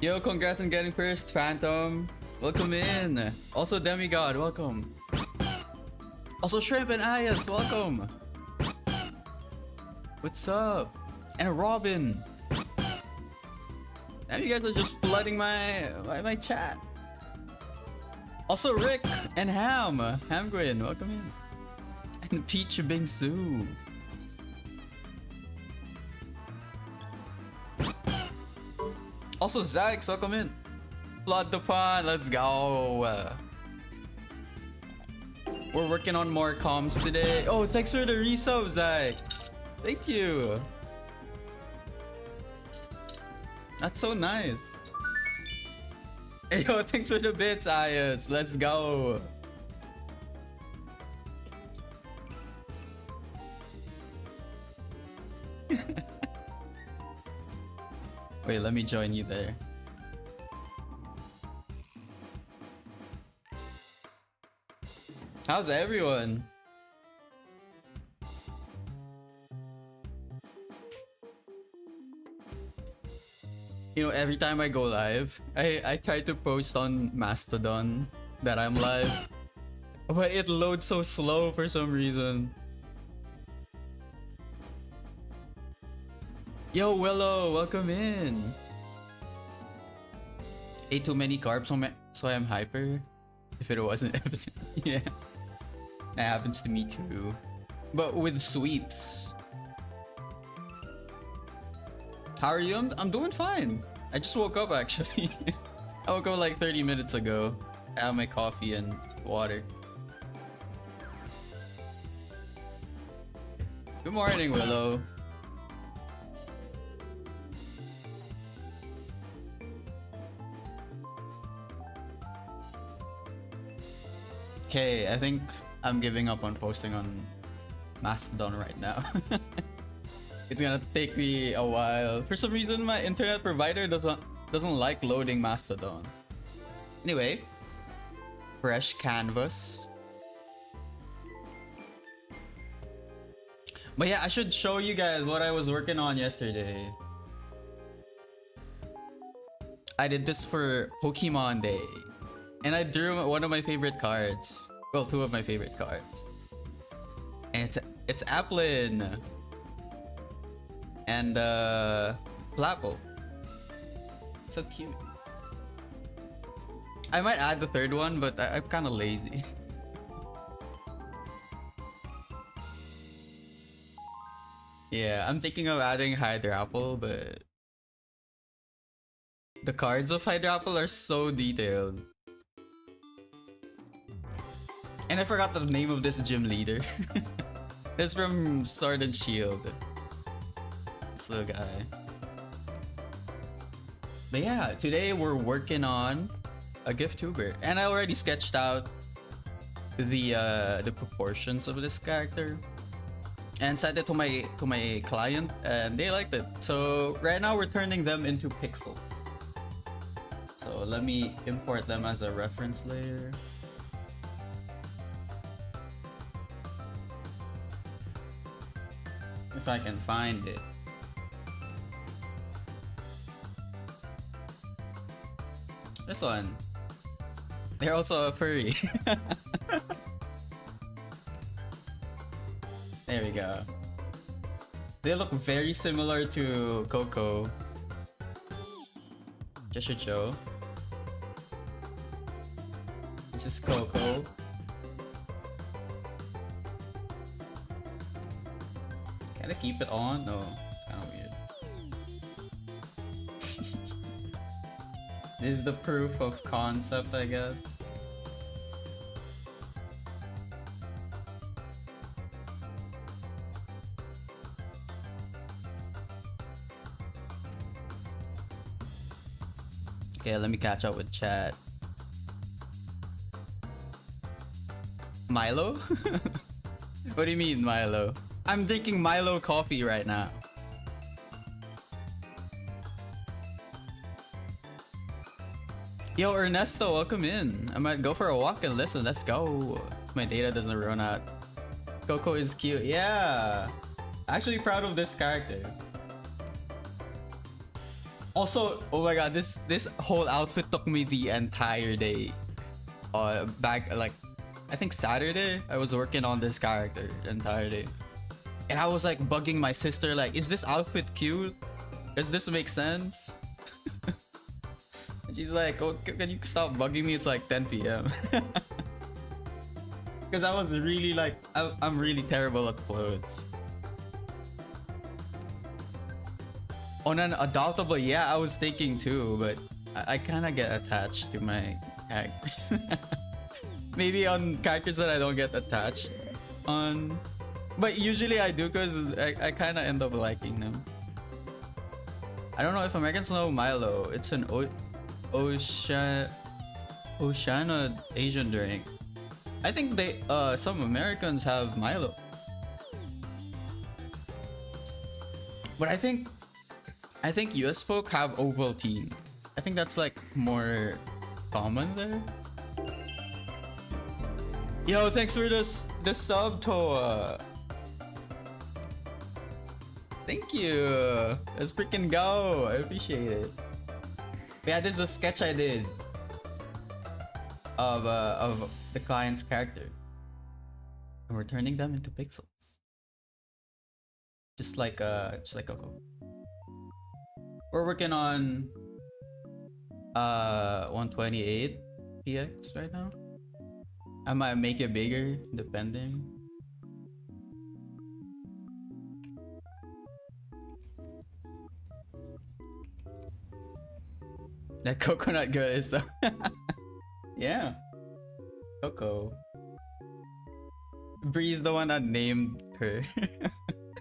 Yo, congrats on getting first, Phantom. Welcome in. Also, Demigod, welcome. Also, Shrimp and Ayas, welcome. What's up? And Robin. And you guys are just flooding my chat. Also, Rick and Hamgwin, welcome in. And Peach Bingsu. Also, Zax, welcome in. Flood the pond, let's go. We're working on more comms today. Oh, thanks for the resub, Zax. Thank you. That's so nice. Hey, yo, thanks for the bits, Ayas. Let's go. Wait, let me join you there. How's everyone? You know, every time I go live, I try to post on Mastodon that I'm live, but it loads so slow for some reason. Yo, Willow, welcome in. Ate too many carbs, so I'm hyper. If it wasn't evident, yeah, that happens to me too. But with sweets. How are you? I'm doing fine. I just woke up actually. I woke up like 30 minutes ago. I have my coffee and water. Good morning, Willow. Okay, I think I'm giving up on posting on Mastodon right now. It's gonna take me a while. For some reason, my internet provider doesn't like loading Mastodon. Anyway, fresh canvas. But yeah, I should show you guys what I was working on yesterday. I did this for Pokemon Day. And I drew one of my favorite cards. Well, two of my favorite cards. And it's Applin. And Flapple. So cute. I might add the third one, but I'm kind of lazy. Yeah, I'm thinking of adding Hydrapple, but the cards of Hydrapple are so detailed. And I forgot the name of this gym leader. It's from Sword and Shield. This little guy. But yeah, today we're working on a GIFtuber, and I already sketched out the proportions of this character and sent it to my client, and they liked it. So right now we're turning them into pixels. So let me import them as a reference layer. If I can find it. This one. They're also a furry. There we go. They look very similar to Coco. Just should show. This is Coco. Can I keep it on? No, kind of weird. This is the proof of concept, I guess. Okay, let me catch up with chat. Milo? What do you mean, Milo? I'm drinking Milo coffee right now. Yo, Ernesto, welcome in. I might go for a walk and listen. Let's go. My data doesn't run out. Coco is cute. Yeah. Actually proud of this character. Also, oh my god, this whole outfit took me the entire day. Back like I think Saturday, I was working on this character the entire day. And I was like bugging my sister like, is this outfit cute? Does this make sense? And she's like, oh, can you stop bugging me? It's like 10 p.m. Because I was really like, I'm really terrible at clothes. On an adoptable, yeah, I was thinking too, but I kind of get attached to my characters. Maybe on characters that I don't get attached on, but usually I do because I kind of end up liking them. I don't know if Americans know Milo. It's an Oceania Asian drink. I think they some Americans have Milo, but I think US folk have Ovaltine. I think that's like more common there. Yo, thanks for this sub, Toa. Thank you. Let's freaking go. I appreciate it. Yeah, this is a sketch I did of the client's character, and we're turning them into pixels, just like Coco. We're working on 128 px right now. I might make it bigger depending. That coconut good is so yeah. Coco. Bree's the one that named her.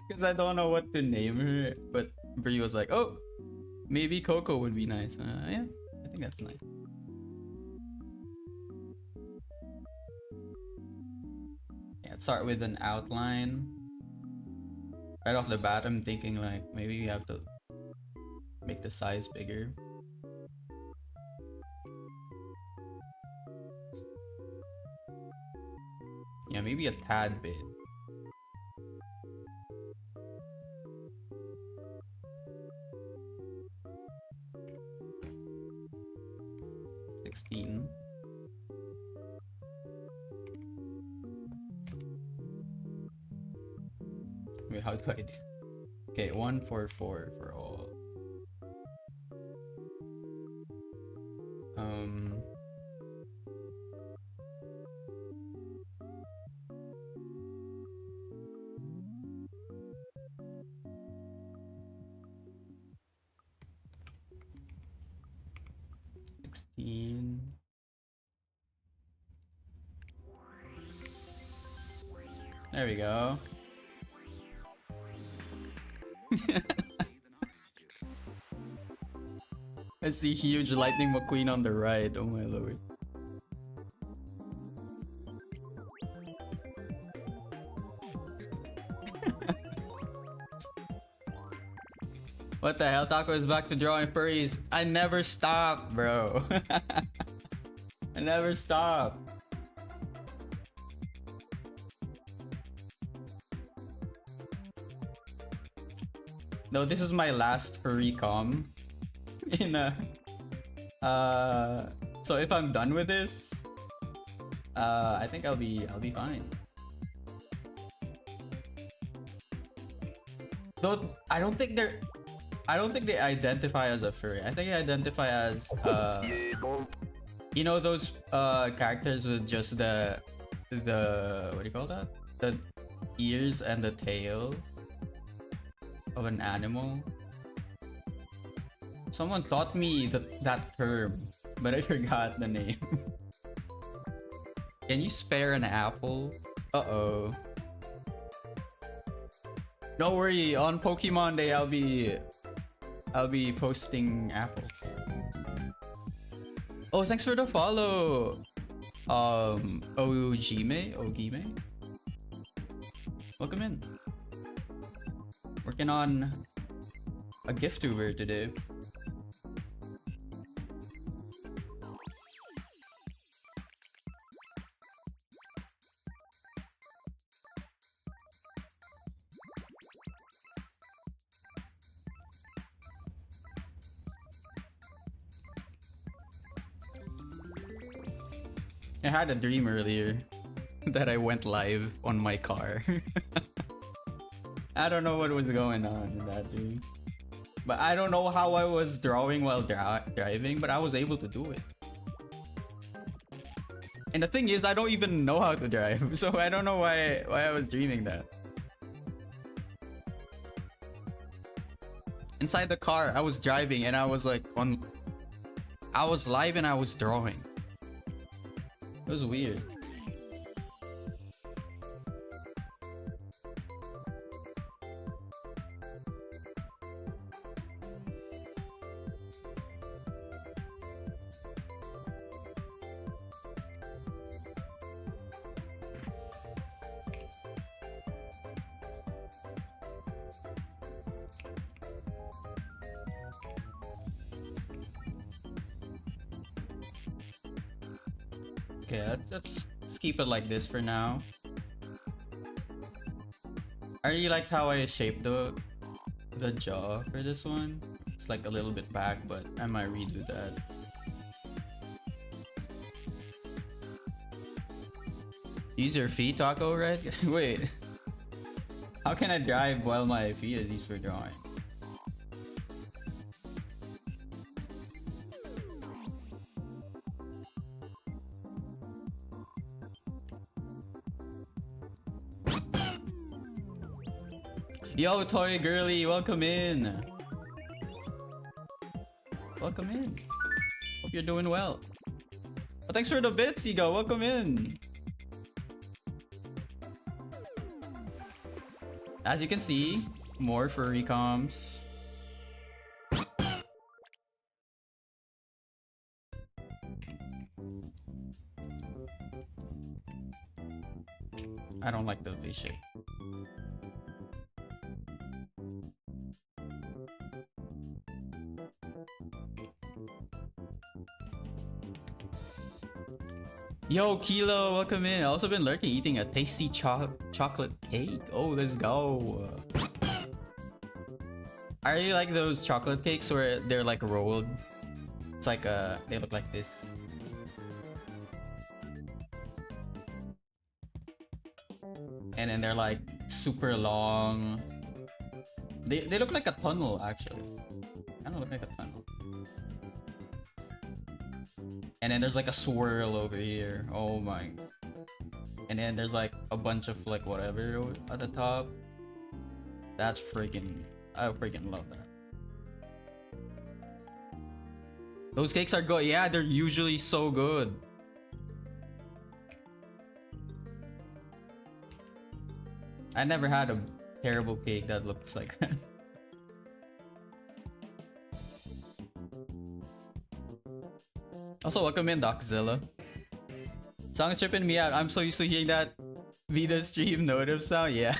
Because I don't know what to name her, but Bree was like, oh, maybe Coco would be nice. Yeah, I think that's nice. Yeah, let's start with an outline. Right off the bat, I'm thinking like maybe we have to make the size bigger. Yeah, maybe a tad bit. Wait, how do I do? Okay, 144 for all. There we go. I see huge Lightning McQueen on the right. Oh my lord. What the hell? Taco is back to drawing furries. I never stop, bro. I never stop. No, this is my last furry com. In a so if I'm done with this, I think I'll be fine. Though I don't think they identify as a furry. I think they identify as you know those characters with just the what do you call that? The ears and the tail of an animal. Someone taught me that term, but I forgot the name. Can you spare an apple? Uh-oh. Don't worry, on Pokemon Day I'll be posting apples. Oh, thanks for the follow. Ogime. Welcome in. Working on a GIFtuber today. I had a dream earlier that I went live on my car. I don't know what was going on in that dream. But I don't know how I was drawing while driving, but I was able to do it. And the thing is, I don't even know how to drive, so I don't know why I was dreaming that. Inside the car, I was driving and I was like I was live and I was drawing. It was weird. Okay, let's keep it like this for now. I really liked how I shaped the jaw for this one. It's like a little bit back, but I might redo that. Use your feet, Taco, right? Wait. How can I drive while my feet are used for drawing? Yo, Toy Girly, welcome in. Welcome in. Hope you're doing well. Oh, thanks for the bits, Ego. Welcome in. As you can see, more furry comms. I don't like the V shape. Yo, Kilo, welcome in. I've also been lurking, eating a tasty chocolate cake. Oh, let's go. I really like those chocolate cakes where they're like rolled. It's like they look like this. And then they're like super long. They look like a tunnel actually. Kind of look like a tunnel. And then there's like a swirl over here. Oh my. And then there's like a bunch of like whatever at the top. That's freaking... I freaking love that. Those cakes are good. Yeah, they're usually so good. I never had a terrible cake that looks like that. Also, welcome in, Doczilla. Song is tripping me out. I'm so used to hearing that Vita stream notif sound. Yeah.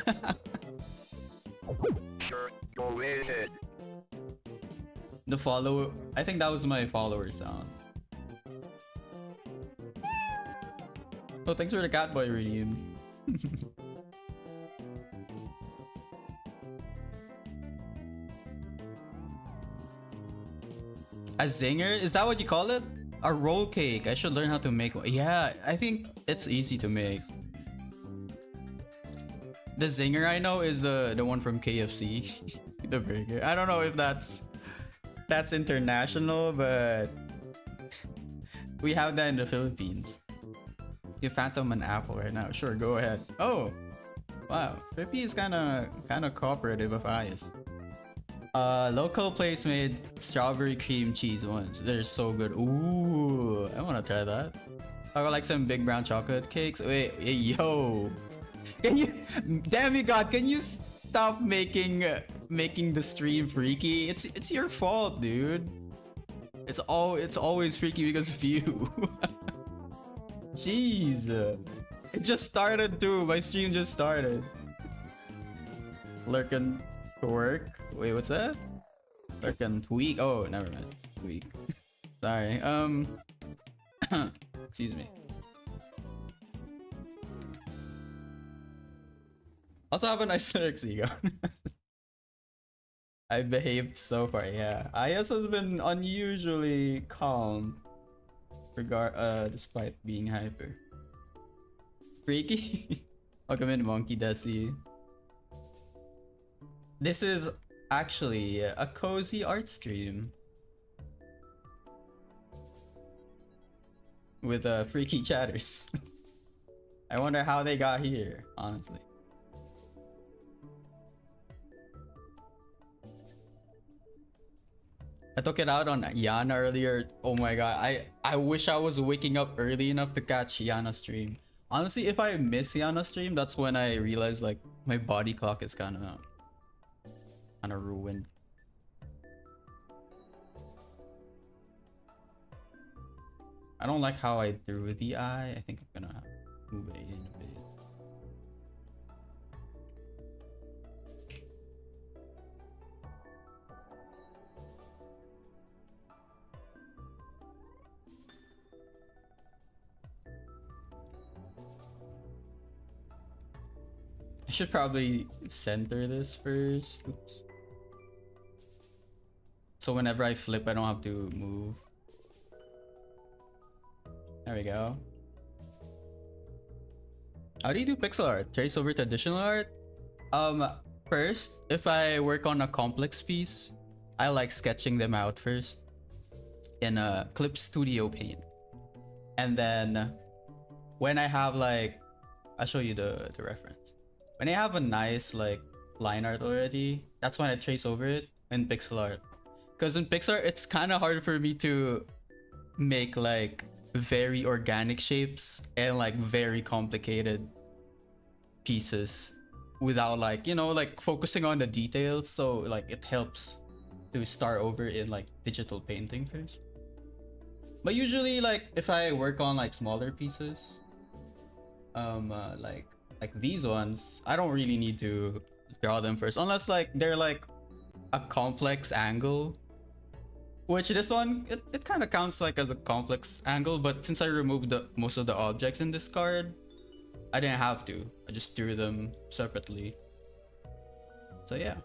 Sure, go ahead. The follow. I think that was my follower sound. Oh, thanks for the Catboy redeem. A zinger? Is that what you call it? A roll cake. I should learn how to make one. Yeah, I think it's easy to make. The zinger I know is the one from KFC. The burger. I don't know if that's international, but we have that in the Philippines. Give Phantom an apple right now. Sure, go ahead. Oh, wow. Frippy is kind of cooperative of eyes. Local place made strawberry cream cheese ones. They're so good. Ooh, I want to try that. I would like some big brown chocolate cakes. Wait, hey, yo. Can you, damn it, God, can you stop making the stream freaky? It's your fault, dude. It's always freaky because of you. Jeez. It just started too. My stream just started. Lurkin twerk. Wait, what's that? Lurkin tweak. Oh, never mind. Tweak. Sorry. Excuse me. Also have a nice lyrics ego. I behaved so far, yeah. IS has been unusually calm despite being hyper. Freaky? Welcome in, Monkey Desi. This is actually a cozy art stream with freaky chatters. I wonder how they got here, honestly. I took it out on Yana earlier. Oh my god, I wish I was waking up early enough to catch Yana stream. Honestly, if I miss Yana stream, that's when I realize like my body clock is kind of ruined. I don't like how I drew the eye. I think I'm gonna move it in a bit. I should probably center this first. Oops. So whenever I flip, I don't have to move. There we go. How do you do pixel art? Trace over traditional art? First, if I work on a complex piece, I like sketching them out first in a Clip Studio Paint. And then when I have like, I'll show you the reference. When I have a nice like line art already, that's when I trace over it in pixel art. Because in pixel art, it's kind of hard for me to make like very organic shapes and like very complicated pieces without like, you know, like focusing on the details. So like it helps to start over in like digital painting first. But usually like if I work on like smaller pieces, like these ones, I don't really need to draw them first unless like they're like a complex angle, which this one it kind of counts like as a complex angle, but since I removed most of the objects in this card, I didn't have to. I just drew them separately. So yeah,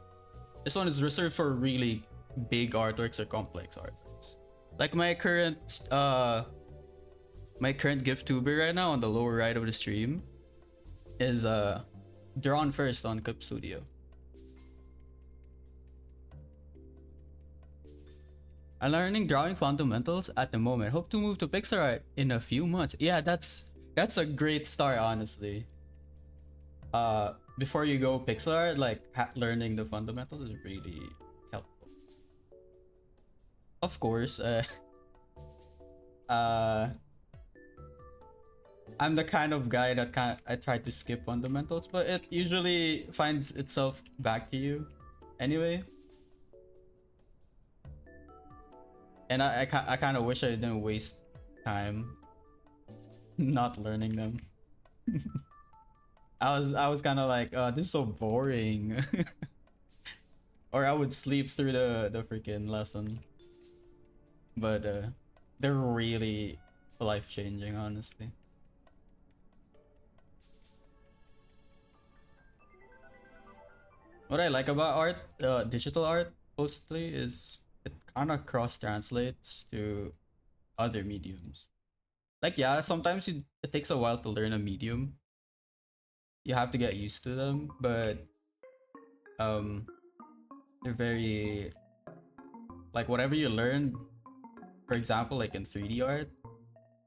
this one is reserved for really big artworks or complex artworks. Like my current GIFtuber right now on the lower right of the stream is drawn first on Clip Studio. I'm learning drawing fundamentals at the moment. Hope to move to pixel art in a few months. Yeah, that's a great start, honestly. Before you go pixel art, like learning the fundamentals is really helpful. Of course, I'm the kind of guy that I try to skip fundamentals, but it usually finds itself back to you anyway. And I kind of wish I didn't waste time not learning them. I was kind of like, this is so boring. Or I would sleep through the freaking lesson. But they're really life-changing, honestly. What I like about art, digital art mostly, is it kind of cross-translates to other mediums. Like yeah, sometimes it takes a while to learn a medium. You have to get used to them, but they're very like whatever you learn, for example, like in 3D art,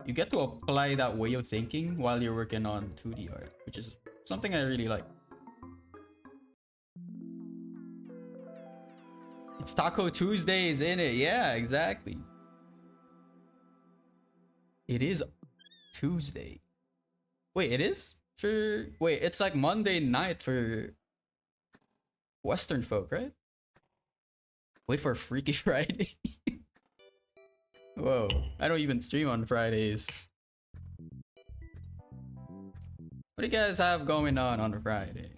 you get to apply that way of thinking while you're working on 2D art, which is something I really like. It's Taco Tuesdays, in it? Yeah, exactly. It is Tuesday. Wait, it is? Wait, it's like Monday night for Western folk, right? Wait for Freaky Friday. Whoa, I don't even stream on Fridays. What do you guys have going on a Friday?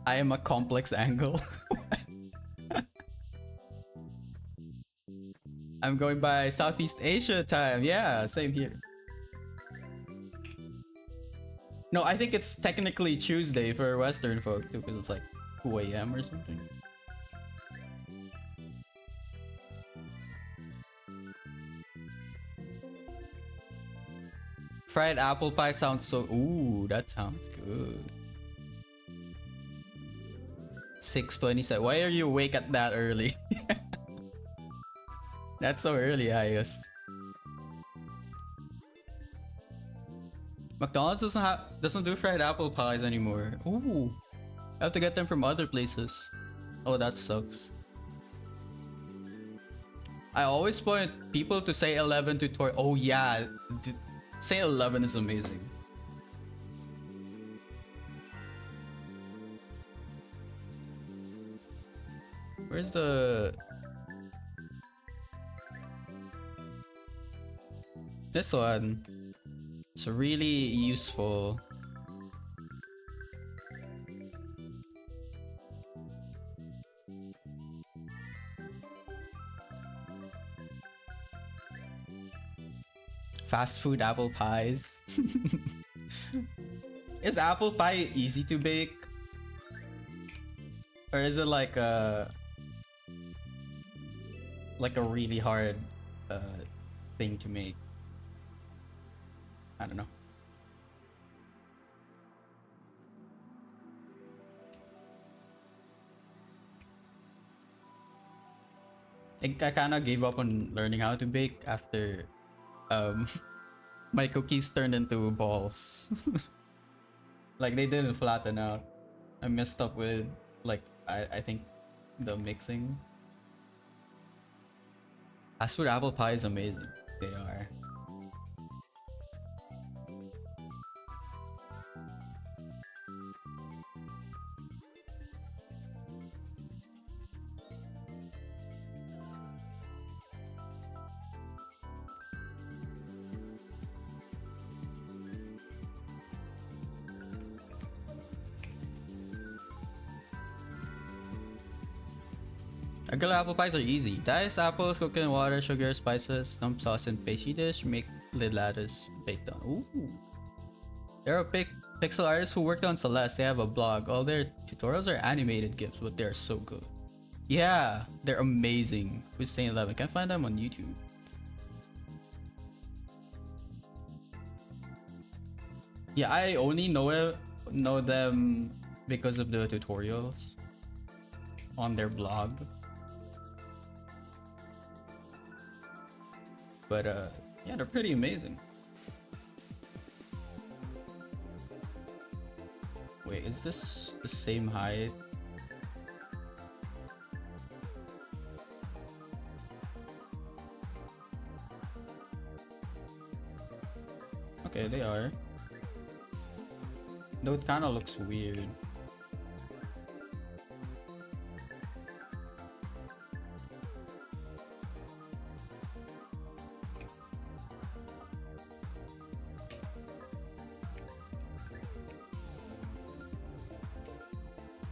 I am a complex angle. I'm going by Southeast Asia time. Yeah, same here. No, I think it's technically Tuesday for Western folk too, because it's like 2 a.m. or something. Fried apple pie sounds so. Ooh, that sounds good. 6:27. Why are you awake at that early? That's so early, I guess. McDonald's doesn't do fried apple pies anymore. Ooh, I have to get them from other places. Oh, that sucks. I always point people to say 11 tutorial. Oh yeah, say 11 is amazing. Where's the... This one. It's really useful. Fast food apple pies. Is apple pie easy to bake? Or is it like a really hard thing to make? I don't know. I kind of gave up on learning how to bake after my cookies turned into balls. Like they didn't flatten out. I messed up with like I think the mixing. Fast food apple pie is amazing. They are. Regular apple pies are easy. Dice apples, cook in water, sugar, spices, dump sauce in pastry dish, make lid lattice, baked on. Ooh. There are pixel artists who worked on Celeste. They have a blog. All their tutorials are animated GIFs, but they're so good. Yeah, they're amazing. With Saint 11, can't find them on YouTube. Yeah, I only know them because of the tutorials on their blog. But yeah, they're pretty amazing. Wait, is this the same height? Okay, they are. Though it kind of looks weird.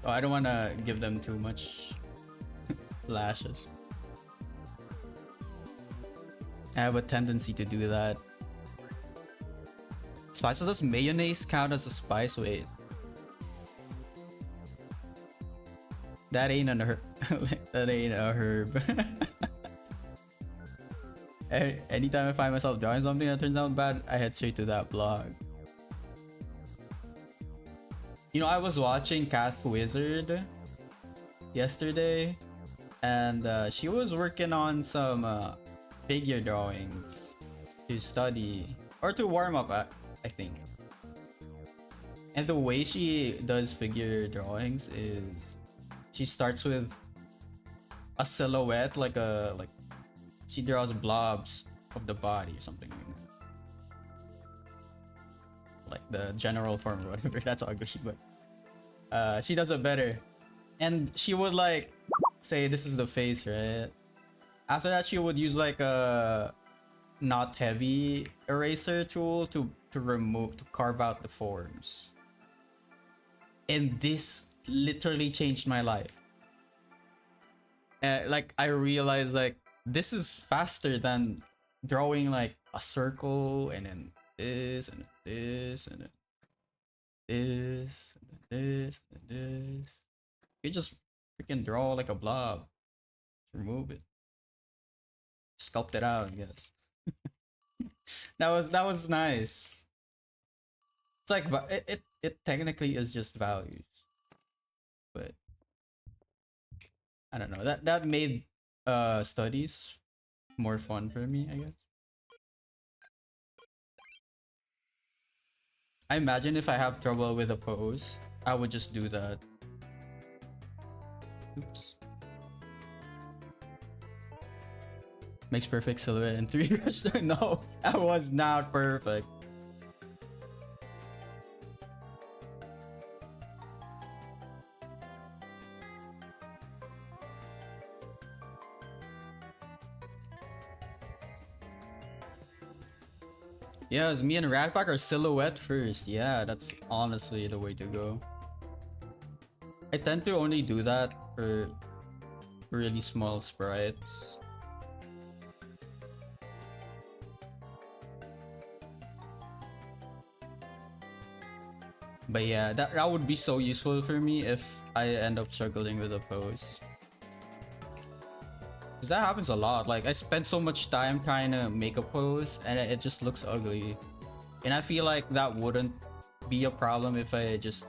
Oh, I don't want to give them too much lashes. I have a tendency to do that. Spice, does mayonnaise count as a spice? Wait. That ain't a herb. That ain't a herb. Anytime I find myself drawing something that turns out bad, I head straight to that blog. You know, I was watching Kath Wizard yesterday, and she was working on some figure drawings to study or to warm up, I think. And the way she does figure drawings is she starts with a silhouette, like she draws blobs of the body or something like that. Like the general form or whatever. That's ugly, but she does it better. And she would like say this is the face, right? After that, she would use like a not heavy eraser tool to carve out the forms. And this literally changed my life. Like I realized like this is faster than drawing like a circle and then this and then this and then this and then this and then this. You just freaking draw like a blob. Remove it. Sculpt it out, I guess. that was nice. It's like it technically is just values, but I don't know. That made studies more fun for me, I guess. I imagine if I have trouble with a pose, I would just do that. Oops. Makes perfect silhouette in 3 brush. No, that was not perfect. Yeah, it's me and Ratpack are silhouette first. Yeah, that's honestly the way to go. I tend to only do that for really small sprites. But yeah, that would be so useful for me if I end up struggling with a pose. Because that happens a lot. Like, I spend so much time trying to make a pose and it just looks ugly. And I feel like that wouldn't be a problem if I just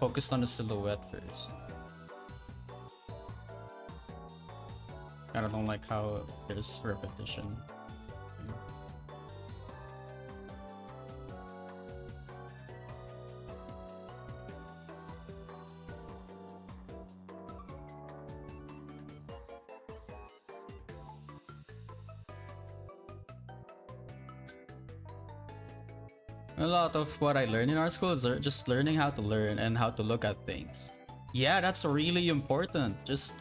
focused on the silhouette first. I don't like how there's repetition. A lot of what I learned in art school is just learning how to learn and how to look at things. Yeah, that's really important. Just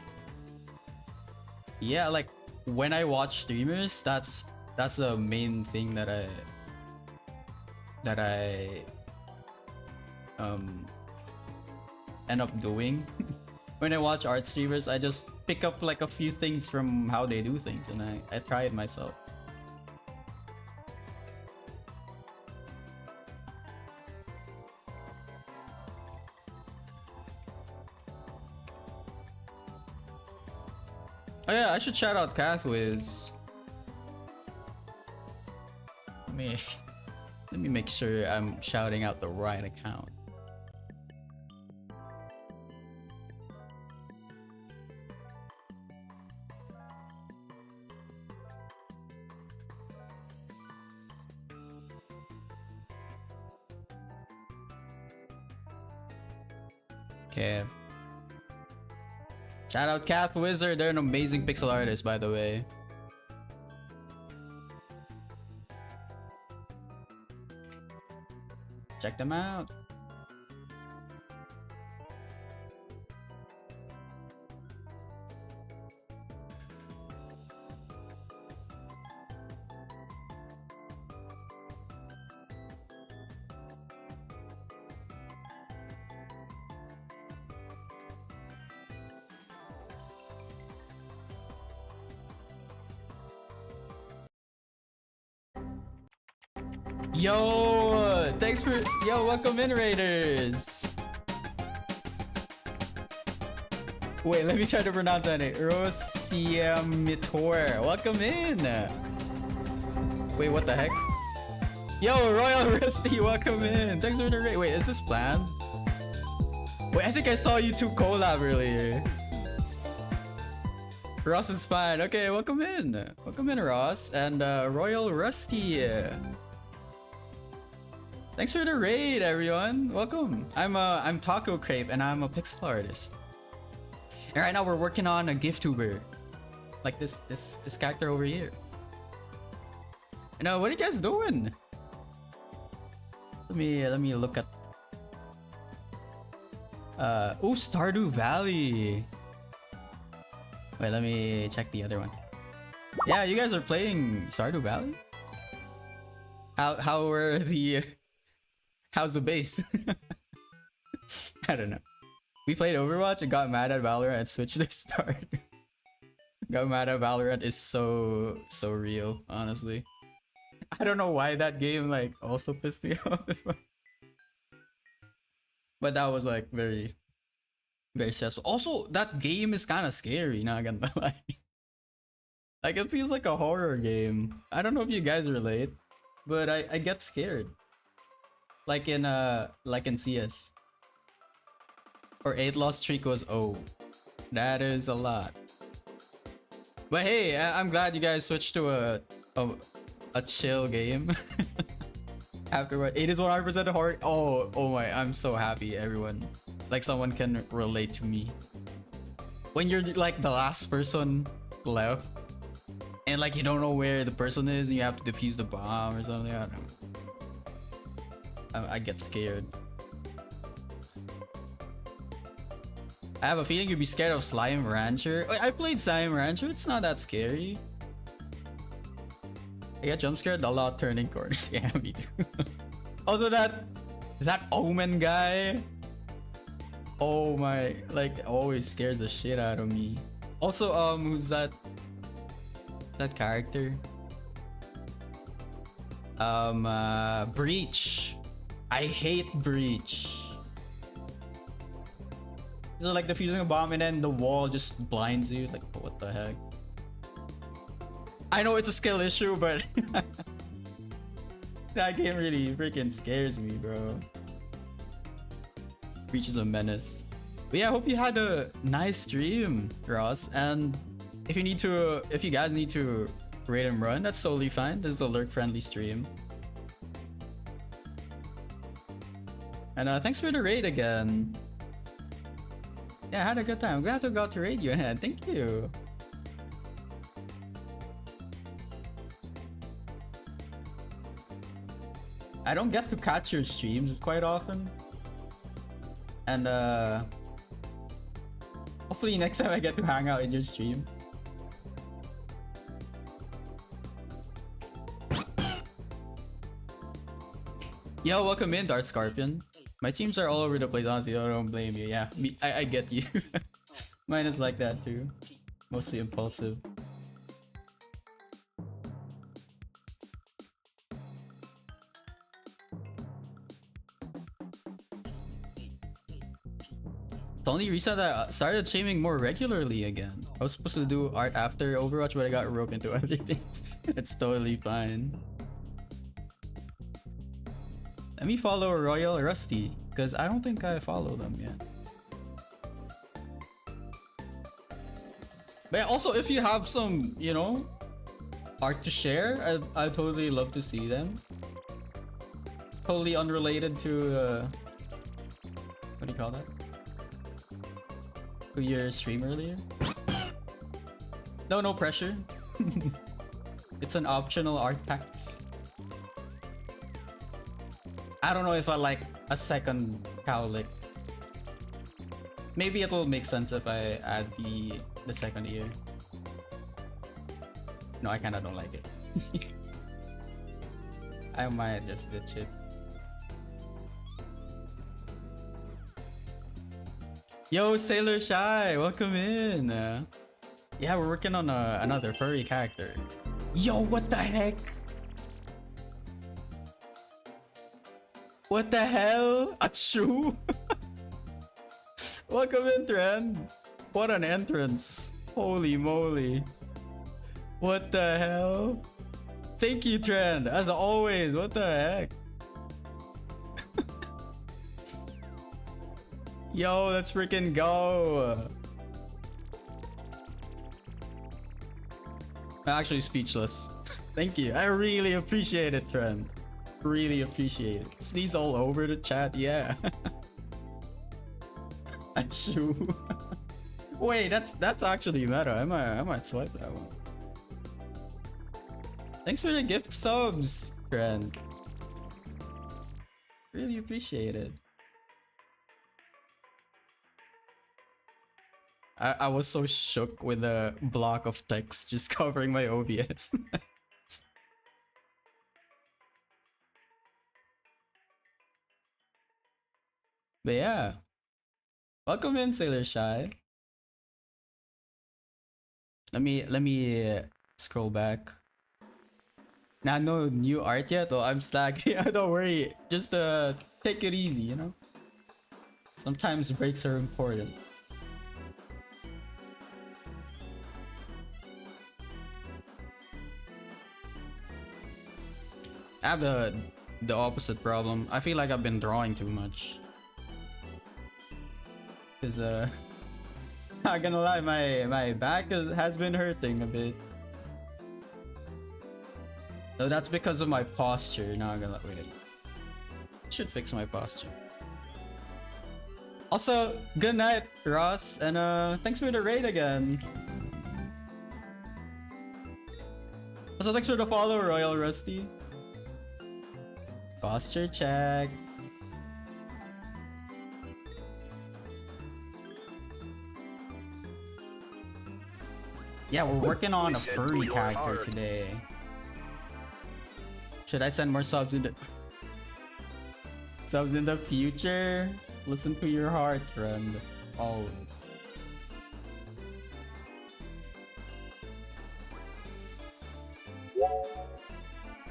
yeah, like when I watch streamers, that's the main thing that I end up doing. When I watch art streamers, I just pick up like a few things from how they do things and I try it myself. Oh yeah, I should shout out Cathwiz. Let me make sure I'm shouting out the right account. Okay. Shout out Cath Wizard, they're an amazing pixel artist, by the way. Check them out. Yo, thanks for welcome in, Raiders. Wait, let me try to pronounce that name. Rosiamitor, welcome in. Wait, what the heck? Yo, Royal Rusty, welcome in. Thanks for the raid. Wait, is this planned? Wait, I think I saw you two collab earlier. Ross is fine. Okay, welcome in. Welcome in, Ross and Royal Rusty. Thanks for the raid, everyone. Welcome. I'm Taco Crepe and I'm a pixel artist. And right now we're working on a GIFtuber, like this character over here. And what are you guys doing? Let me look at. Oh, Stardew Valley. Wait, let me check the other one. Yeah, you guys are playing Stardew Valley? How were the how's the base? I don't know. We played Overwatch and got mad at Valorant and switched to start. Got mad at Valorant is so real, honestly. I don't know why that game like also pissed me off. But that was like very stressful. Also, that game is kind of scary, not gonna lie. Like it feels like a horror game. I don't know if you guys relate, but I get scared. Like in CS. Or 8 lost streak was that is a lot. But hey, I'm glad you guys switched to a chill game. Afterward, it is 100% horror. Oh my, I'm so happy everyone, like someone can relate to me. When you're like the last person left and like you don't know where the person is and you have to defuse the bomb or something, I don't know. I get scared. I have a feeling you'd be scared of Slime Rancher. I played Slime Rancher, it's not that scary. I get jump scared a lot turning corners. Yeah, me too. Also that Omen guy. Oh my, like always scares the shit out of me. Also, who's that character? Breach. I hate Breach. So like defusing a bomb and then the wall just blinds you. Like what the heck? I know it's a skill issue, but that game really freaking scares me, bro. Breach is a menace. But yeah, I hope you had a nice stream, Ross. And if you guys need to raid and run, that's totally fine. This is a lurk-friendly stream. And thanks for the raid again. Yeah, I had a good time. I'm glad to got to raid you, and thank you. I don't get to catch your streams quite often. And hopefully next time I get to hang out in your stream. Yo, welcome in, Dart Scorpion. My teams are all over the place, honestly. I don't blame you. Yeah, I get you. Mine is like that too. Mostly impulsive. It's only recent that I started streaming more regularly again. I was supposed to do art after Overwatch, but I got roped into other things. It's totally fine. Let me follow Royal Rusty, because I don't think I follow them yet. But also, if you have some, you know, art to share, I'd totally love to see them. Totally unrelated to, what do you call that? To your stream earlier? No pressure. It's an optional art packs. I don't know if I like a second cowlick. Maybe it'll make sense if I add the second ear. No, I kinda don't like it. I might just ditch it. Yo, Sailor Shy, welcome in. Yeah, we're working on another furry character. Yo, what the heck? What the hell? Achoo! Welcome in, Trend. What an entrance. Holy moly. What the hell? Thank you, Trend. As always, what the heck? Yo, let's freaking go. I'm actually speechless. Thank you. I really appreciate it, Trend. Really appreciate it. Sneeze all over the chat, yeah. Achoo. Wait, that's actually meta. I might swipe that one. Thanks for the gift subs, Trend. Really appreciate it. I was so shook with a block of text just covering my OBS. But yeah, welcome in, Sailor Shy. Let me scroll back. Nah, no new art yet. Oh, I'm slacking. Don't worry. Just take it easy, you know. Sometimes breaks are important. I have the opposite problem. I feel like I've been drawing too much. Cause not gonna lie, my back has been hurting a bit. No, that's because of my posture. Not gonna wait. Should fix my posture. Also, good night, Ross, and thanks for the raid again. Also, thanks for the follow, Royal Rusty. Posture check. Yeah, we're working on a furry character today. Should I send more subs in the future? Listen to your heart, friend. Always.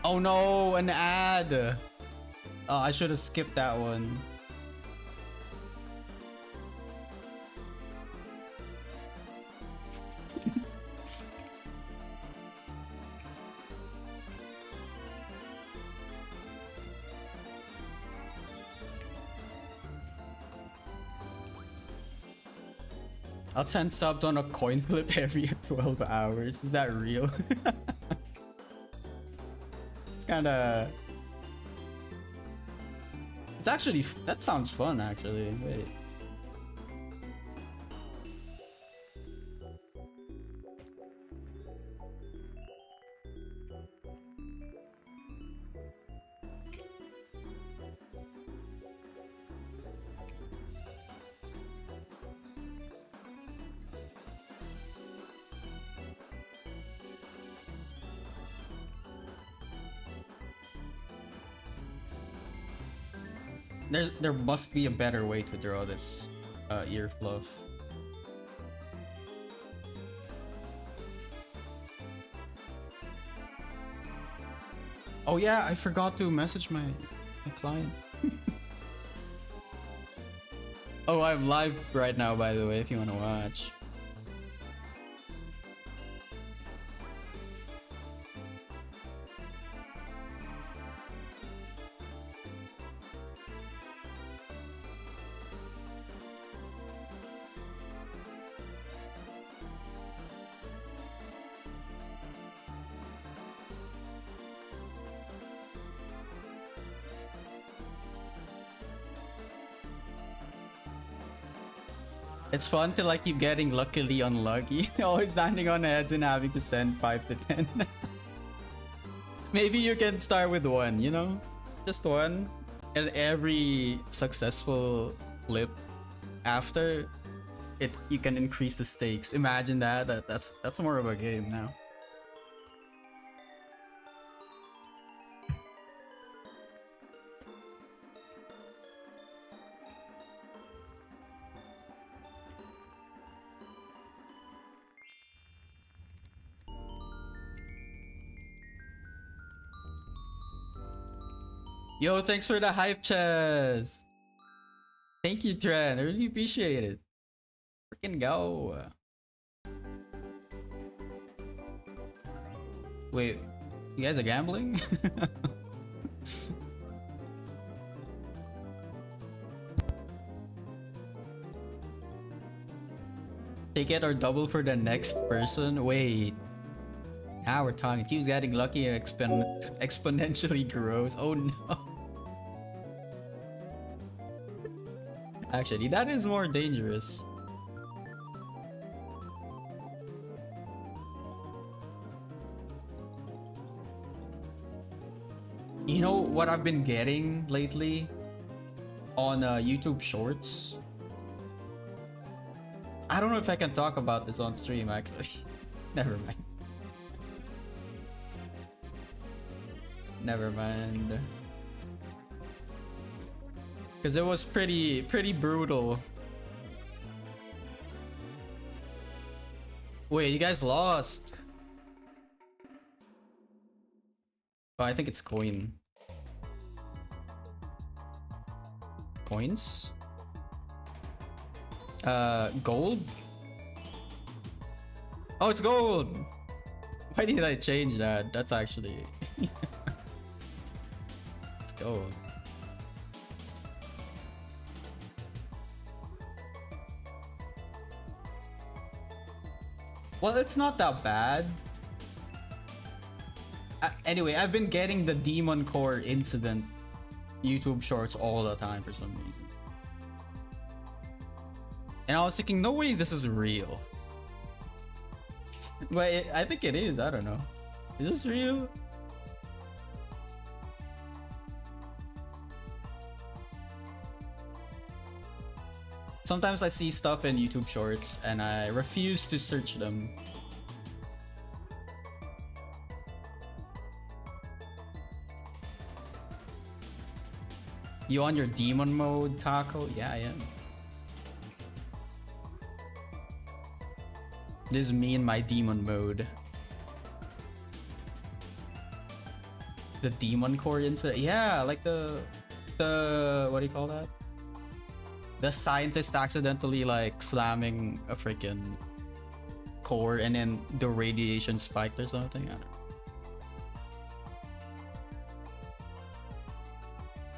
Oh no, an ad. Oh, I should have skipped that one. I'll send subs on a coin flip every 12 hours. Is that real? It's kinda... It's actually... That sounds fun, actually. Wait. There must be a better way to draw this ear fluff. Oh yeah, I forgot to message my client. Oh, I'm live right now, by the way, if you want to watch. It's fun to like keep getting luckily unlucky. Always landing on heads and having to send 5 to 10. Maybe you can start with one, you know? Just one. And every successful flip after it, you can increase the stakes. Imagine that. That's more of a game now. Yo, thanks for the hype chest. Thank you, Tren. I really appreciate it. Freaking go. Wait, you guys are gambling? Take it or double for the next person? Wait. Now we're talking. It keeps getting lucky and exponentially grows. Oh no. Actually, that is more dangerous. You know what I've been getting lately on YouTube Shorts? I I don't know if I can talk about this on stream actually. Never mind. Never mind. Cause it was pretty brutal. Wait, you guys lost. Oh, I think it's coin. Coins? Gold? Oh, it's gold! Why did I change that? That's actually... It's gold. Well, it's not that bad. Anyway, I've been getting the Demon Core incident YouTube shorts all the time for some reason. And I was thinking, no way this is real. But I think it is, I don't know. Is this real? Sometimes I see stuff in YouTube shorts and I refuse to search them. You on your demon mode, Taco? Yeah, I am. This is me in my demon mode. The demon core incident? Yeah, like the what do you call that? The scientist accidentally like slamming a freaking core and then the radiation spiked or something. I don't know.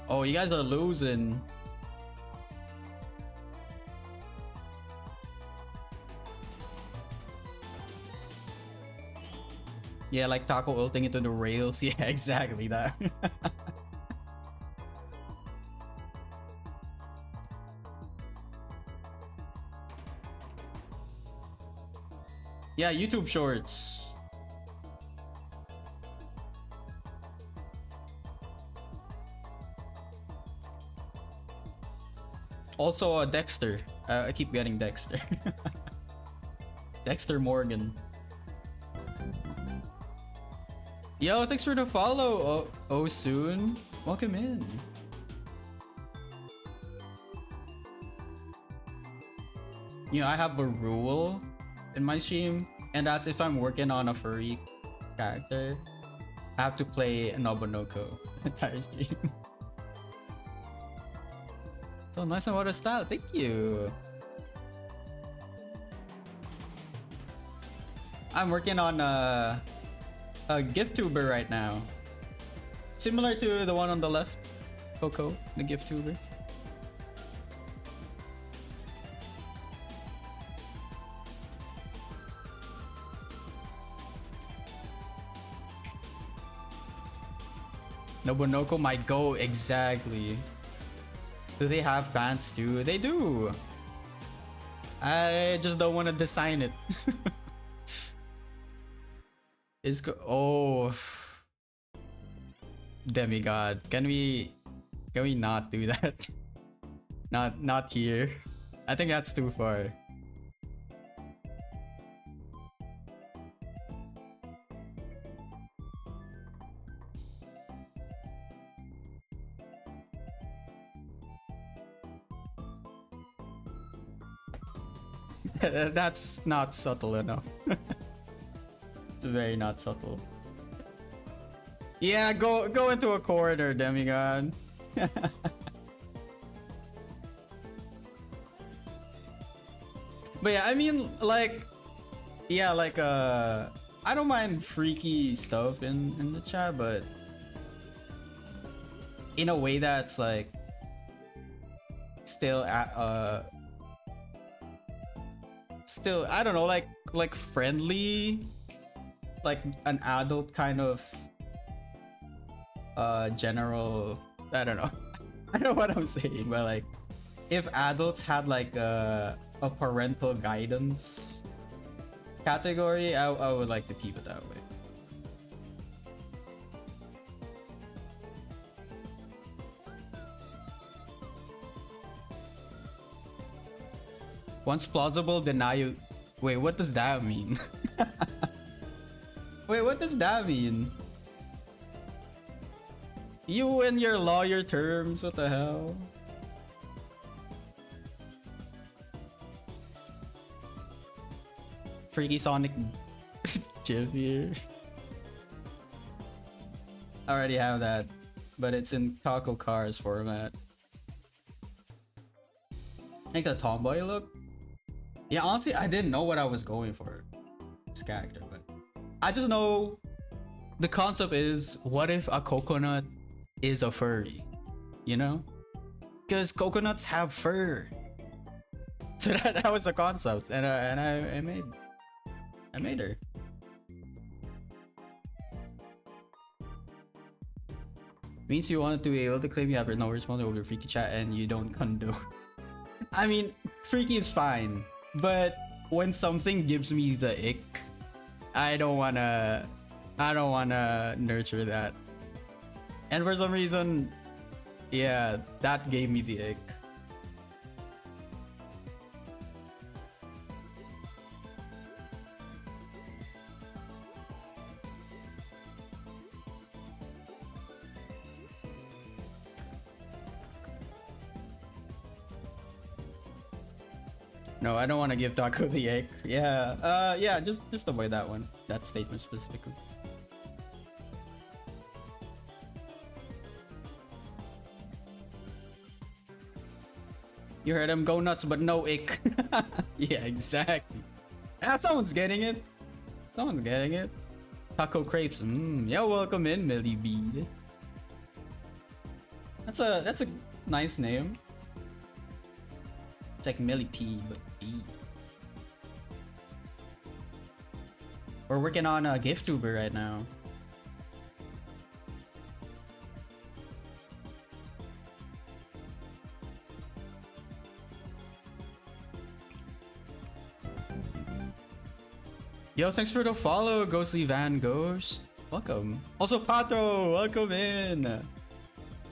Oh, you guys are losing. Yeah, like Taco ulting into the rails. Yeah, exactly that. Yeah, YouTube shorts. Also, Dexter. I keep getting Dexter. Dexter Morgan. Yo, thanks for the follow. Oh, soon. Welcome in. You know, I have a rule in my stream, and that's if I'm working on a furry character, I have to play Nobunoko entire stream. So nice and water style, thank you. I'm working on a GIFtuber right now. Similar to the one on the left, Coco, the GIFtuber. Nobunoko might go, exactly. Do they have pants too? They do. I just don't want to design it. Oh, demigod. Can we not do that? Not here. I think that's too far. That's not subtle enough. It's very not subtle. Yeah, go into a corner, demigod. But yeah, I mean, like, yeah, like, I don't mind freaky stuff in the chat, but in a way that's like still still, I don't know, like friendly, like an adult kind of general, I don't know. I don't know what I'm saying, but like if adults had like a parental guidance category, I would like to keep it that way. Once plausible, deny you. Wait, what does that mean? Wait, what does that mean? You and your lawyer terms, what the hell? Freaky Sonic GIF here. I already have that, but it's in Taco Cars format. Like a tomboy look? Yeah, honestly, I didn't know what I was going for this character, but I just know the concept is, what if a coconut is a furry? You know? Because coconuts have fur. So that was the concept, and I made her. Means you wanted to be able to claim you have no responsibility over freaky chat and you don't condone. I mean, freaky is fine, but when something gives me the ick, I don't wanna nurture that. And for some reason, yeah, that gave me the ick. No, I don't want to give Taco the egg. Yeah, yeah, just avoid that one. That statement specifically. You heard him, go nuts, but no ick. Yeah, exactly. Ah, someone's getting it. Someone's getting it. Taco crepes. Yeah, welcome in, Millie Bead. That's a nice name. It's like Millie P, but B. We're working on a GIFtuber right now. Yo, thanks for the follow, Ghostly Van Ghost. Welcome. Also, Pato, welcome in.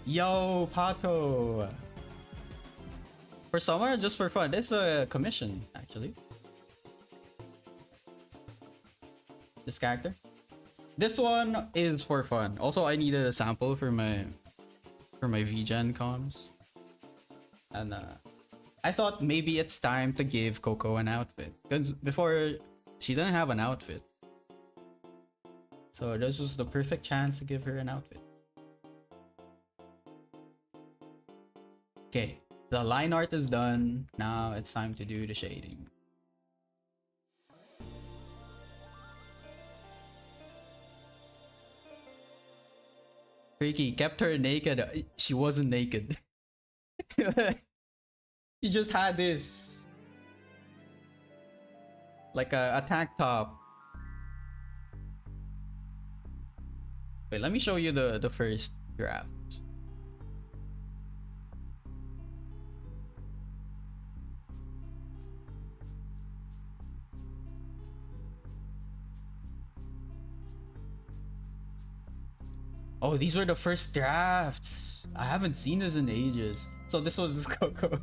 Yo, Pato. For summer, just for fun. This is a commission, actually. This character. This one is for fun. Also, I needed a sample for my VGen comms. And I thought maybe it's time to give Coco an outfit. Because before, she didn't have an outfit. So this was the perfect chance to give her an outfit. Okay. The line art is done. Now it's time to do the shading. Freaky kept her naked. She wasn't naked. She just had this. Like a tank top. Wait, let me show you the first draft. Oh, these were the first drafts. I haven't seen this in ages. So this was Coco.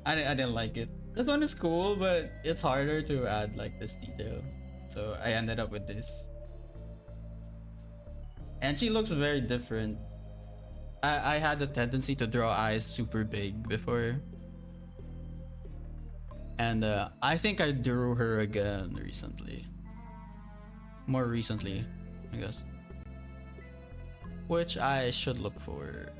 I didn't like it. This one is cool, but it's harder to add like this detail. So I ended up with this. And she looks very different. I had the tendency to draw eyes super big before. And I think I drew her again recently. More recently, I guess. Which I should look for.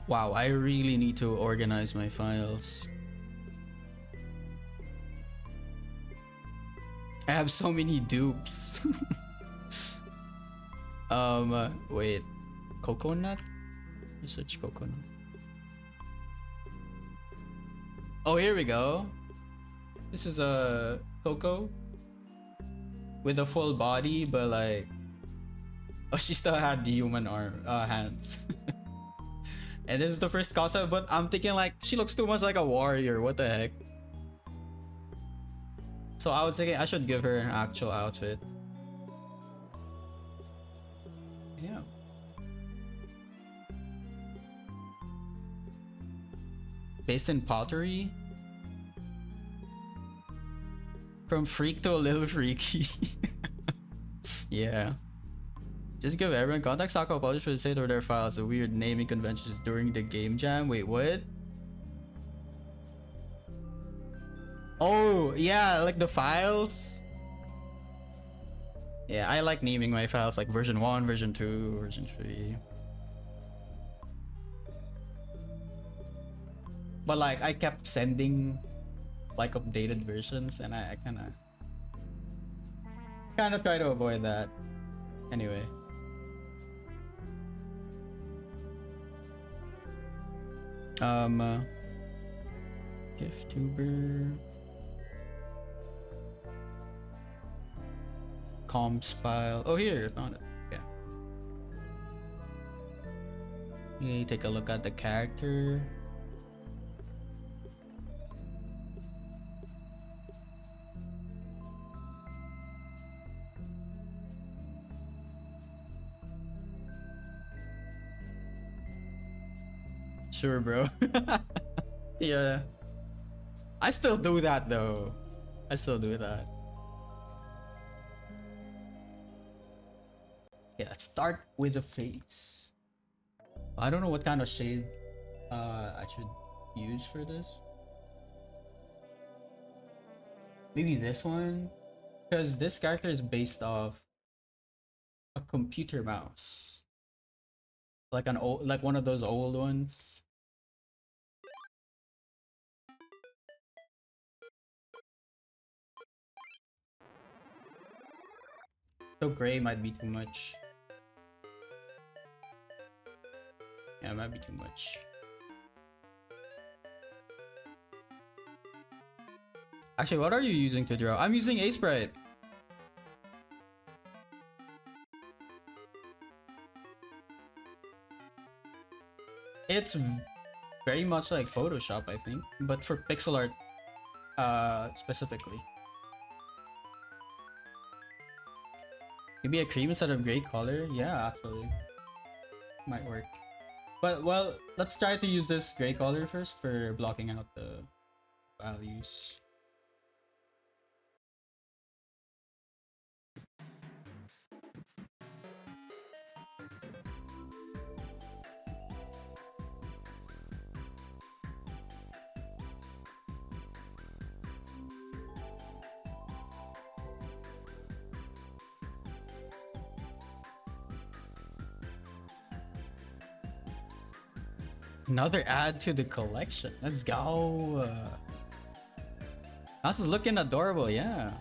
Wow, I really need to organize my files. I have so many dupes. Wait. Coconut? Research coconut. Oh, here we go. This is a Coco with a full body, but like, oh, she still had the human hands. And this is the first concept, but I'm thinking like she looks too much like a warrior. What the heck? So I was thinking I should give her an actual outfit. Yeah. Based in pottery? From freak to a little freaky. Yeah. Just give everyone contact Sako publish for the state of their files of weird naming conventions during the game jam. Wait, what? Oh, yeah, like the files. Yeah, I like naming my files like version 1, version 2, version 3. But like I kept sending like updated versions and I kinda try to avoid that. Anyway. GIFtuber. Comps file. Oh, here, found it. Yeah. Okay, take a look at the character. Sure, bro. Yeah. I still do that though. I still do that. Okay, let's start with the face. I don't know what kind of shade I should use for this. Maybe this one? Because this character is based off a computer mouse. Like an old, like one of those old ones. So gray might be too much. Yeah, it might be too much. Actually, what are you using to draw? I'm using Sprite. It's very much like Photoshop, I think, but for pixel art, specifically. Maybe a cream instead of gray color? Yeah, actually. Might work. But, well, let's try to use this gray color first for blocking out the values. Another add to the collection. Let's go. This is looking adorable, yeah.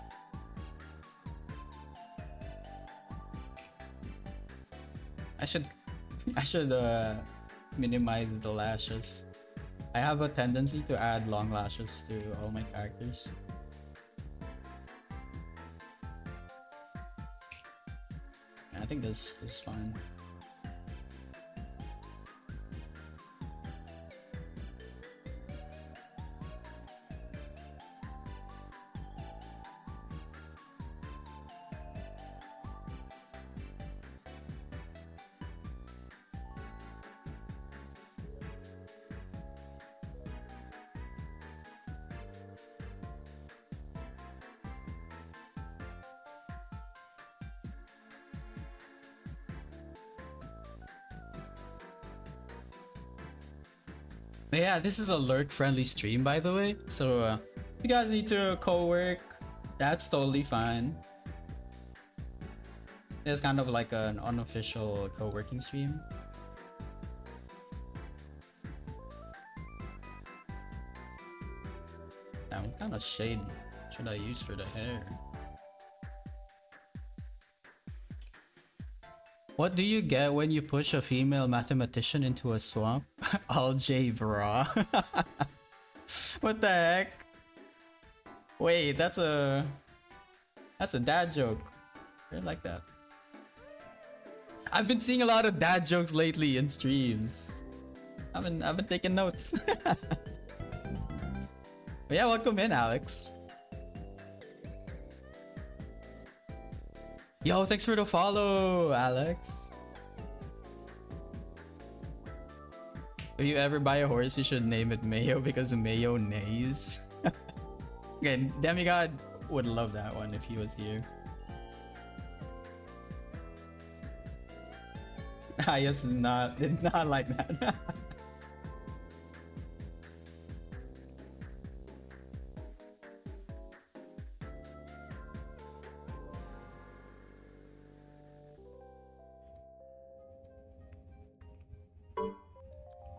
I should I should minimize the lashes. I have a tendency to add long lashes to all my characters. I think this is fine. But yeah, this is a lurk-friendly stream, by the way. So, if you guys need to co-work, that's totally fine. It's kind of like an unofficial co-working stream. Now, what kind of shade should I use for the hair? What do you get when you push a female mathematician into a swamp? Algebra. What the heck? Wait, that's a dad joke. I like that. I've been seeing a lot of dad jokes lately in streams. I've been taking notes. But yeah, welcome in, Alex. Yo, thanks for the follow, Alex. If you ever buy a horse, you should name it Mayo because Mayo neighs. Okay, Demigod would love that one if he was here. I just did not like that.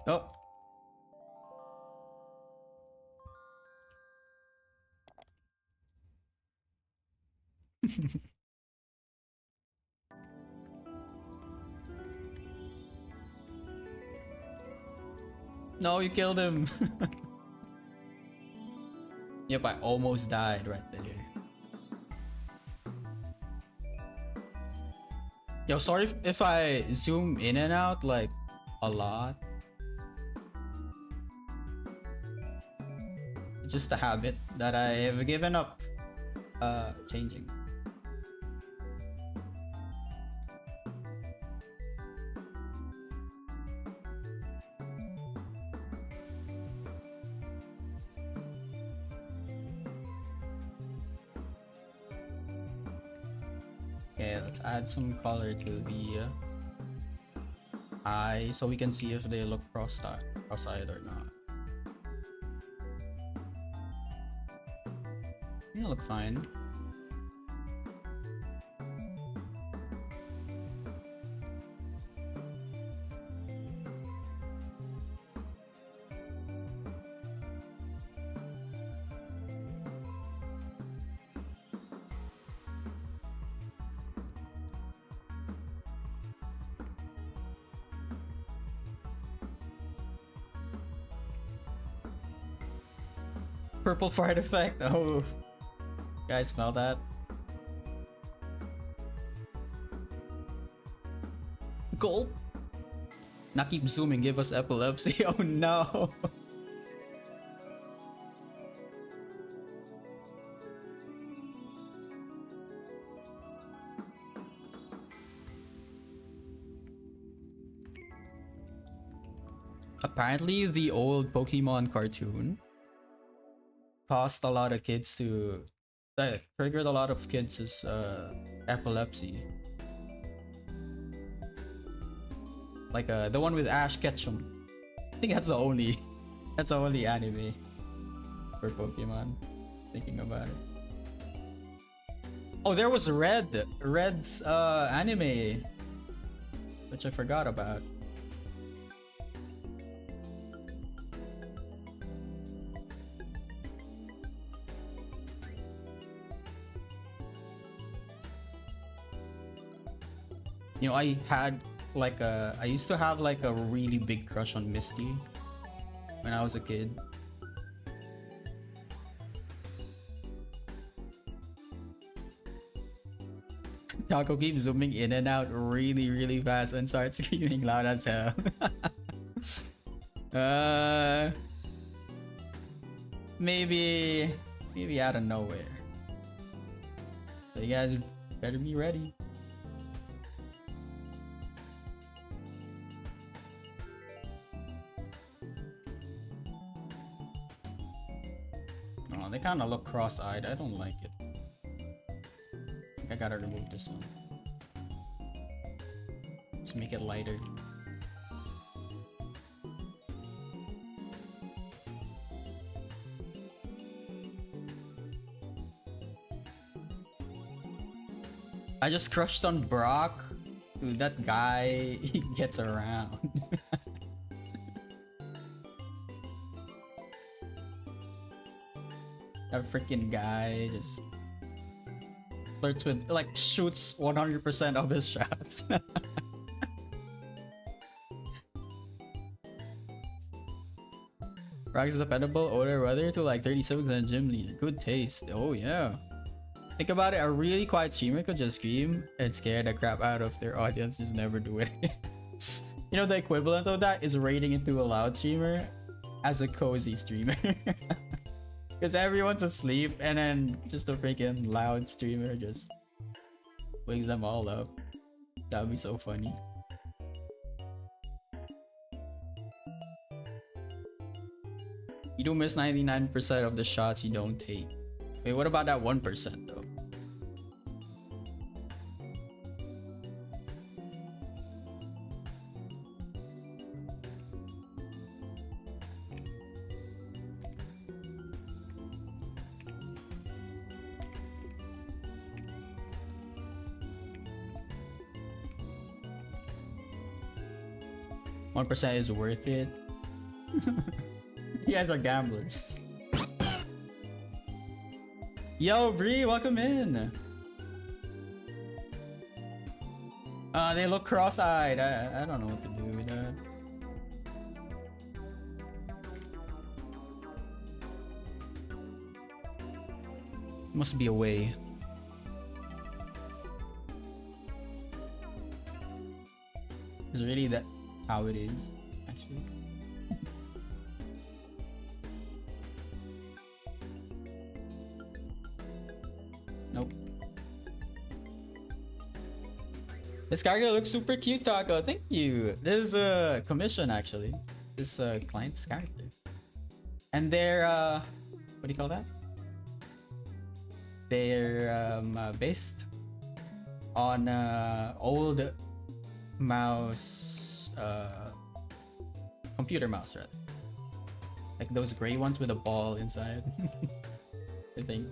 Oh. No, you killed him. Yep, I almost died right there. Yo, sorry if I zoom in and out like a lot. It's just a habit that I have given up changing. Okay, let's add some color to the eye so we can see if they look cross-eyed or not. They look fine. Purple fart effect. Oh, guys, smell that? Gold. Now keep zooming. Give us epilepsy. Oh no. Apparently, the old Pokemon cartoon caused a lot of kids to triggered a lot of kids' epilepsy. Like the one with Ash Ketchum. I think that's the only anime for Pokemon. Thinking about it. Oh, there was Red's anime, which I forgot about. You know, I used to have like a really big crush on Misty when I was a kid. Taco keeps zooming in and out really fast and starts screaming loud as hell. Maybe out of nowhere. So you guys better be ready. Oh, they kind of look cross-eyed. I don't like it. I gotta remove this one. Just make it lighter. I just crushed on Brock. Dude, that guy, he gets around. That freaking guy just flirts with, like, shoots 100% of his shots. Brock is dependable, older brother to like 37 and gym leader. Good taste. Oh yeah. Think about it, a really quiet streamer could just scream and scare the crap out of their audience, just never do it. You know, the equivalent of that is raiding into a loud streamer as a cozy streamer. Because everyone's asleep and then just a freaking loud streamer just wakes them all up. That would be so funny. You do miss 99% of the shots you don't take. Wait, what about that 1% though? %1 is worth it. You guys are gamblers. Yo, Bree, welcome in. They look cross-eyed. I don't know what to do with that. Must be a way. Is really that how it is, actually? Nope. This character looks super cute, Taco. Thank you. This is a commission, actually. This client's character. And they're what do you call that? They're based on old mouse, computer mouse, rather. Like those gray ones with a ball inside. I think.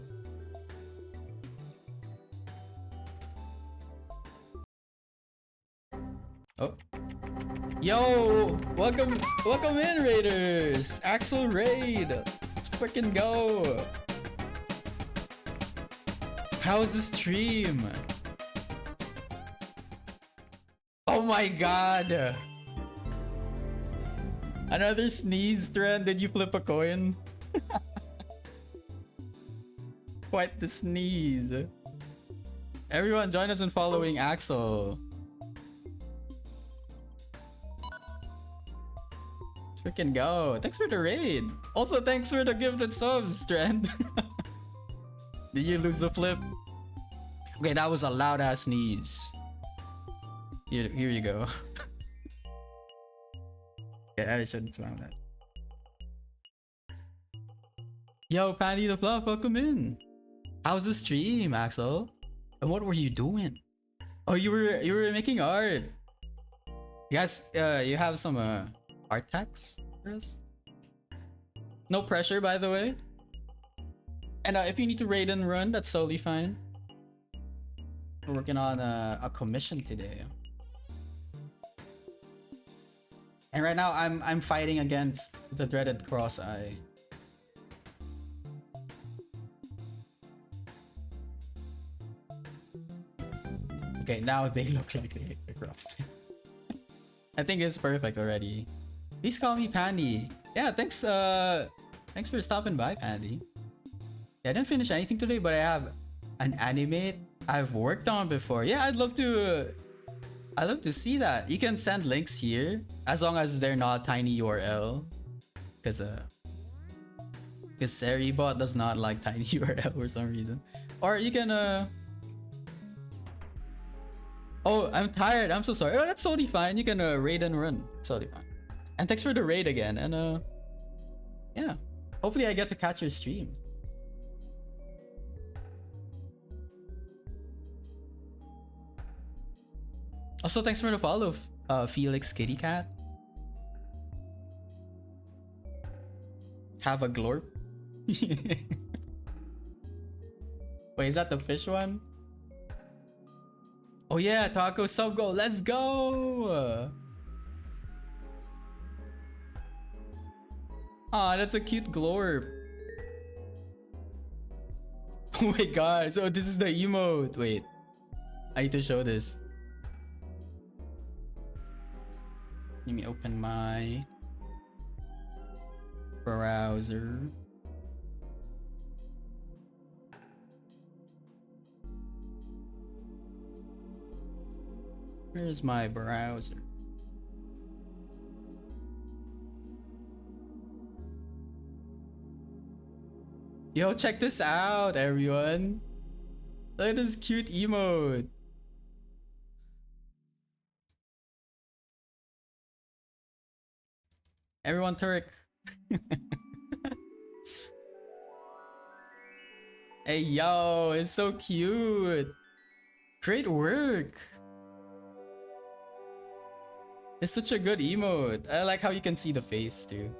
Oh. Yo! Welcome in, Raiders! Axel Raid! Let's freaking go! How's the stream? Oh my god! Another sneeze trend. Did you flip a coin? Quite the sneeze. Everyone join us in following Axel. Freaking go. Thanks for the raid. Also, thanks for the gifted subs, Trend. Did you lose the flip? Okay, that was a loud ass sneeze. Here you go. Yeah, I shouldn't smile that. Yo, Pandy the Fluff, welcome in. How's the stream, Axel? And what were you doing? Oh, you were making art. Yes, you have some art tags for us? No pressure, by the way. And if you need to raid and run, that's totally fine. We're working on a commission today. And right now I'm fighting against the dreaded cross-eye. Okay, now they look like they cross-eye. I think it's perfect already. Please call me Pandy. Yeah, thanks for stopping by, Pandy. Yeah, I didn't finish anything today, but I have an animate I've worked on before. Yeah, I'd love to see that. You can send links here as long as they're not tiny URL, because Seribot does not like tiny URL for some reason. Or you can oh, I'm tired. I'm so sorry. Oh, that's totally fine. You can raid and run. It's totally fine. And thanks for the raid again. And yeah, hopefully I get to catch your stream. Also, thanks for the follow, Felix Kitty Cat. Have a glorp. Wait, is that the fish one? Oh yeah, Taco sub goal. Let's go. Ah, that's a cute glorp. Oh my god. So this is the emote. Wait, I need to show this. Let me open my browser. Where's my browser? Yo, check this out, everyone. Look at this cute emote. Everyone Turk. Hey yo, it's so cute. Great work. It's such a good emote. I like how you can see the face too.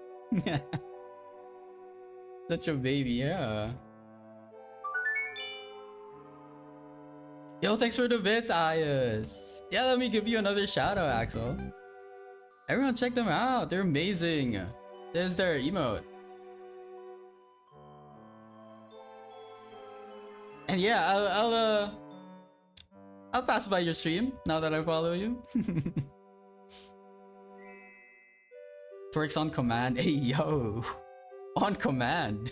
Such a baby, yeah. Yo, thanks for the bits, Ayas. Yeah, let me give you another shout out, Axel. Everyone check them out. They're amazing. There's their emote. And yeah, I'll pass by your stream now that I follow you. Twerks on command. Hey yo. On command.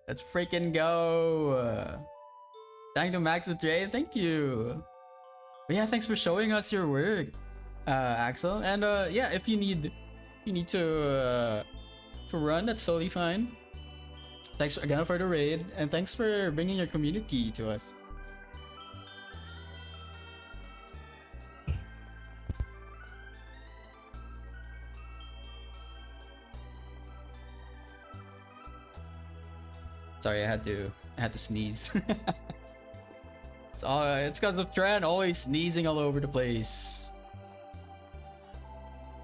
Let's freaking go. Thank you, Max and Dre. Thank you. But yeah, thanks for showing us your work, Axel. And yeah, if you need to run, that's totally fine. Thanks again for the raid, and thanks for bringing your community to us. Sorry, I had to sneeze. It's because of Tran always sneezing all over the place.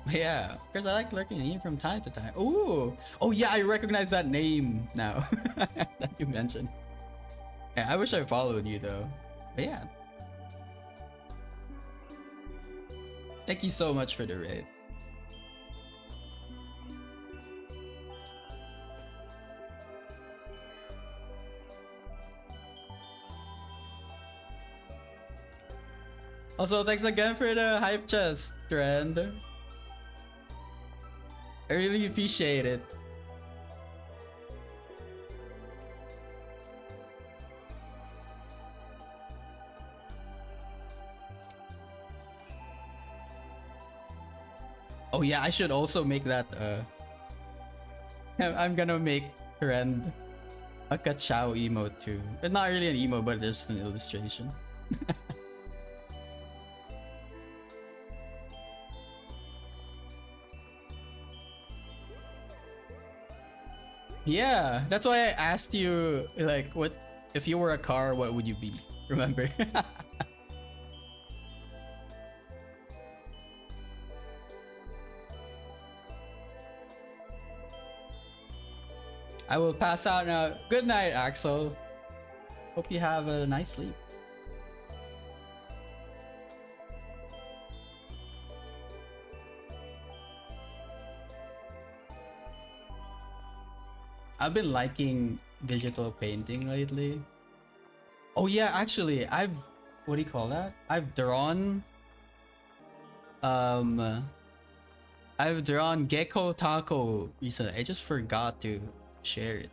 But yeah, of course I like lurking here from time to time. Ooh, oh yeah, I recognize that name now that you mentioned. Yeah, I wish I followed you though. But yeah, thank you so much for the raid. Also, thanks again for the hype chest, Trend. I really appreciate it. Oh yeah, I should also make that I'm gonna make Trend a Kachao emote too. But not really an emote, but just an illustration. Yeah, that's why I asked you, like, what if you were a car, what would you be? Remember? I will pass out now. Good night, Axel. Hope you have a nice sleep. I've been liking digital painting lately. Oh yeah, actually, what do you call that? I've drawn Gecko Taco recently. I just forgot to share it.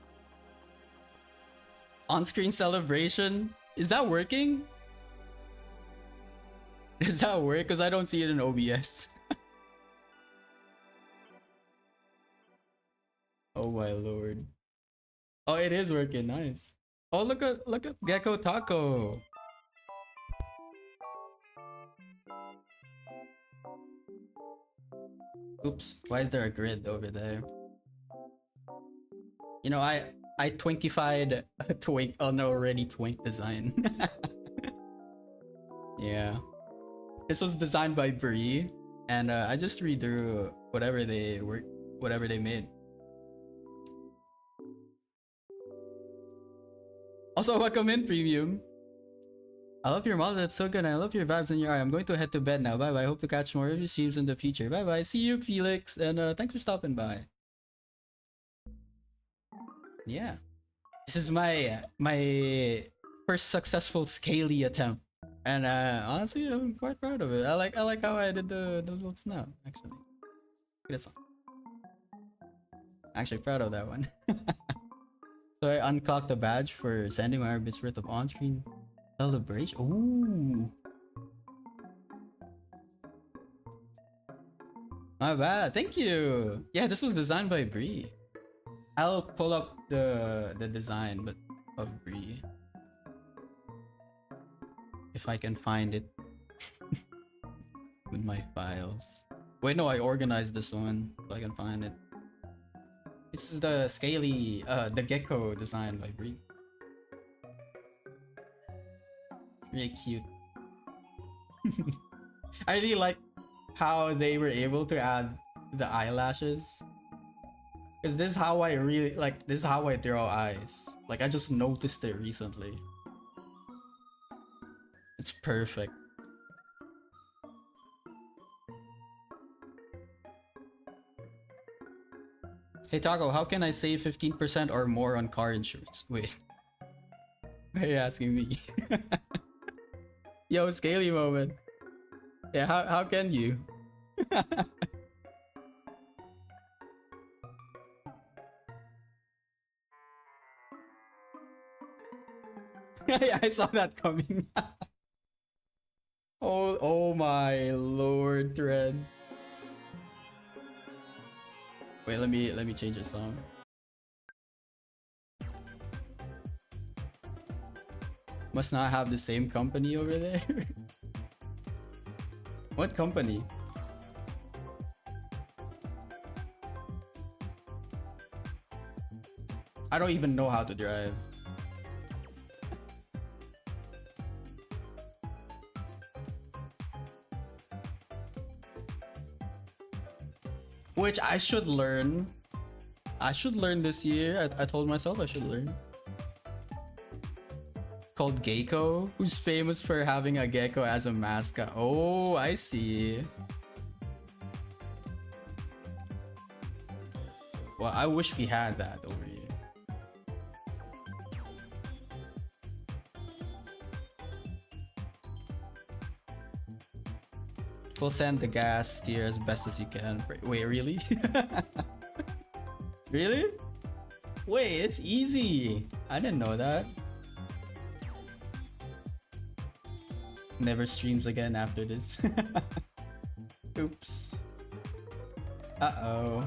On-screen celebration? Is that working? Does that work? Because I don't see it in OBS. Oh my lord. Oh, it is working. Nice. Oh, look at Gecko Taco. Oops, why is there a grid over there? You know, I twinkified a twink on an already twink design. Yeah. This was designed by Bree, and I just redrew whatever they made. Also, welcome in, Premium. I love your model, that's so good. I love your vibes and your art. I'm going to head to bed now. Bye bye. Hope to catch more of your streams in the future. Bye bye. See you, Felix, and thanks for stopping by. Yeah, this is my first successful scaly attempt, and honestly, I'm quite proud of it. I like how I did the little snout. Actually, look at this one. Actually, proud of that one. So I unclocked the badge for sending 100 bits worth of on-screen celebration. Ooh. My bad. Thank you. Yeah, this was designed by Bree. I'll pull up the design of Bree. if I can find it with my files. Wait, no, I organized this one so I can find it. This is the scaly, the gecko design by Brie. Really cute. I really like how they were able to add the eyelashes. Cause this is how I really like. This is how I draw eyes. Like I just noticed it recently. It's perfect. Hey Taco, how can I save 15% or more on car insurance? Wait, why are you asking me? Yo, scaly moment. Yeah, how can you? Yeah, I saw that coming. Oh my lord, Thread. Wait, let me change the song. Must not have the same company over there. What company? I don't even know how to drive. Which I should learn. I should learn this year. I told myself I should learn. Called Gecko, who's famous for having a gecko as a mascot. Oh, I see. Well, I wish we had that over here. We'll send the gas tier as best as you can. Wait, really? Really? Wait, it's easy. I didn't know that. Never streams again after this. Oops. Uh-oh.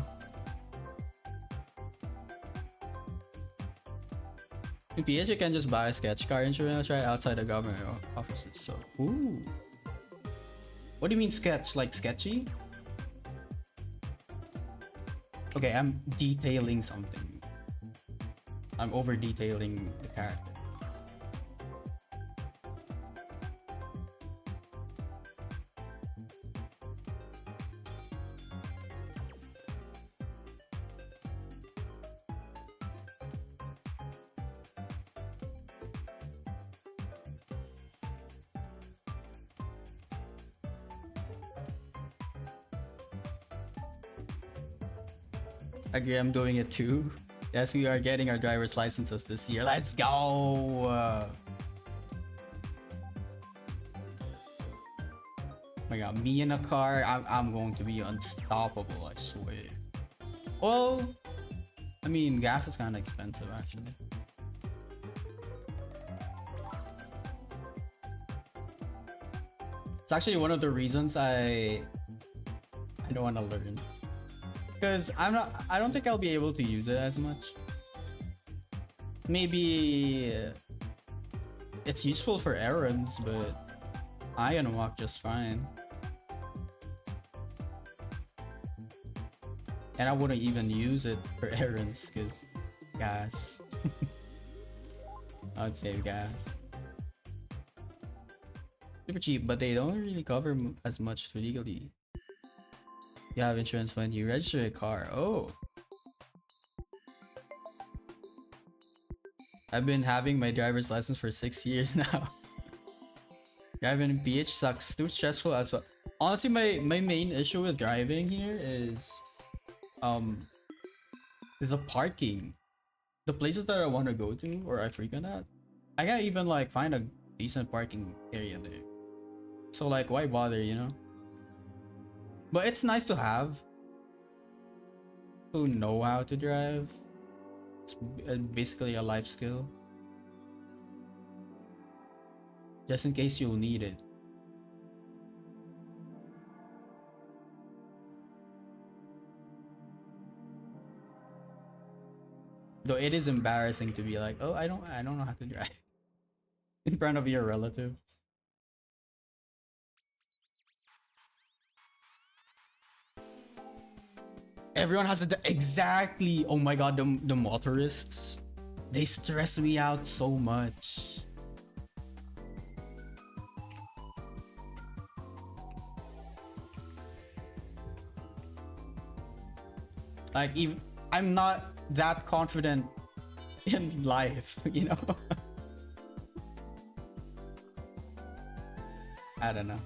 In PH, you can just buy a sketch car insurance right outside the government offices. So, ooh. What do you mean sketch? Like sketchy? Okay, I'm detailing something. I'm over detailing the character. Agree, I'm doing it too. Yes, we are getting our driver's licenses this year. Let's go! My god, me in a car, I'm going to be unstoppable, I swear. Well, I mean, gas is kind of expensive actually. It's actually one of the reasons I don't want to learn. Because I don't think I'll be able to use it as much. Maybe it's useful for errands, but I can walk just fine. And I wouldn't even use it for errands because gas. I would save gas. Super cheap, but they don't really cover as much legally. You have insurance when you register a car. Oh. I've been having my driver's license for 6 years now. Driving in PH sucks. Too stressful as well. Honestly, my main issue with driving here is the parking. The places that I want to go to or I frequent at, I can't even like find a decent parking area there. So like why bother, you know? But it's nice to have who know how to drive. It's basically a life skill. Just in case you'll need it. Though it is embarrassing to be like, oh, I don't know how to drive in front of your relatives. Everyone has a exactly. Oh my god, the motorists, they stress me out so much. Like, even I'm not that confident in life, you know. I don't know.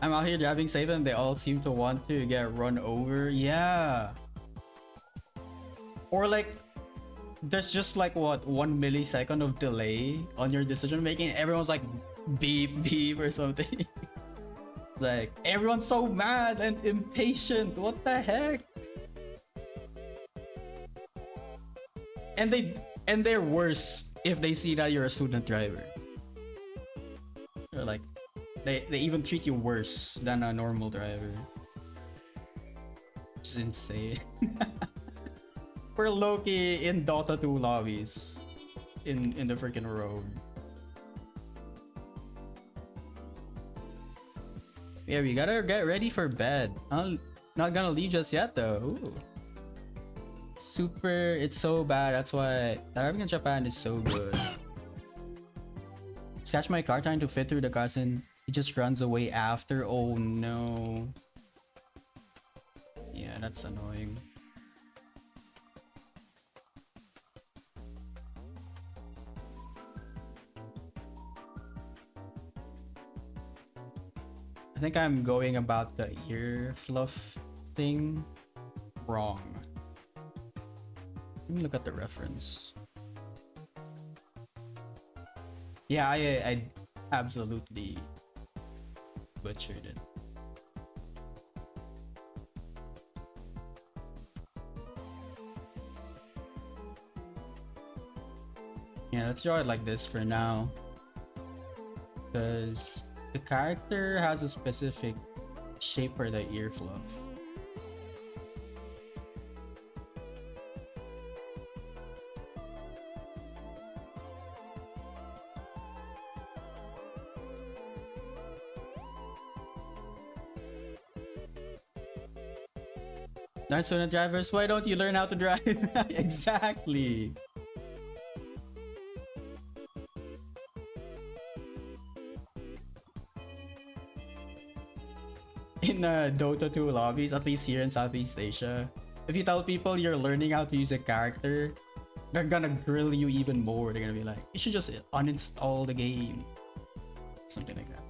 I'm out here driving safe and they all seem to want to get run over. Yeah. Or like, there's just like what, 1 millisecond of delay on your decision making. Everyone's like beep beep or something. Like, everyone's so mad and impatient. What the heck? And they're worse if they see that you're a student driver. They're like, they even treat you worse than a normal driver. Which is insane. We're low-key in Dota 2 lobbies in the freaking road. Yeah, we gotta get ready for bed. I'm not gonna leave just yet though. Ooh. Super, it's so bad. That's why driving in Japan is so good. Catch my car trying to fit through the cars and he just runs away after. Oh no. Yeah, that's annoying. I think I'm going about the ear fluff thing wrong. Let me look at the reference. Yeah, I absolutely butchered it. Yeah, let's draw it like this for now. Because the character has a specific shape for the ear fluff. Darn student drivers, why don't you learn how to drive? Exactly. In Dota 2 lobbies, at least here in Southeast Asia, if you tell people you're learning how to use a character, they're gonna grill you even more. They're gonna be like, you should just uninstall the game. Something like that.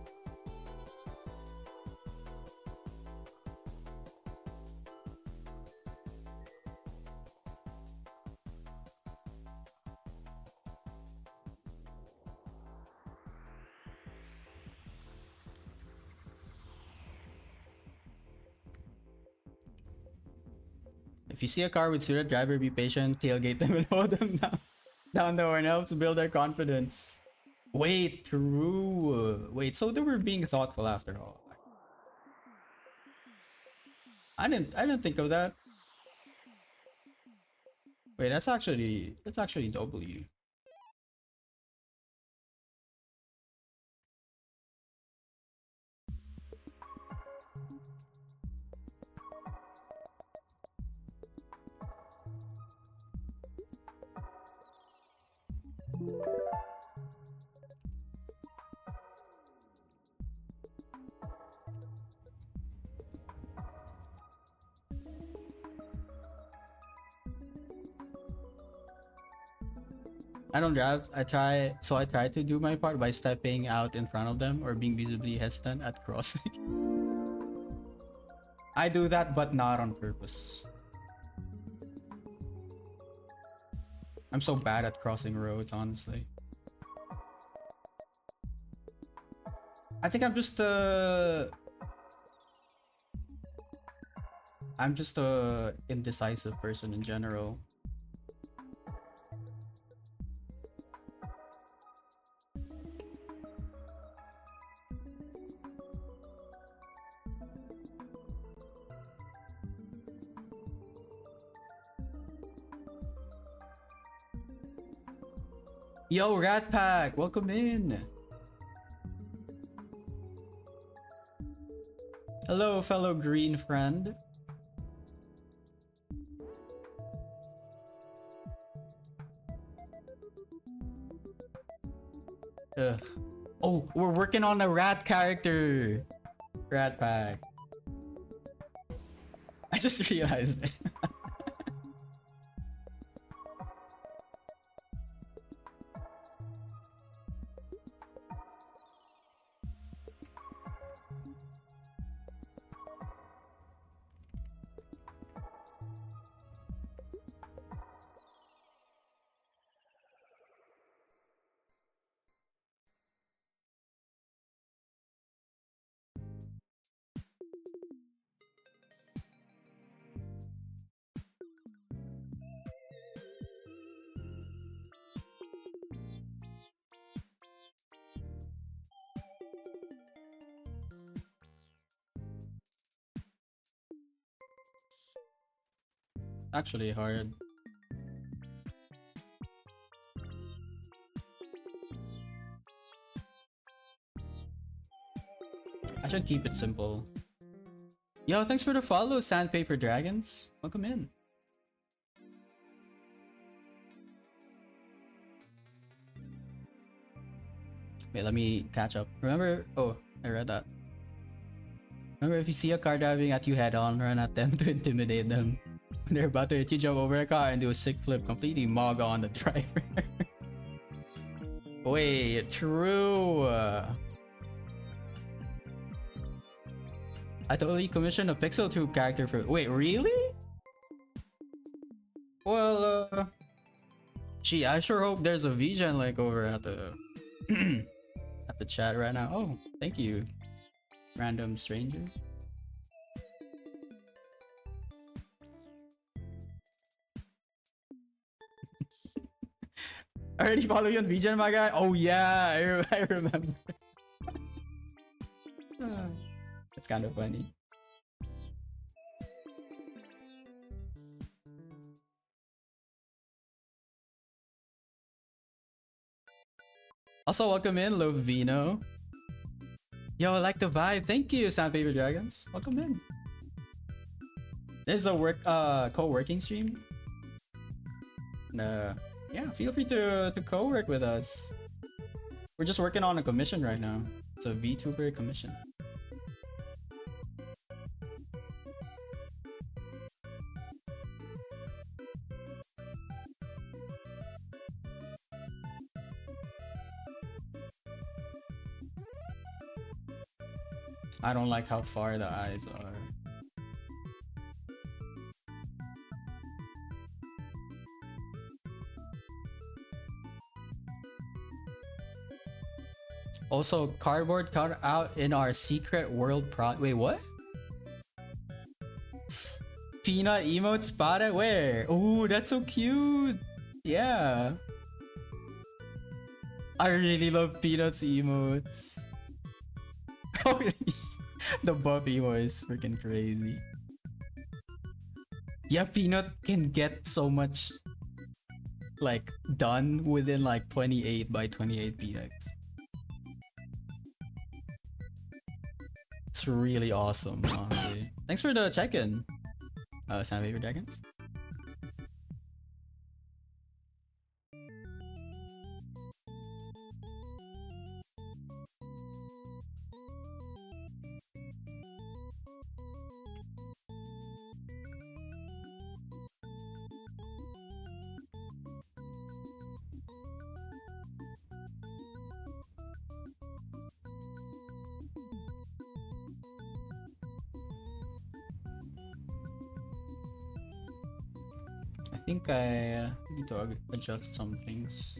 If you see a car with student driver, be patient, tailgate them and hold them down the horn helps build their confidence. Wait, true. Wait, so they were being thoughtful after all. I didn't think of that. Wait, that's actually W. I don't drive. I try to do my part by stepping out in front of them or being visibly hesitant at crossing. I do that, but not on purpose. I'm so bad at crossing roads, honestly. I think I'm just I'm just a indecisive person in general. Yo, Rat Pack, welcome in. Hello, fellow green friend. Ugh. Oh, we're working on a rat character. Rat Pack. I just realized it. Actually hard. I should keep it simple. Yo, thanks for the follow, Sandpaper Dragons. Welcome in. Wait, let me catch up. Remember? Oh, I read that. Remember, if you see a car driving at you head on, run at them to intimidate them. When they're about to hit you, jump over a car and do a sick flip, completely mog on the driver. Wait, true. I totally commissioned a Pixel 2 character for. Wait, really? Well, gee, I sure hope there's a VGen like over at the at the chat right now. Oh, thank you, random stranger. I already follow you on VGen, my guy. Oh yeah, I remember. It's kind of funny. Also, welcome in, Lovino. Yo, I like the vibe. Thank you, Sandpaper Dragons. Welcome in. This is a co-working stream. And, yeah, feel free to co-work with us. We're just working on a commission right now. It's a VTuber commission. I don't like how far the eyes are. Also, cardboard cut out in our secret world Wait, what? Peanut emote spotted where? Ooh, that's so cute. Yeah. I really love Peanut's emotes. Holy sh- the buff emo is freaking crazy. Yeah, Peanut can get so much like done within like 28 by 28 px. It's really awesome, honestly. Thanks for the check-in, Sandpaper Dragons. I think I need to adjust some things.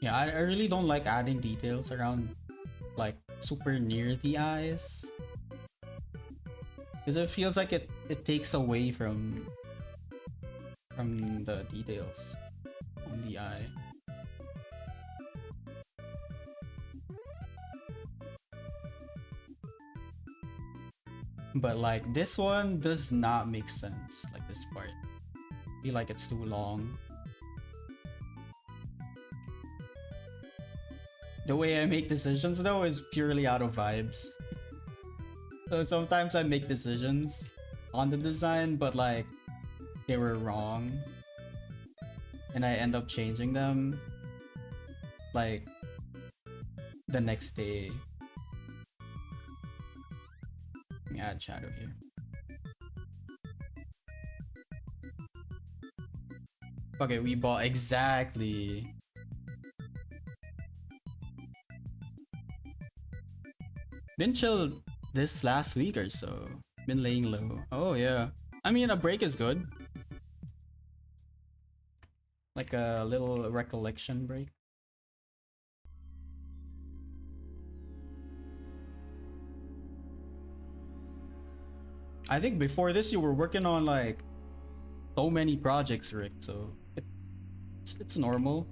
Yeah, I really don't like adding details around like super near the eyes because it feels like it takes away from the details on the eye. But like this one does not make sense, like this part. I feel like it's too long. The way I make decisions though is purely out of vibes. So sometimes I make decisions on the design, but like they were wrong. And I end up changing them like the next day. Let me add shadow here. Okay, we bought exactly. Been chill this last week or so. Been laying low. Oh yeah. I mean, a break is good. Like a little recollection break. I think before this you were working on like so many projects, Rick, so it's normal.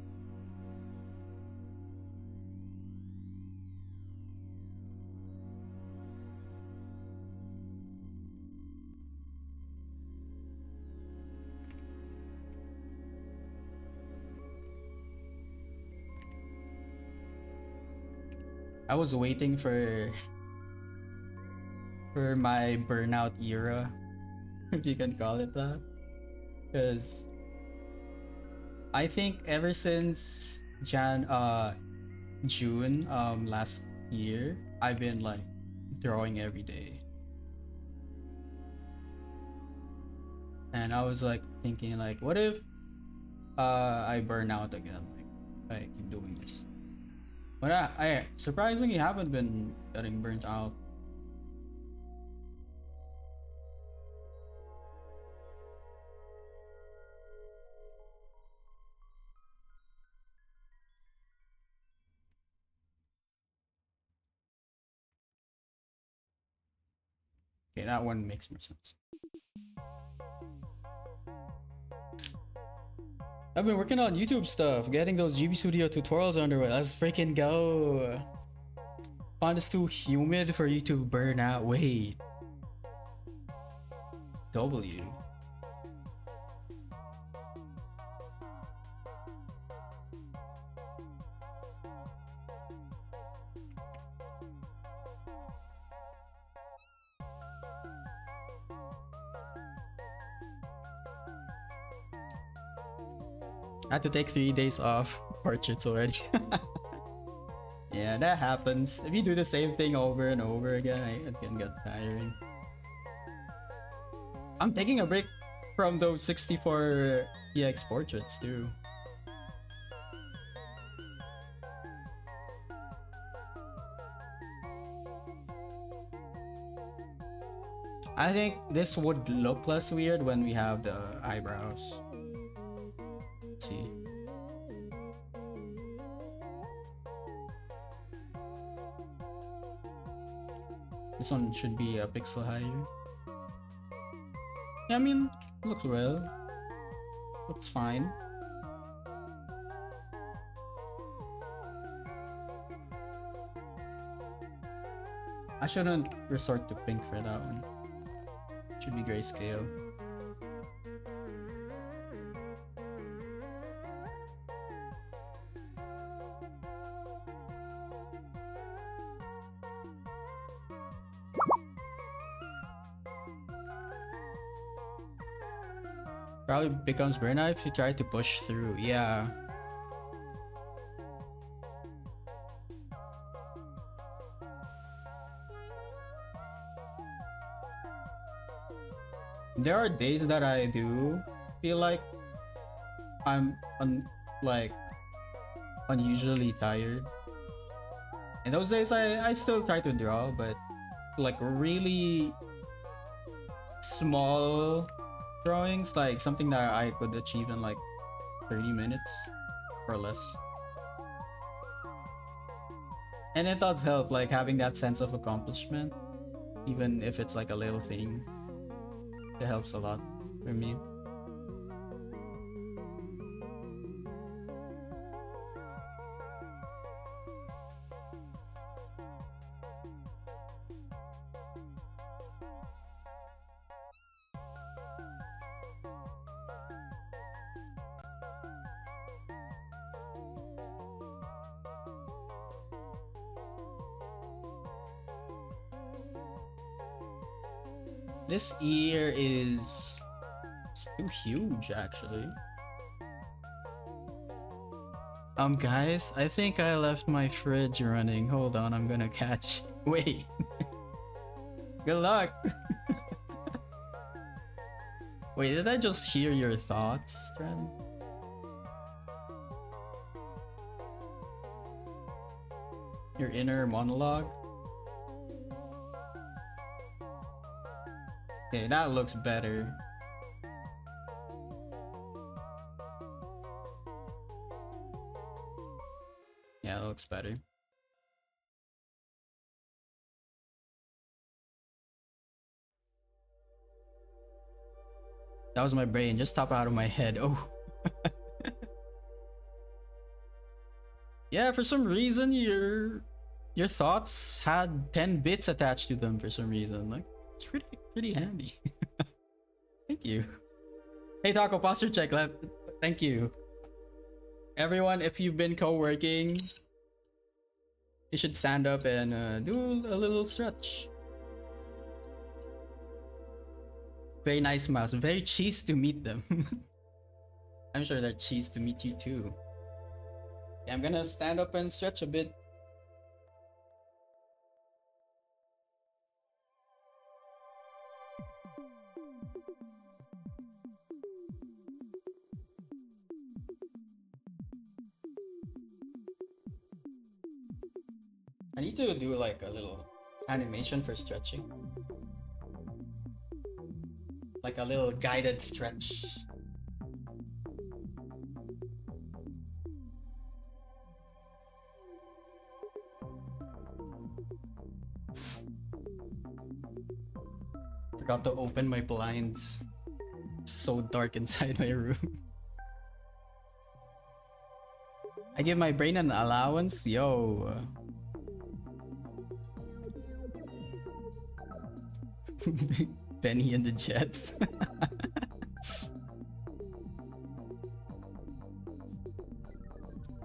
I was waiting for my burnout era, if you can call it that. Because I think ever since June last year, I've been like drawing every day. And I was like thinking like, what if I burn out again, like if I keep doing this. But I surprisingly haven't been getting burnt out. Okay, that one makes more sense. I've been working on YouTube stuff, getting those GB Studio tutorials underway. Let's freaking go. Pond is too humid for you to burn out. Wait. W. I had to take 3 days off portraits already. Yeah, that happens. If you do the same thing over and over again, it can get tiring. I'm taking a break from those 64 EX portraits too. I think this would look less weird when we have the eyebrows. Let's see. This one should be a pixel higher. Yeah, I mean, looks well. Looks fine. I shouldn't resort to pink for that one. Should be grayscale. Probably becomes burnout if you try to push through. Yeah. There are days that I do feel like I'm like unusually tired. In those days I still try to draw, but like really small drawings, like something that I could achieve in like 30 minutes or less. And it does help, like having that sense of accomplishment, even if it's like a little thing. It helps a lot for me. This ear is still huge, actually. Guys, I think I left my fridge running. Hold on, I'm gonna catch. Wait. Good luck. Wait, did I just hear your thoughts, Tren? Your inner monologue? Okay, that looks better. Yeah, that looks better. That was my brain, just top out of my head. Oh. Yeah, for some reason your thoughts had 10 bits attached to them for some reason. Like, it's pretty handy. Thank you. Hey Taco, posture check. Thank you. Everyone, if you've been co-working, you should stand up and do a little stretch. Very nice mouse. Very cheese to meet them. I'm sure they're cheese to meet you too. Yeah, I'm gonna stand up and stretch a bit. I need to do like a little animation for stretching. Like a little guided stretch. Forgot to open my blinds. It's so dark inside my room. I give my brain an allowance? Yo. Benny and the Jets.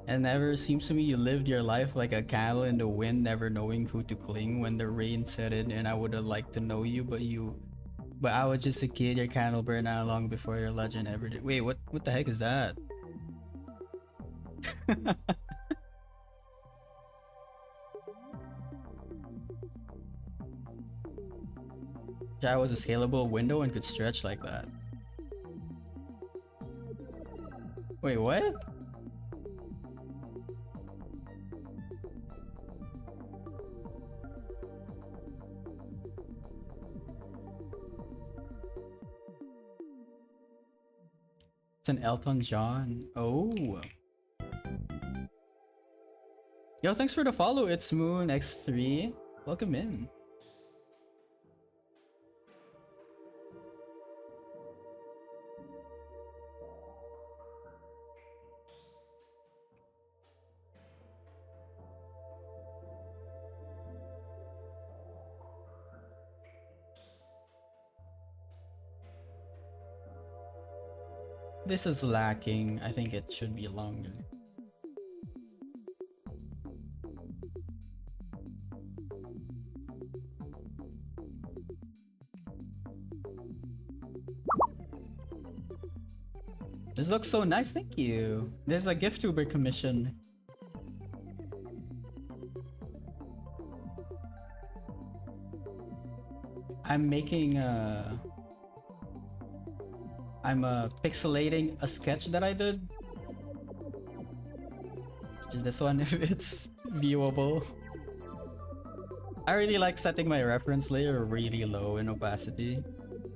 And never seems to me you lived your life like a candle in the wind, never knowing who to cling when the rain set in. And I would have liked to know you, but I was just a kid. Your candle burned out long before your legend ever did. Wait, what the heck is that? I was a scalable window and could stretch like that. Wait, what? It's an Elton John. Oh. Yo, thanks for the follow. It's Moon X3. Welcome in. This is lacking. I think it should be longer. This looks so nice, thank you. There's a GIFtuber commission. I'm making I'm pixelating a sketch that I did. Just this one if it's viewable. I really like setting my reference layer really low in opacity,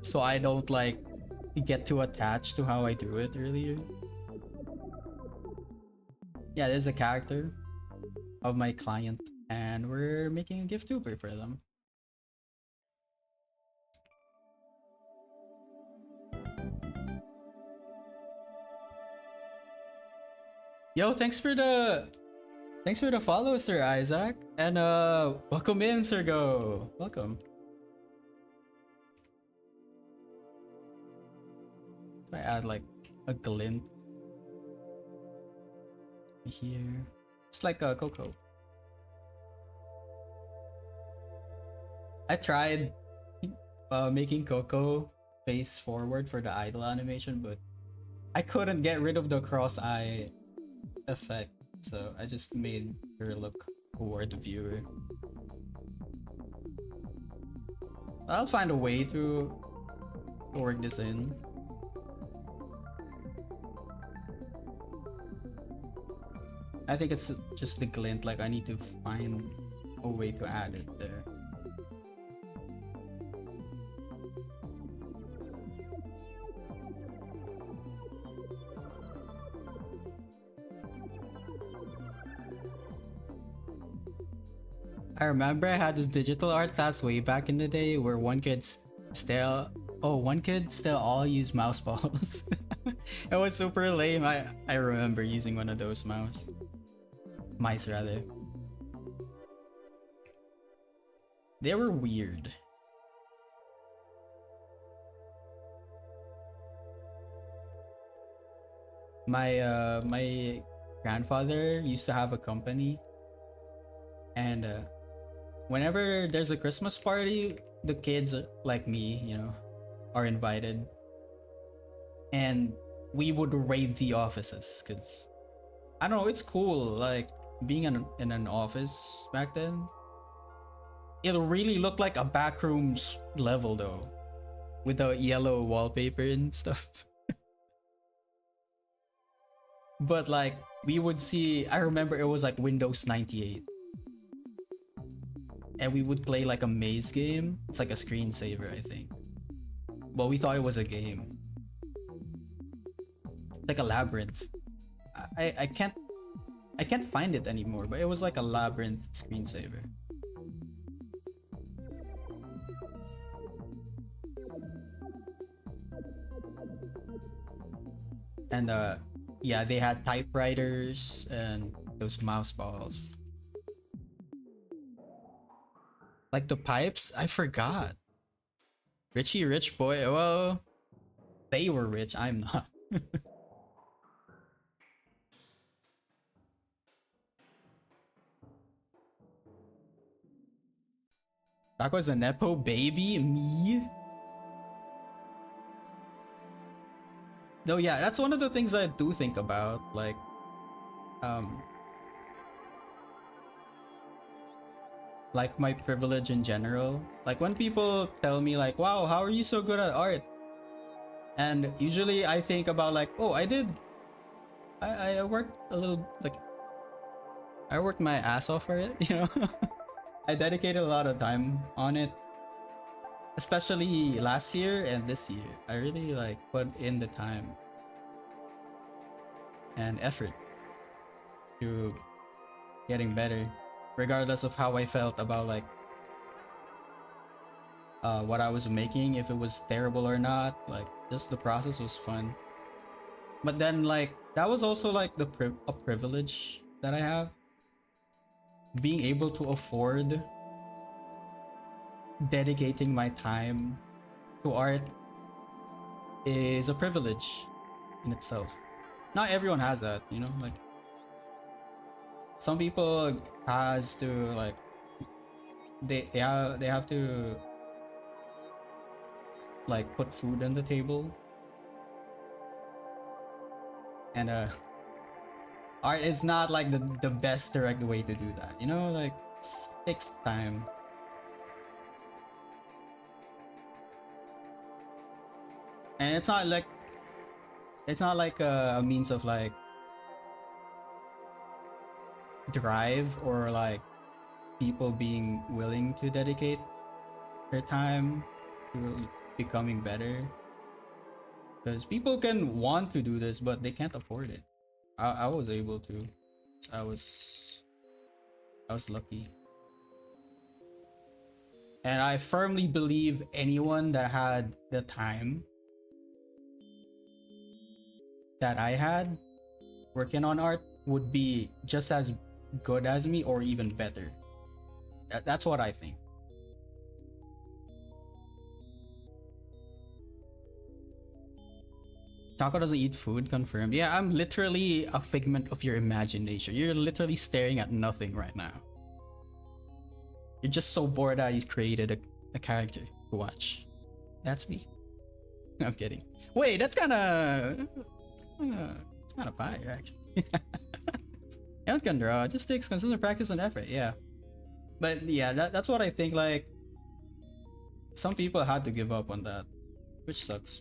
so I don't like get too attached to how I do it earlier. Yeah, there's a character of my client. and we're making a GIFtuber for them. Yo, thanks for the follow, Sir Isaac, and welcome in, Sir Go. Welcome. If I add like a glint here, it's like a Coco. I tried making Coco face forward for the idle animation, but I couldn't get rid of the cross eye effect, so I just made her look toward the viewer. I'll find a way to work this in. I think it's just the glint, like I need to find a way to add it there. I remember I had this digital art class way back in the day where one kid still all use mouse balls. It was super lame. I remember using one of those mice rather. They were weird. My grandfather used to have a company, and whenever there's a Christmas party, the kids like me, you know, are invited, and we would raid the offices because I don't know, it's cool. Like being in an office back then, it really looked like a backrooms level though, with the yellow wallpaper and stuff. But like we would see, I remember it was like Windows 98. And we would play like a maze game. It's like a screensaver, I think. Well, we thought it was a game. Like a labyrinth. I can't find it anymore, but it was like a labyrinth screensaver. And yeah, they had typewriters and those mouse balls. Like the pipes, I forgot. Richie Rich Boy. Well, they were rich, I'm not. That was a Nepo baby? Me? No, yeah, that's one of the things I do think about. Like my privilege in general. Like when people tell me like, wow, how are you so good at art? And usually I think about like, oh, I worked a little, like, I worked my ass off for it, you know? I dedicated a lot of time on it. Especially last year and this year. I really like put in the time and effort to getting better. Regardless of how I felt about like what I was making, if it was terrible or not, like just the process was fun. But then like that was also like a privilege that I have. Being able to afford dedicating my time to art is a privilege in itself. Not everyone has that, you know, like some people has to like they have to like put food on the table, and art is not like the best direct way to do that, you know, like it takes time. And it's not like a means of like drive or like people being willing to dedicate their time to becoming better, because people can want to do this but they can't afford it. I was able to. I was I was lucky. And I firmly believe anyone that had the time that I had working on art would be just as good as me or even better. That's what I think. Taco doesn't eat food, confirmed. Yeah, I'm literally a figment of your imagination. You're literally staring at nothing right now. You're just so bored that you created a character to watch. That's me. I'm kidding. Wait, that's kinda... it's kinda fire, actually. Anyone can draw. It just takes consistent practice and effort, yeah. But yeah, that's what I think, like... Some people had to give up on that, which sucks.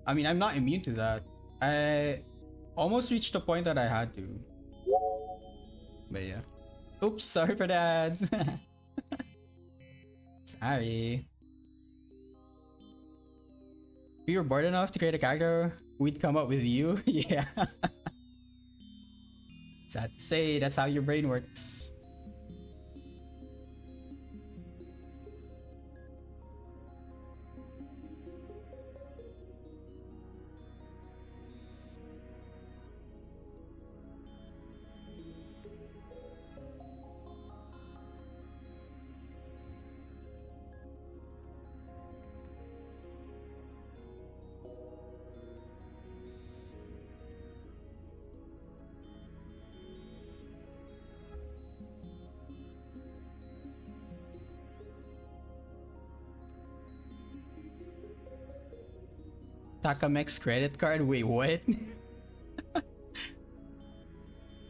I mean, I'm not immune to that. I almost reached the point that I had to. But yeah. Oops, sorry for that. Sorry. If you were bored enough to create a character, we'd come up with you. Yeah. Sad to say, that's how your brain works. Takamex credit card? Wait, what?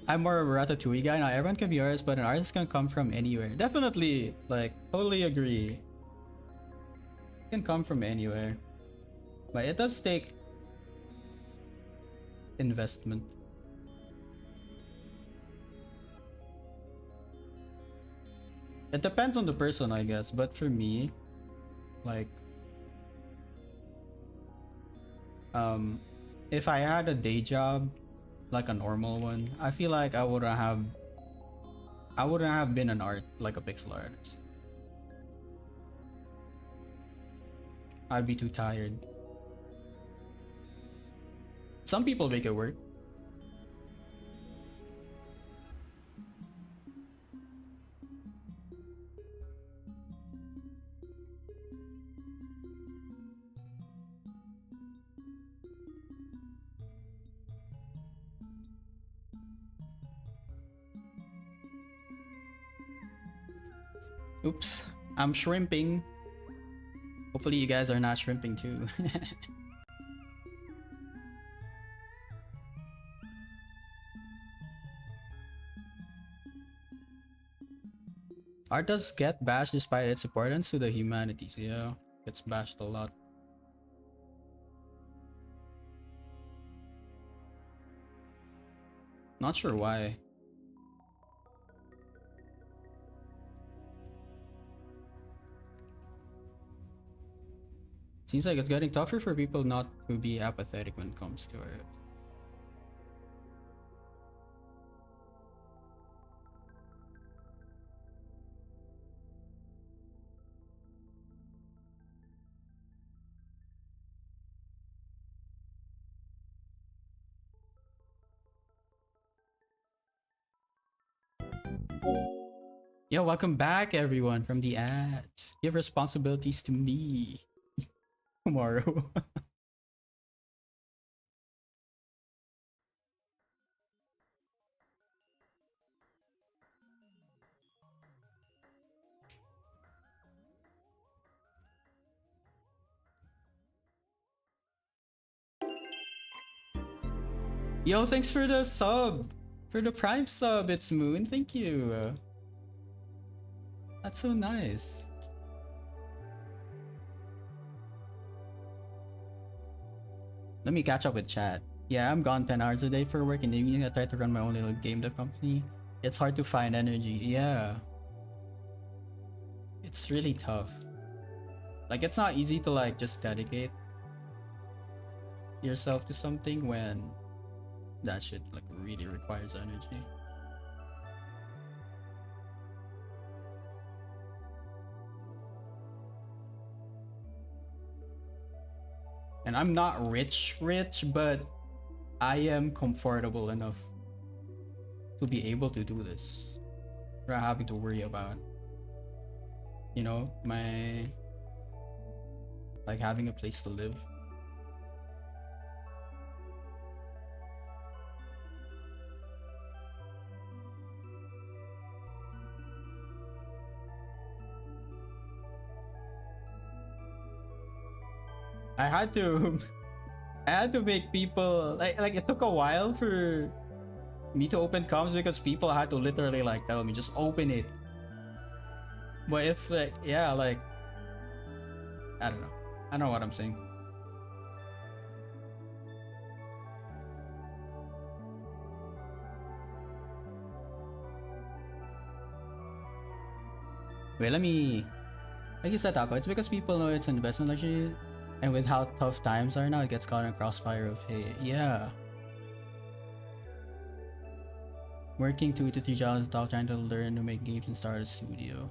I'm more of a Ratatouille guy. Not everyone can be artists, but an artist can come from anywhere. Definitely, like, totally agree. It can come from anywhere. But it does take investment. It depends on the person, I guess. But for me, like, if I had a day job, like a normal one, I feel like I wouldn't have been an like a pixel artist. I'd be too tired. Some people make it work. Oops, I'm shrimping. Hopefully you guys are not shrimping too. Art does get bashed despite its importance to the humanities. Yeah, gets bashed a lot. Not sure why. Seems like it's getting tougher for people not to be apathetic when it comes to it. Yo, welcome back everyone from the ads. Give responsibilities to me tomorrow. Yo, thanks for the sub. For the Prime sub, it's Moon. Thank you. That's so nice. Let me catch up with chat. Yeah, I'm gone 10 hours a day for work in the evening. I try to run my own little game dev company. It's hard to find energy. Yeah. It's really tough. Like it's not easy to like just dedicate yourself to something when that shit like really requires energy. And I'm not rich, but I am comfortable enough to be able to do this without having to worry about, you know, my like having a place to live. I had to I had to make people like it took a while for me to open comms because people had to literally like tell me just open it. But if like yeah, like I don't know. I don't know what I'm saying. Wait, let me like you said, Taco, it's because people know it's an investment actually, and with how tough times are now, it gets caught in a crossfire of hey, yeah. Working 2 to 3 jobs without trying to learn to make games and start a studio.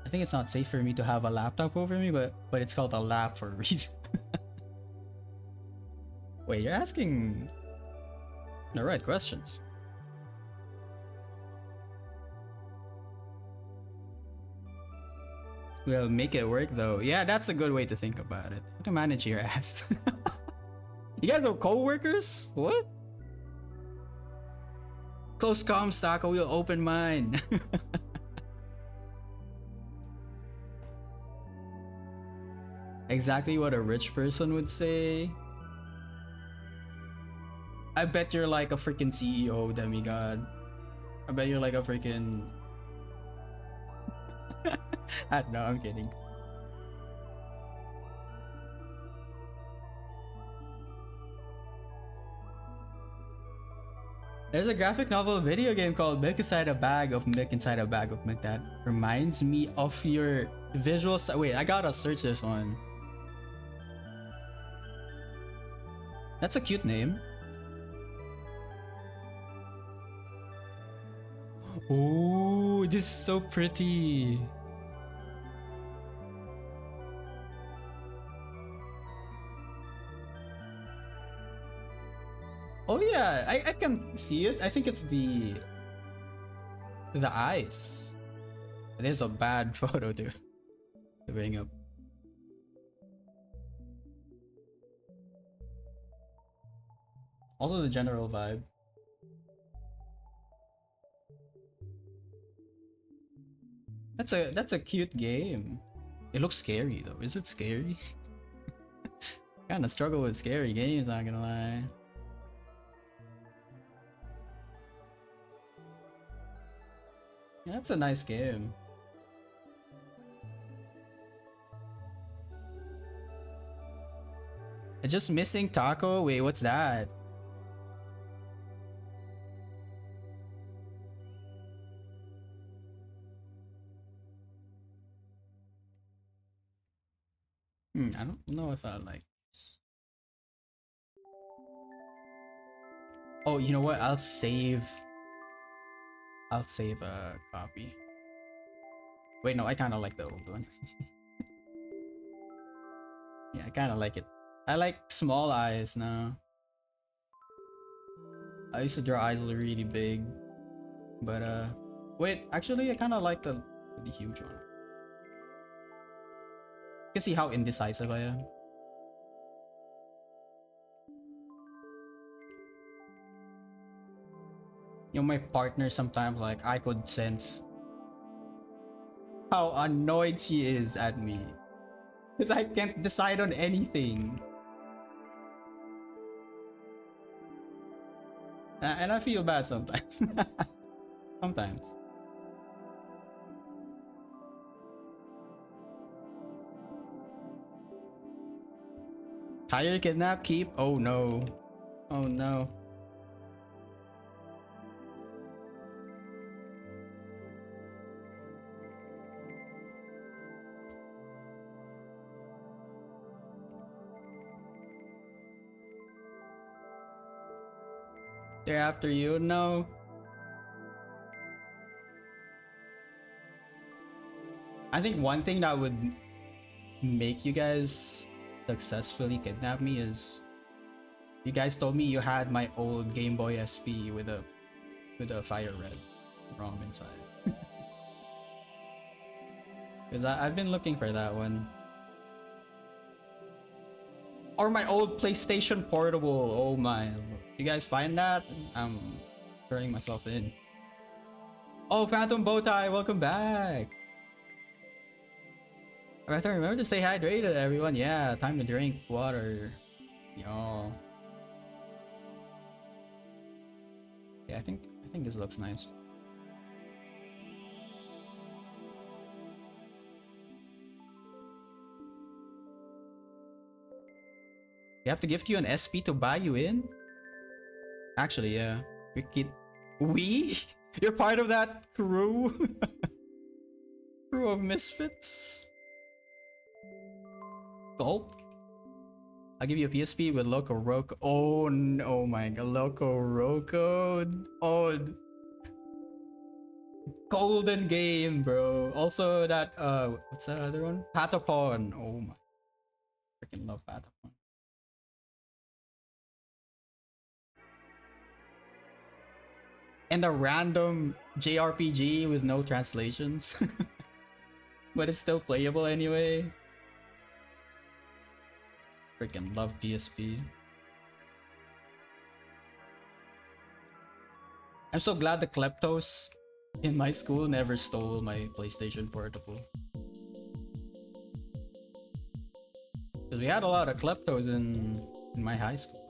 I think it's not safe for me to have a laptop over me, but it's called a lap for a reason. Wait, you're asking the right questions. Well, make it work though. Yeah, that's a good way to think about it. How to manage your ass. You guys are co-workers? What? Close comms, Taco, we'll open mine. Exactly what a rich person would say. I bet you're like a freaking CEO, demigod. I bet you're like a freaking... No, I'm kidding. There's a graphic novel video game called Milk Inside a Bag of Milk Inside a Bag of Milk that reminds me of your visual style. Wait, I gotta search this one. That's a cute name. Oh, this is so pretty. Oh yeah, I can see it. I think it's the eyes. It is a bad photo to bring up. Also the general vibe. That's a cute game. It looks scary though. Is it scary? Kinda struggle with scary games, not gonna lie. Yeah, that's a nice game. It's just missing Taco. Wait, what's that? I don't know if I like this. Oh, you know what? I'll save a copy. Wait, no, I kind of like the old one. Yeah, I kind of like it. I like small eyes now. I used to draw eyes really big, but wait, actually, I kind of like the huge one. You can see how indecisive I am. You know, my partner sometimes like I could sense how annoyed she is at me because I can't decide on anything. And I feel bad sometimes. Sometimes. Hire, kidnap, keep? Oh no. Oh no. They're after you? No. I think one thing that would make you guys successfully kidnap me is you guys told me you had my old Game Boy SP with a fire red ROM inside. Because I've been looking for that one. Or my old PlayStation Portable. Oh my. You guys find that? I'm turning myself in. Oh, Phantom Bowtie, welcome back. Alright, remember to stay hydrated, everyone. Yeah, time to drink water. Y'all. Yeah, I think this looks nice. You have to gift you an SP to buy you in? Actually, yeah. We? You're part of that crew? Crew of misfits? Gulp? I'll give you a PSP with Loco Roco. Oh no, oh my god, Loco Roco. Oh, golden game, bro. Also that what's the other one? Patapon. Oh my, freaking love Patapon. And a random JRPG with no translations. But it's still playable anyway. Freaking love PSP. I'm so glad the kleptos in my school never stole my PlayStation Portable. Because we had a lot of kleptos in my high school.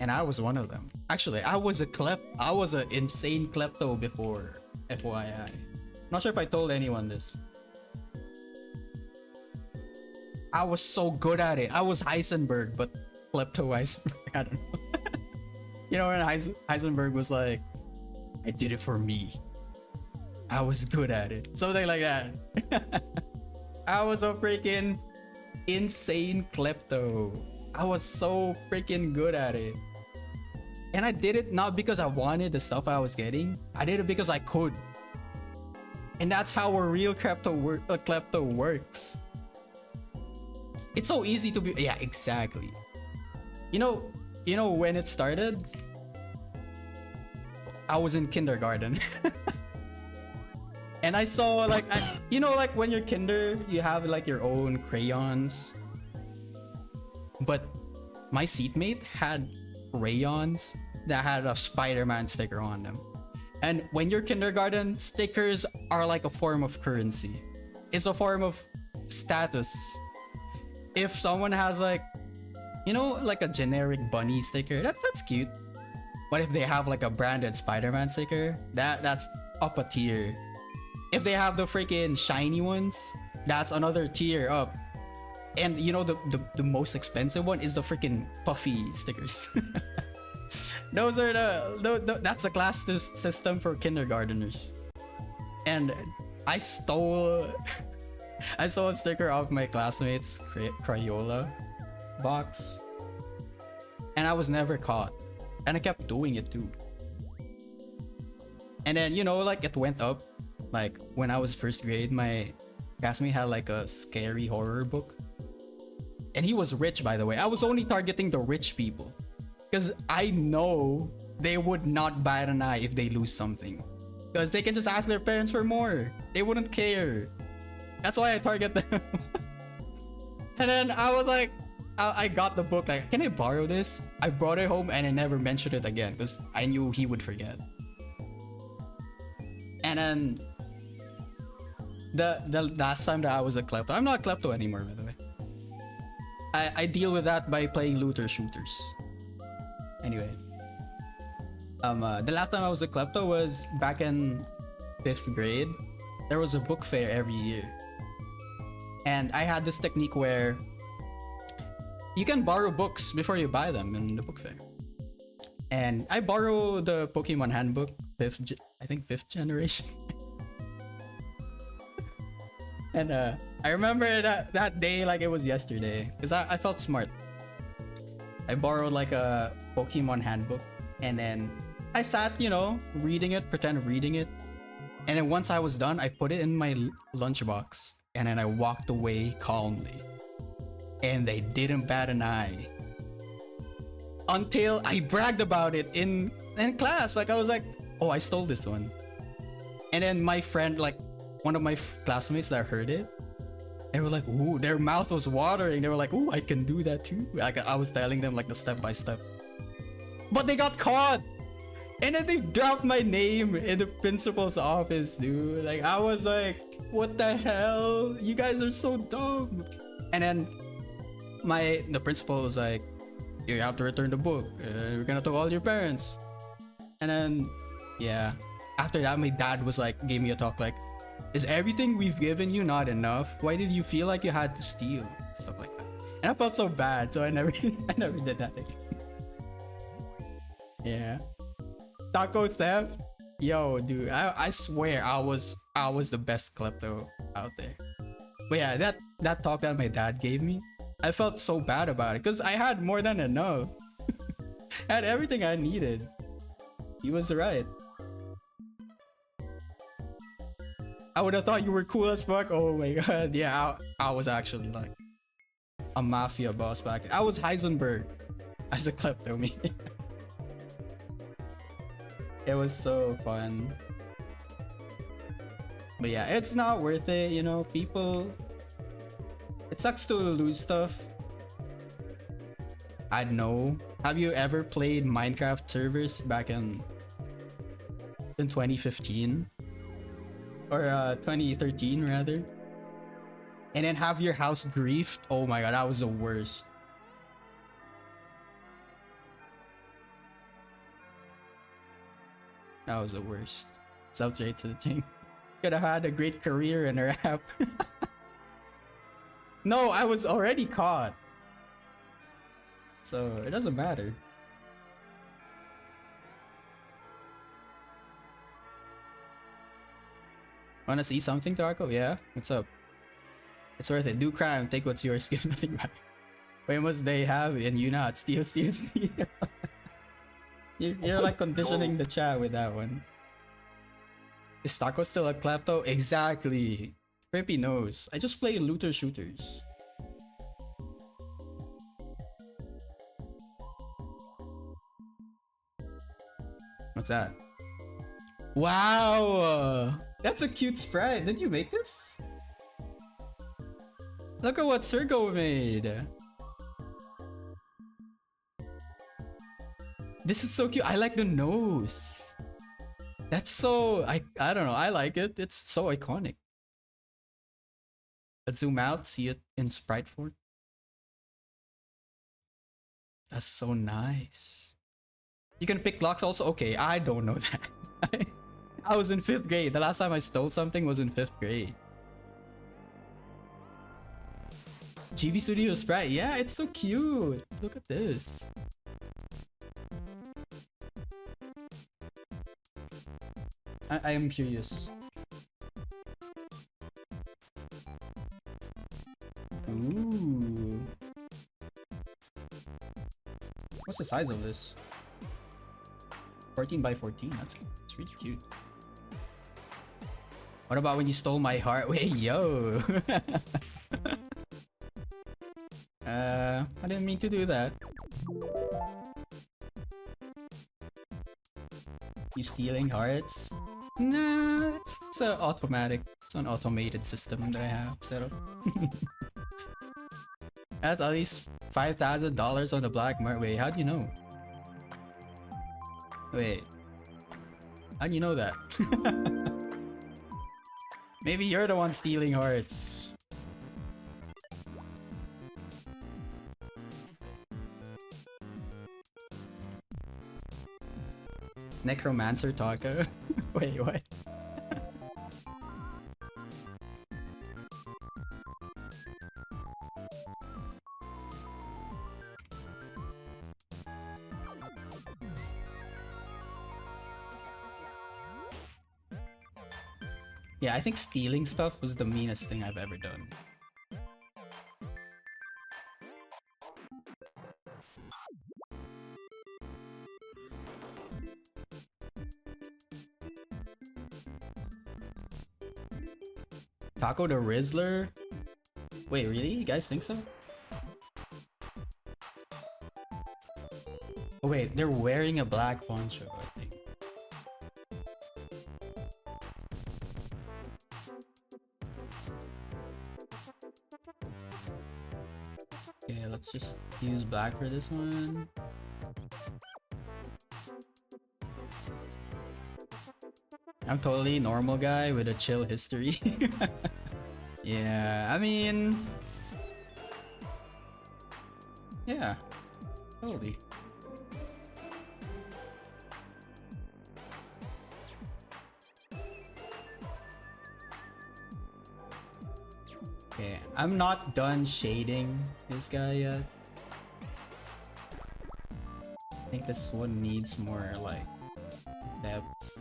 And I was one of them. Actually, I was an insane klepto before, FYI. Not sure if I told anyone this. I was so good at it. I was Heisenberg, but klepto Heisenberg. I don't know. You know when Heisenberg was like, I did it for me. I was good at it. Something like that. I was a freaking insane klepto. I was so freaking good at it. And I did it not because I wanted the stuff I was getting. I did it because I could. And that's how a real klepto works. It's so easy to be. Yeah, exactly. You know when it started? I was in kindergarten. And I saw like, like when you're kinder, you have like your own crayons. But my seatmate had crayons that had a Spider-Man sticker on them. And when you're kindergarten, stickers are like a form of currency. It's a form of status. If someone has like, like a generic bunny sticker, that's cute. But if they have like a branded Spider-Man sticker, that's up a tier. If they have the freaking shiny ones, that's another tier up. And the most expensive one is the freaking puffy stickers. Those are that's the class system for kindergarteners. And I stole a sticker off my classmate's Crayola box. And I was never caught. And I kept doing it too. And then, like it went up. Like when I was first grade, my classmate had like a scary horror book. And he was rich, by the way. I was only targeting the rich people. Because I know they would not bat an eye if they lose something. Because they can just ask their parents for more. They wouldn't care. That's why I target them. And then I was like, I got the book, like, can I borrow this? I brought it home and I never mentioned it again because I knew he would forget. And then the last time that I was a klepto, I'm not a klepto anymore, by the way. I deal with that by playing looter shooters. Anyway, the last time I was a klepto was back in 5th grade. There was a book fair every year. And I had this technique where you can borrow books before you buy them in the book fair. And I borrowed the Pokemon handbook, I think 5th generation. And I remember that day like it was yesterday because I felt smart. I borrowed like a Pokemon handbook And then I sat, you know, reading it, pretend reading it. And then once I was done, I put it in my lunchbox. And then I walked away calmly. And they didn't bat an eye. Until I bragged about it in class. Like, I was like, oh, I stole this one. And then my friend, like, one of my classmates that heard it, they were like, ooh, their mouth was watering. They were like, ooh, I can do that too. Like, I was telling them, like, the step by step. But they got caught! And then they dropped my name in the principal's office, dude. Like, I was like, what the hell? You guys are so dumb. And then the principal was like, you have to return the book. We're gonna tell all your parents. And then, yeah. After that, my dad was like, gave me a talk like, is everything we've given you not enough? Why did you feel like you had to steal? Stuff like that. And I felt so bad, so I never did that again. Yeah. Taco theft? Yo, dude, I swear I was the best klepto out there. But yeah, that talk that my dad gave me, I felt so bad about it because I had more than enough. I had everything I needed. He was right. I would have thought you were cool as fuck. Oh my god, yeah, I was actually like a mafia boss back. I was Heisenberg as a kleptomaniac. It was so fun. But yeah, it's not worth it, you know, people. It sucks to lose stuff. I know. Have you ever played Minecraft servers back in 2015? Or 2013 rather? And then have your house griefed? Oh my god, that was the worst. That was the worst. Substrate to the team. Could have had a great career in a rap. No, I was already caught. So it doesn't matter. Wanna see something, Tarko? Yeah? What's up? It's worth it. Do crime, take what's yours, give nothing back. Why must they have and you not? Steal, steal, steal. You're like conditioning the chat with that one. Is Taco still a klepto? Exactly. Frippy knows. I just play looter shooters. What's that? Wow! That's a cute sprite. Did you make this? Look at what Sergo made. This is so cute. I like the nose. That's so... I don't know. I like it. It's so iconic. Let's zoom out. See it in sprite form. That's so nice. You can pick locks also? Okay, I don't know that. I was in 5th grade. The last time I stole something was in 5th grade. GB Studio sprite. Yeah, it's so cute. Look at this. I am curious. Ooh. What's the size of this? 14 by 14. That's really cute. What about when you stole my heart? Wait, yo. I didn't mean to do that. You stealing hearts? Nah, it's a automatic. It's an automated system that I have set up. That's at least $5,000 on the black market. Wait, how'd you know? Wait, how'd you know that? Maybe you're the one stealing hearts. Necromancer Taco? Wait, what? Yeah, I think stealing stuff was the meanest thing I've ever done. Taco the Rizzler? Wait, really? You guys think so? Oh wait, they're wearing a black poncho, I think. Okay, let's just use black for this one. I'm totally normal guy with a chill history. Yeah, I mean... Yeah, totally. Okay, I'm not done shading this guy yet. I think this one needs more, like, depth.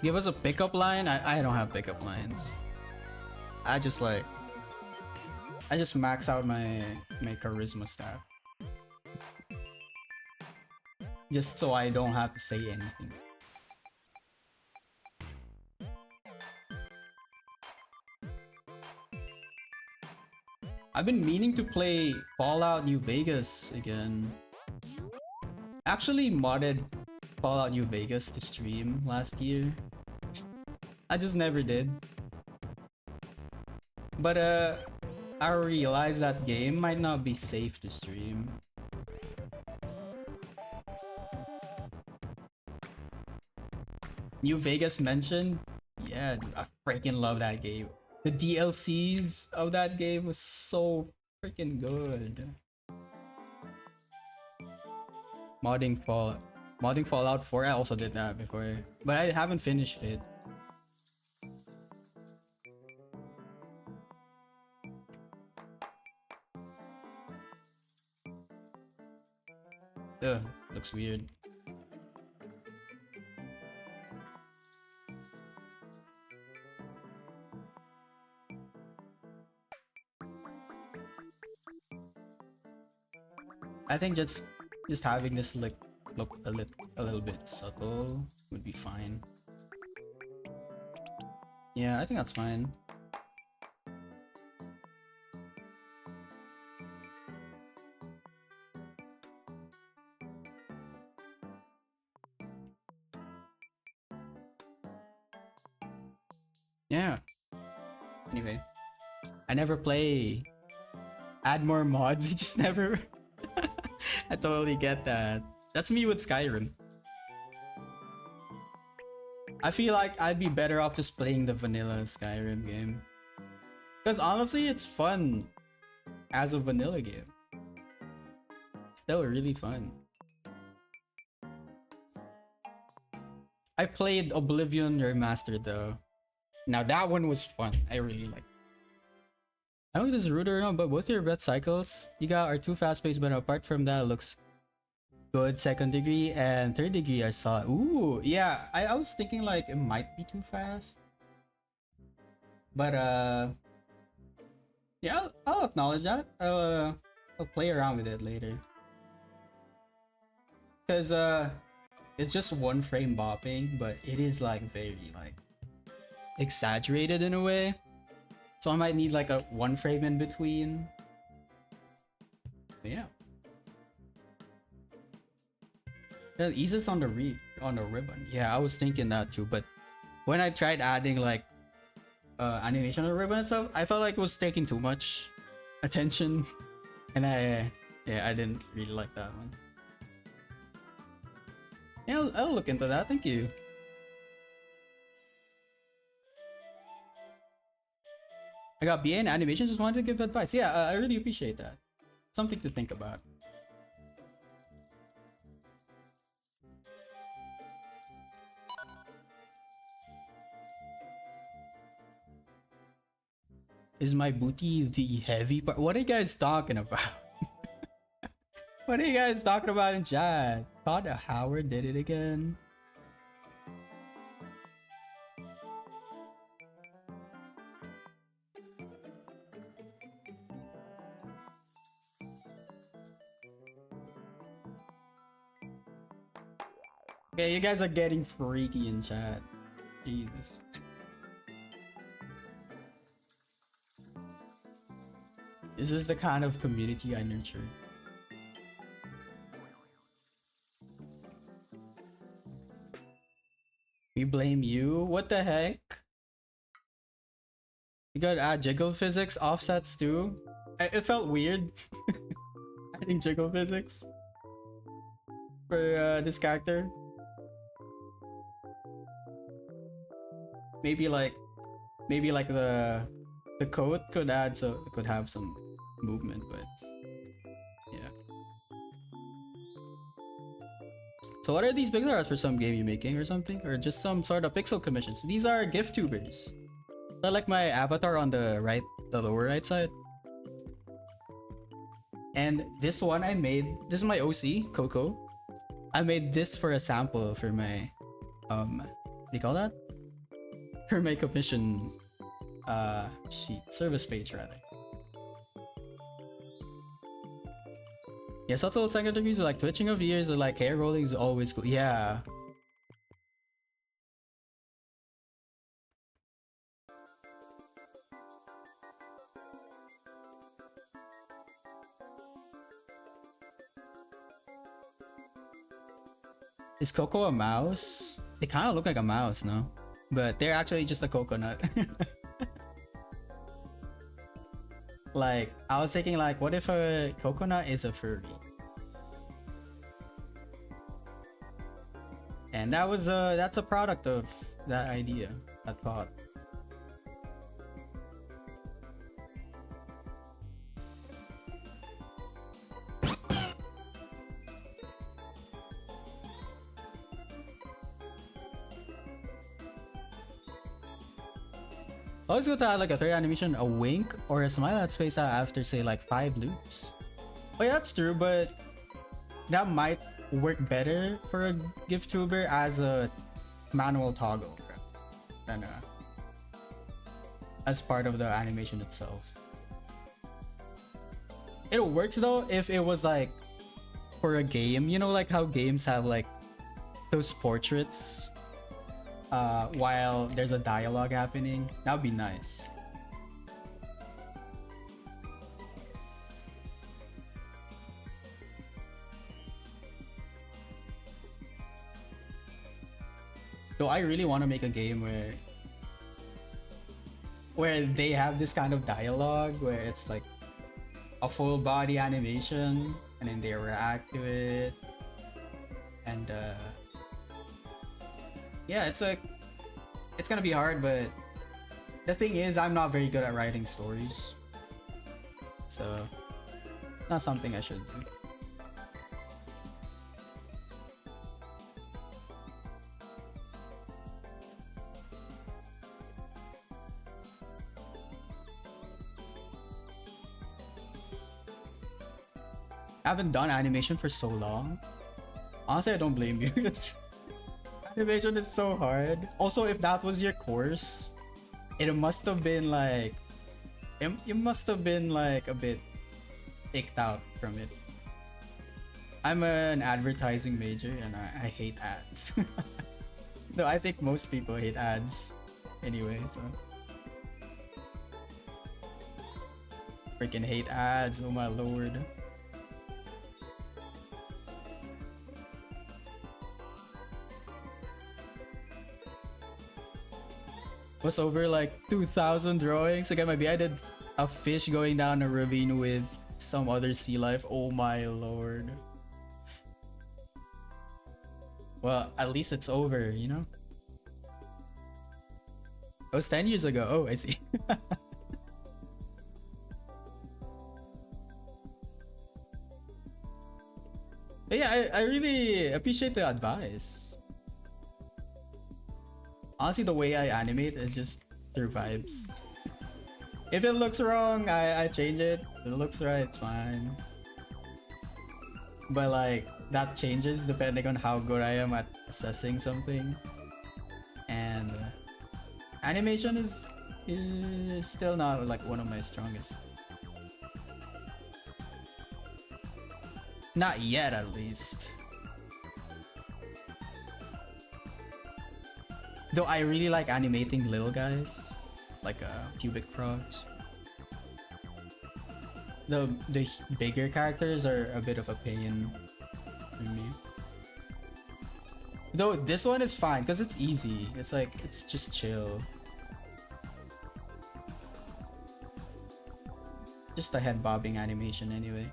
Give us a pickup line? I don't have pickup lines. I just max out my charisma stat. Just so I don't have to say anything. I've been meaning to play Fallout New Vegas again. Actually modded Fallout New Vegas to stream last year. I just never did. But I realized that game might not be safe to stream. New Vegas mentioned? Yeah, dude, I freaking love that game. The DLCs of that game was so freaking good. Modding Fallout 4, I also did that before, but I haven't finished it. Ugh, looks weird. I think just having this look a little bit subtle would be fine. Yeah, I think that's fine. Yeah. Anyway, I never play. Add more mods, you just never. I totally get that. That's me with Skyrim. I feel like I'd be better off just playing the vanilla Skyrim game. Because honestly, it's fun as a vanilla game. Still really fun. I played Oblivion Remastered though. Now that one was fun. I really liked it. I don't know if this is rude or not, but both your breath cycles you got are too fast paced, but apart from that, it looks good. Second degree and third degree I saw. Ooh, yeah, I was thinking like it might be too fast. But yeah, I'll acknowledge that. I'll play around with it later. Cause it's just one frame bopping, but it is like very like exaggerated in a way. So I might need like a one frame in between. But yeah. It eases on the ribbon. Yeah, I was thinking that too, but when I tried adding like animation on the ribbon itself, I felt like it was taking too much attention. And I didn't really like that one. Yeah, I'll look into that. Thank you. I got BA in animation, just wanted to give advice. Yeah, I really appreciate that. Something to think about. Is my booty the heavy part? What are you guys talking about? What are you guys talking about in chat? Todd Howard did it again. Okay, you guys are getting freaky in chat. Jesus. This is the kind of community I nurtured. We blame you? What the heck? You got jiggle physics offsets too? It felt weird. Adding jiggle physics for this character. Maybe like the coat could add, so it could have some movement, but yeah. So what are these pixel arts for? Some game you making or something, or just some sort of pixel commissions? These are GIFtubers. I like my avatar on the right, the lower right side. And this one I made, this is my OC, Coco. I made this for a sample for my, what do you call that? For my commission sheet, service page rather. Yeah, subtle second interviews are like twitching of ears or like hair rolling is always cool. Yeah. Is Coco a mouse? They kind of look like a mouse, no? But they're actually just a coconut. Like, I was thinking like, what if a coconut is a furry? And that's a product of that idea, that thought. Always good to add like a third animation, a wink, or a smile at space out after say like 5 loops. Oh yeah, that's true, but that might work better for a GIFtuber as a manual toggle than as part of the animation itself. It works though if it was like for a game, you know, like how games have like those portraits while there's a dialogue happening. That would be nice. So I really want to make a game where they have this kind of dialogue where it's like a full body animation and then they react to it, and yeah, it's like, it's gonna be hard, but the thing is I'm not very good at writing stories, so not something I should do. I haven't done animation for so long. Honestly, I don't blame you. It's animation is so hard. Also, if that was your course, it must have been like you must have been like a bit icked out from it. I'm an advertising major and I hate ads. No, I think most people hate ads anyway, so freaking hate ads, oh my lord. Was over like 2,000 drawings. Again, maybe I did a fish going down a ravine with some other sea life. Oh my lord. Well, at least it's over, you know? It was 10 years ago. Oh, I see. But yeah, I really appreciate the advice. Honestly, the way I animate is just through vibes. If it looks wrong, I change it. If it looks right, it's fine. But like, that changes depending on how good I am at assessing something. And animation is still not like one of my strongest. Not yet, at least. Though I really like animating little guys, like pubic frogs. The bigger characters are a bit of a pain for me. Though this one is fine because it's easy. It's like it's just chill. Just a head bobbing animation anyway.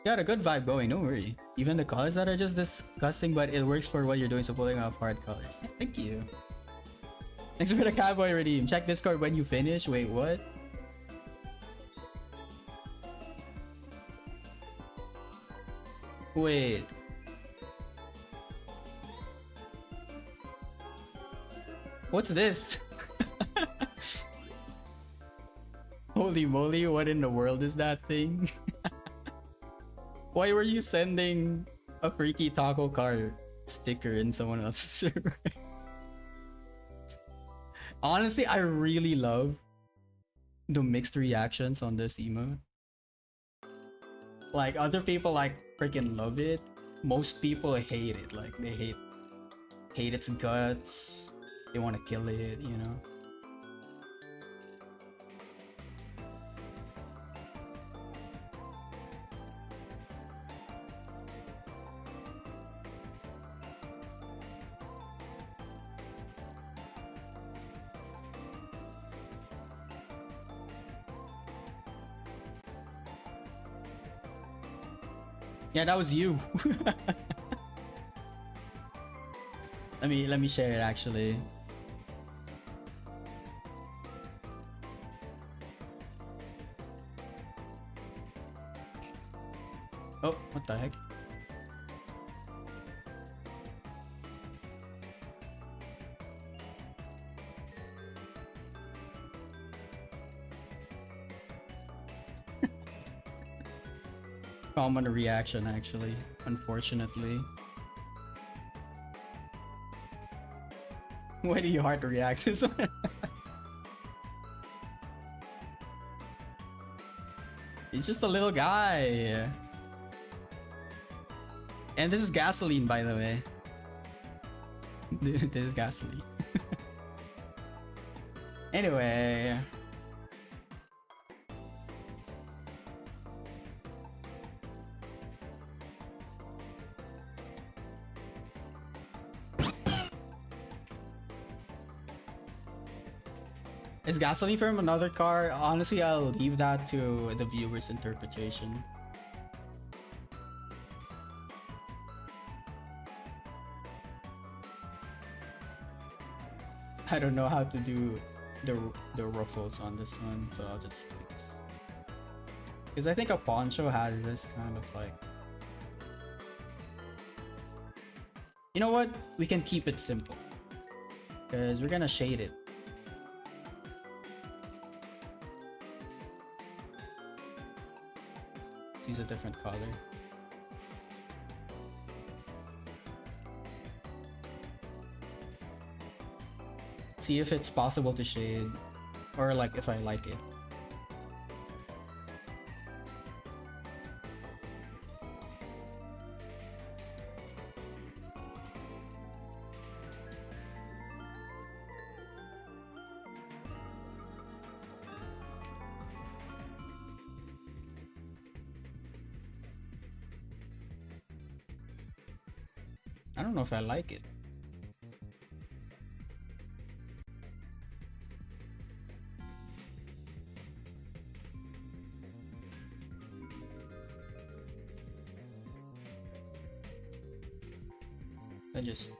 Got a good vibe going, don't worry. Even the colors that are just disgusting, but it works for what you're doing, so pulling off hard colors. Yeah, thank you. Thanks for the cowboy redeem. Check Discord when you finish. Wait, what? Wait. What's this? Holy moly, what in the world is that thing? Why were you sending a freaky taco car sticker in someone else's server? Honestly, I really love the mixed reactions on this emote. Like, other people like freaking love it. Most people hate it. Like, they hate its guts. They want to kill it, you know? Yeah, that was you. Let me share it actually. Oh, what the heck? Common reaction actually, unfortunately. Why do you hard to react to this one? He's just a little guy. And this is gasoline, by the way. This is gasoline. Anyway. Is gasoline from another car? Honestly, I'll leave that to the viewer's interpretation. I don't know how to do the ruffles on this one, so I'll just fix. Because I think a poncho has this kind of like... You know what? We can keep it simple. Because we're gonna shade it. Use a different color. See if it's possible to shade, or like if I like it. I don't know if I like it. I just...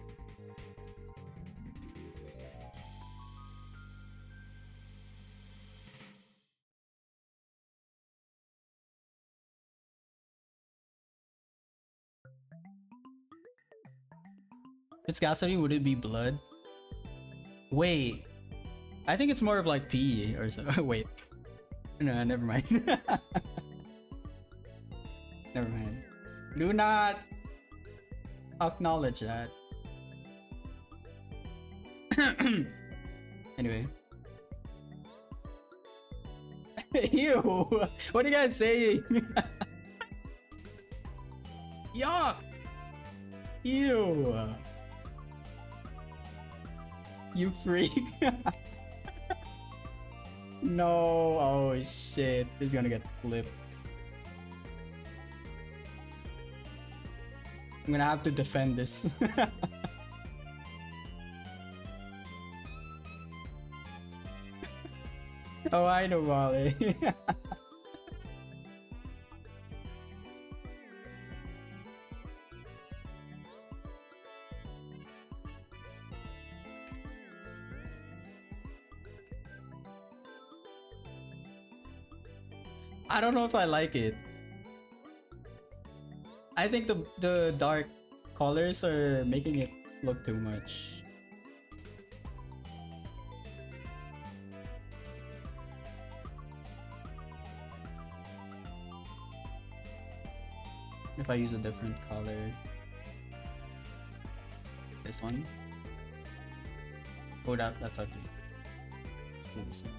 If it's gasoline, would it be blood? Wait. I think it's more of like pee or so. Wait. No, never mind. Never mind. Do not acknowledge that. Anyway. Ew! What are you guys saying? Yuck! Ew! You freak! No! Oh shit! This is gonna get flipped. I'm gonna have to defend this. Oh, I know, Molly. I don't know if I like it. I think the dark colors are making it look too much. If I use a different color. This one. Oh, that's ugly. Let's do this one.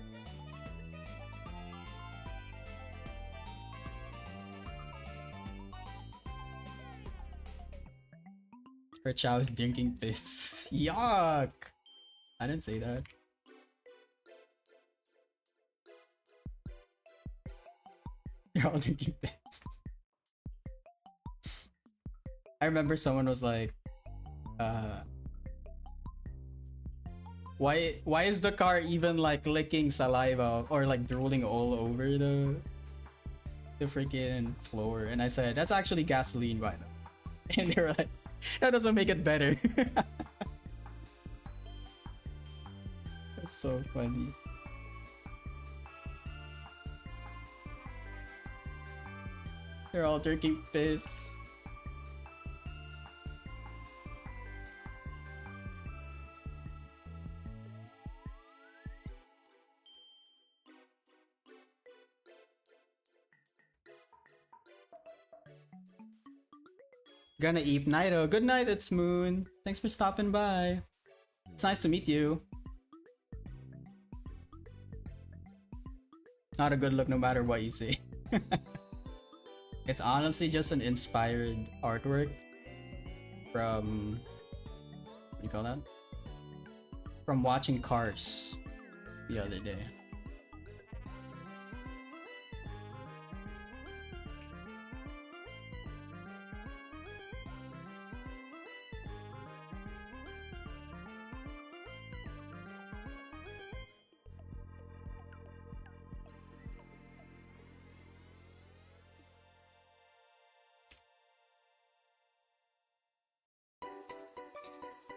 Her chow is drinking piss. Yuck! I didn't say that. You're all drinking piss. I remember someone was like, why is the car even like licking saliva or like drooling all over the freaking floor? And I said, that's actually gasoline by now. And they were like, that doesn't make it better. That's so funny. They're all drinking piss. Gonna eat Nido. Good night, it's Moon. Thanks for stopping by. It's nice to meet you. Not a good look no matter what you say. It's honestly just an inspired artwork from... what do you call that? From watching Cars the other day.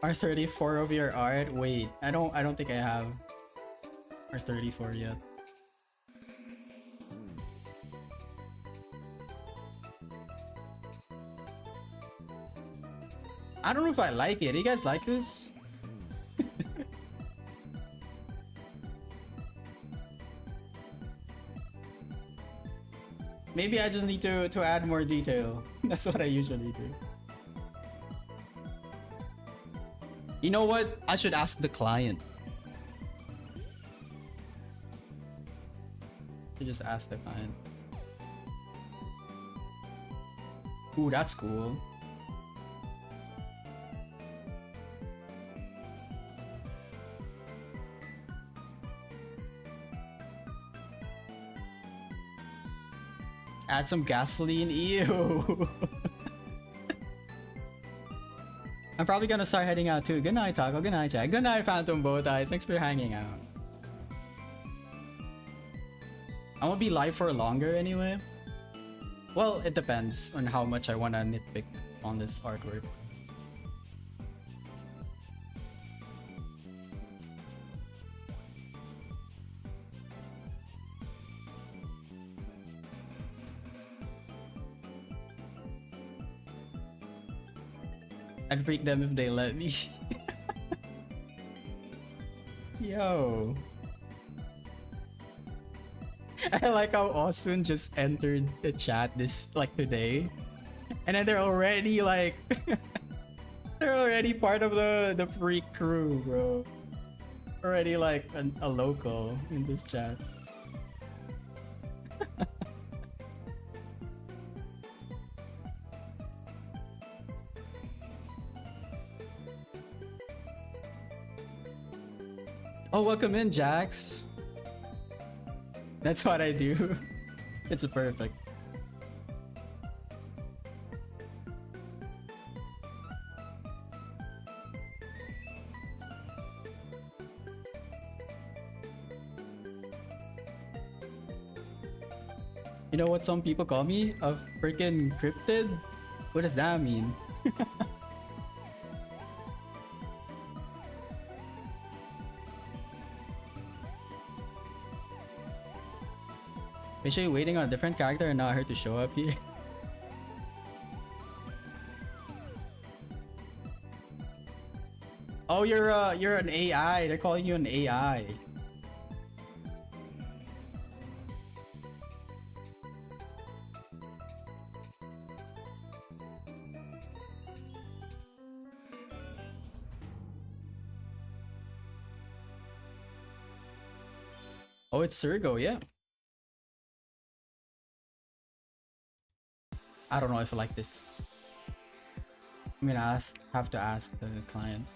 R34 of your art? Wait, I don't think I have R34 yet. I don't know if I like it. Do you guys like this? Maybe I just need to add more detail. That's what I usually do. You know what? I should ask the client. I just ask the client. Ooh, that's cool. Add some gasoline. Ew. I'm probably gonna start heading out too. Good night, Taco. Good night, Jack. Good night, Phantom Bowtie. Thanks for hanging out. I won't be live for longer anyway. Well, it depends on how much I wanna nitpick on this artwork. I'd freak them if they let me. Yo. I like how Osun just entered the chat this like today. And then they're already like they're already part of the freak crew, bro. Already like a local in this chat. Oh, welcome in, Jax. That's what I do. It's perfect. You know what some people call me? A freaking cryptid? What does that mean? Make sure you're waiting on a different character and not her to show up here. Oh, you're an AI. They're calling you an AI. Oh, it's Sergo, yeah. I don't know if I like this. I'm gonna have to ask the client.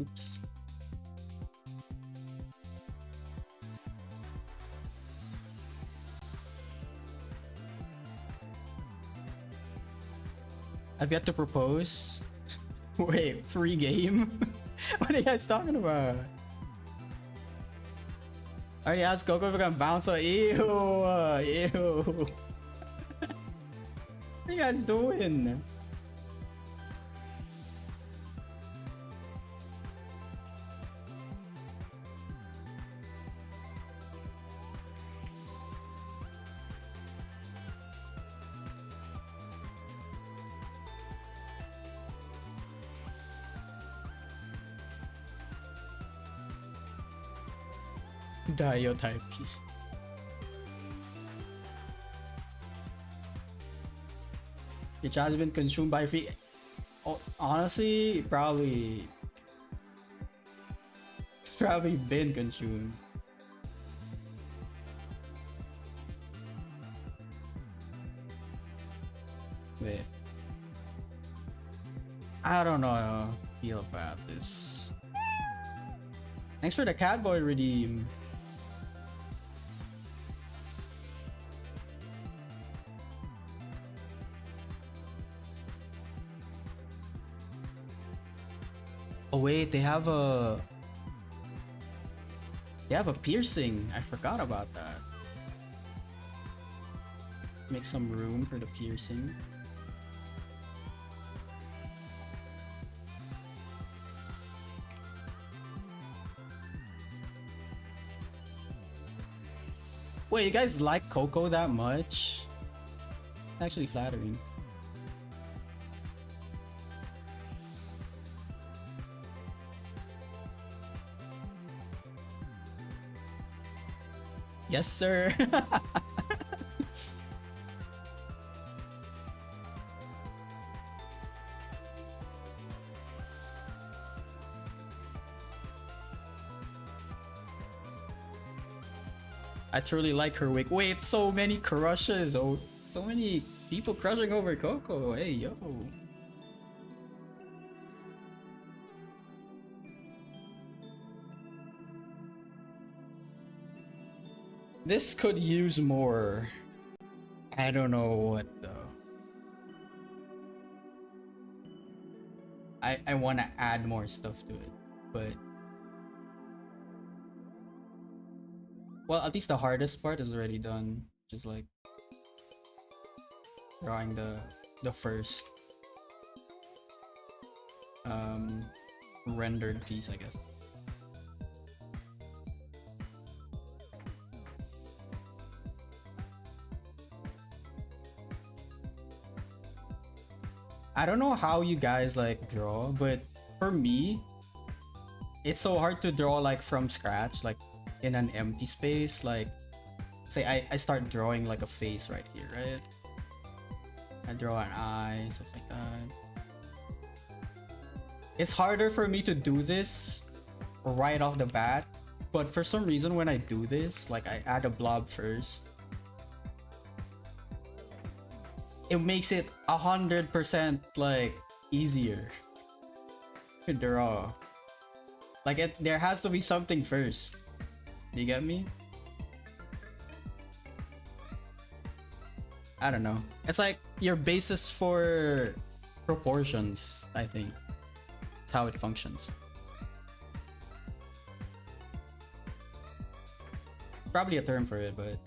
Oops. I've yet to propose. Wait, free game? What are you guys talking about? I already asked Coco if we can bounce on. Ew, ew. What are you guys doing? Dio type. Your child has been consumed by free. Oh, honestly, probably. It's probably been consumed. Wait. I don't know how I feel about this. Thanks for the Catboy redeem. Oh wait, they have a piercing. I forgot about that. Make some room for the piercing. Wait, you guys like Coco that much? Actually flattering. Yes, sir. I truly like her wig. Wait, so many crushes. Oh, so many people crushing over Coco. Hey, yo. This could use more. I don't know what though. I want to add more stuff to it, but well, at least the hardest part is already done. Just like drawing the first rendered piece, I guess. I don't know how you guys like draw, but for me, it's so hard to draw like from scratch, like in an empty space. Like, say I start drawing like a face right here, right? I draw an eye, stuff like that. It's harder for me to do this right off the bat, but for some reason when I do this, like I add a blob first, it makes it 100% like easier to draw. Like there has to be something first. Do you get me? I don't know. It's like your basis for proportions, I think. It's how it functions. Probably a term for it, but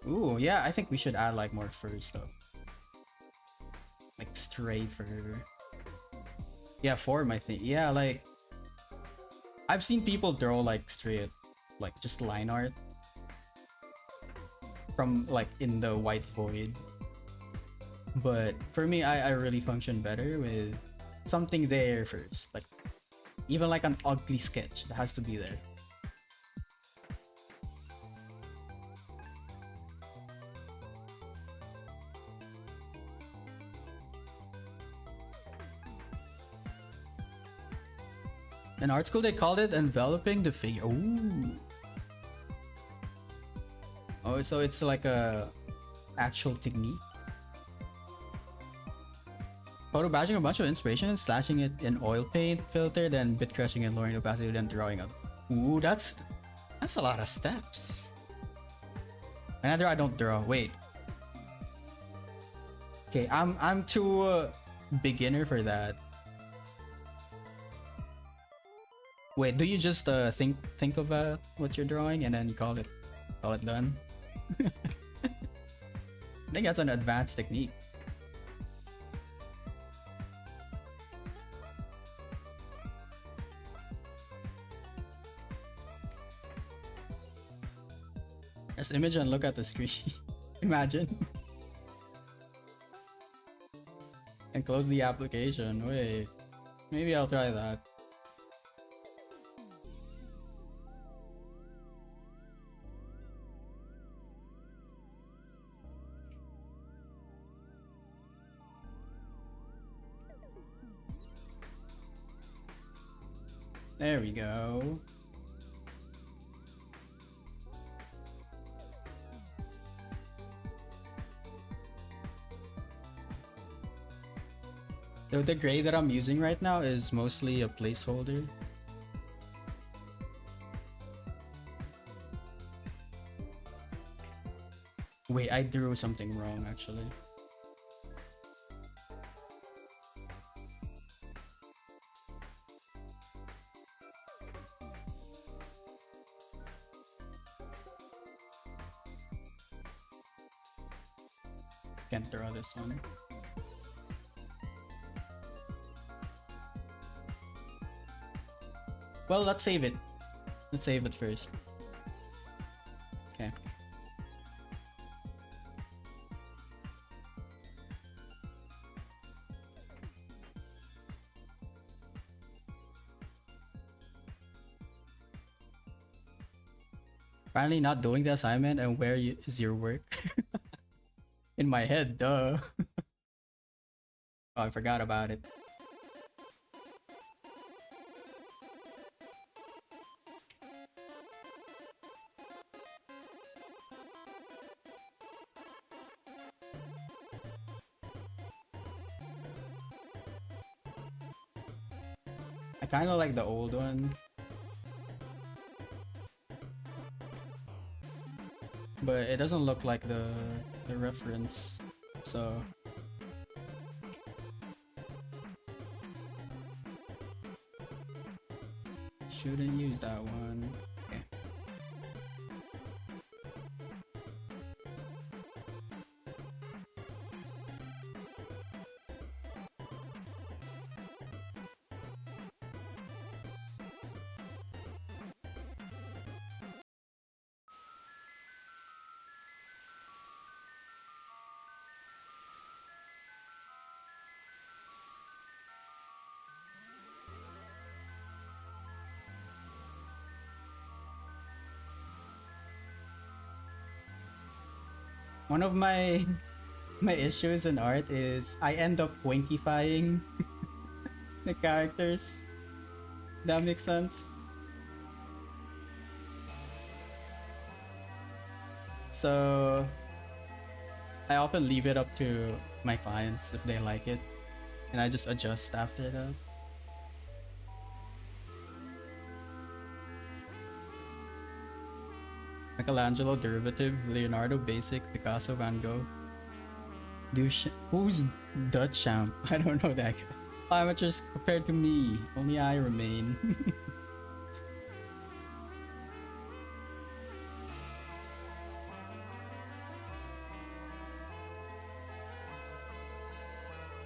ooh, yeah, I think we should add like more fur stuff. Like stray fur. Yeah, form, I think. Yeah, like I've seen people draw like straight, like just line art from like in the white void. But for me, I really function better with something there first. Like even like an ugly sketch that has to be there. In art school, they called it enveloping the figure. Ooh. Oh, so it's like a actual technique. Photo batching a bunch of inspiration and slashing it in oil paint filter, then bit crushing and lowering opacity, then drawing up. Ooh, that's a lot of steps. When I draw, I don't draw. Wait. Okay, I'm too beginner for that. Wait, do you just think of what you're drawing and then you call it done? I think that's an advanced technique. Press image and look at the screen. Imagine. And close the application. Wait, maybe I'll try that. There we go. So the gray that I'm using right now is mostly a placeholder. Wait, I drew something wrong actually. Can't draw this one. Well, let's save it. Let's save it first. Okay. Finally not doing the assignment, and where is your work? In my head, duh. Oh, I forgot about it. I kind of like the old one. But it doesn't look like the reference, so shouldn't use that one. Okay. One of my my issues in art is I end up winkifying the characters. That makes sense. So I often leave it up to my clients if they like it, and I just adjust after that. Michelangelo derivative, Leonardo basic, Picasso, Van Gogh. Who's Dutchamp? I don't know that guy. Amateurs compared to me, only I remain.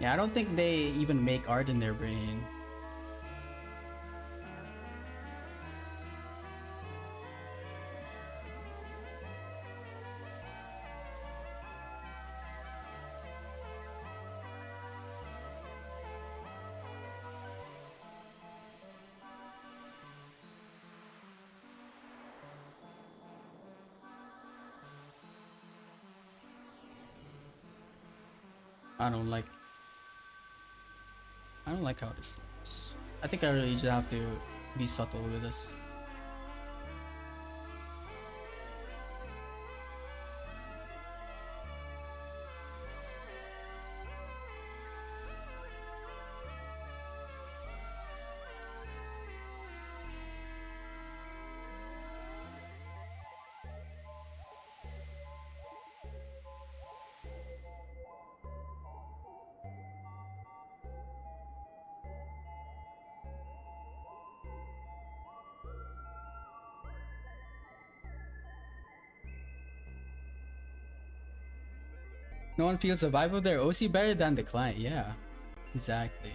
Yeah, I don't think they even make art in their brain. I don't like I don't like how this looks. I think I really just have to be subtle with this. No one feels the vibe of their OC better than the client. Yeah, exactly.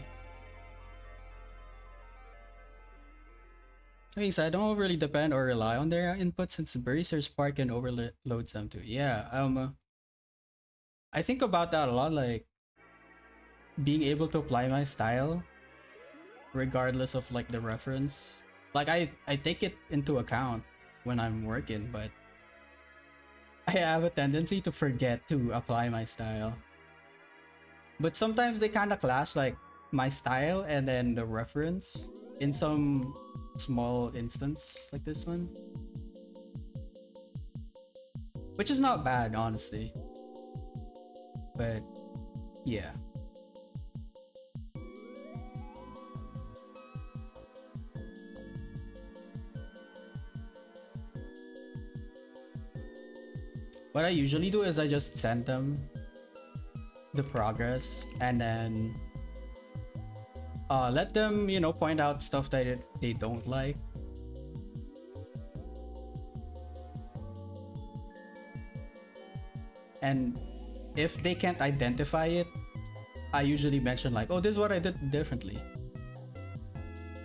Okay, so I don't really depend or rely on their input since Bracer Spark can overload them too. Yeah, I think about that a lot, like being able to apply my style regardless of like the reference. Like I take it into account when I'm working, but I have a tendency to forget to apply my style. But sometimes they kind of clash, like my style and then the reference in some small instance like this one. Which is not bad, honestly. But yeah. What I usually do is I just send them the progress and then let them, you know, point out stuff that they don't like. And if they can't identify it, I usually mention like, oh, this is what I did differently.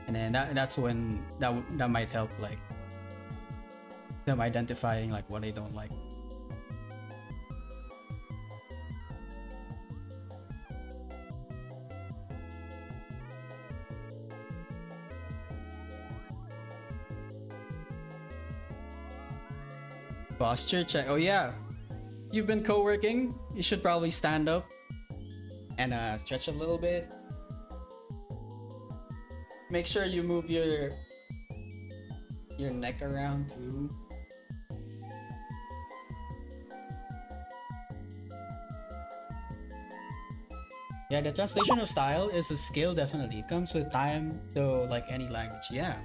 And then that's when that might help, like them identifying like what they don't like. Posture check. Oh yeah, you've been co-working. You should probably stand up and stretch a little bit. Make sure you move your neck around too. Yeah, the translation of style is a skill, definitely. It comes with time, though, like any language. Yeah.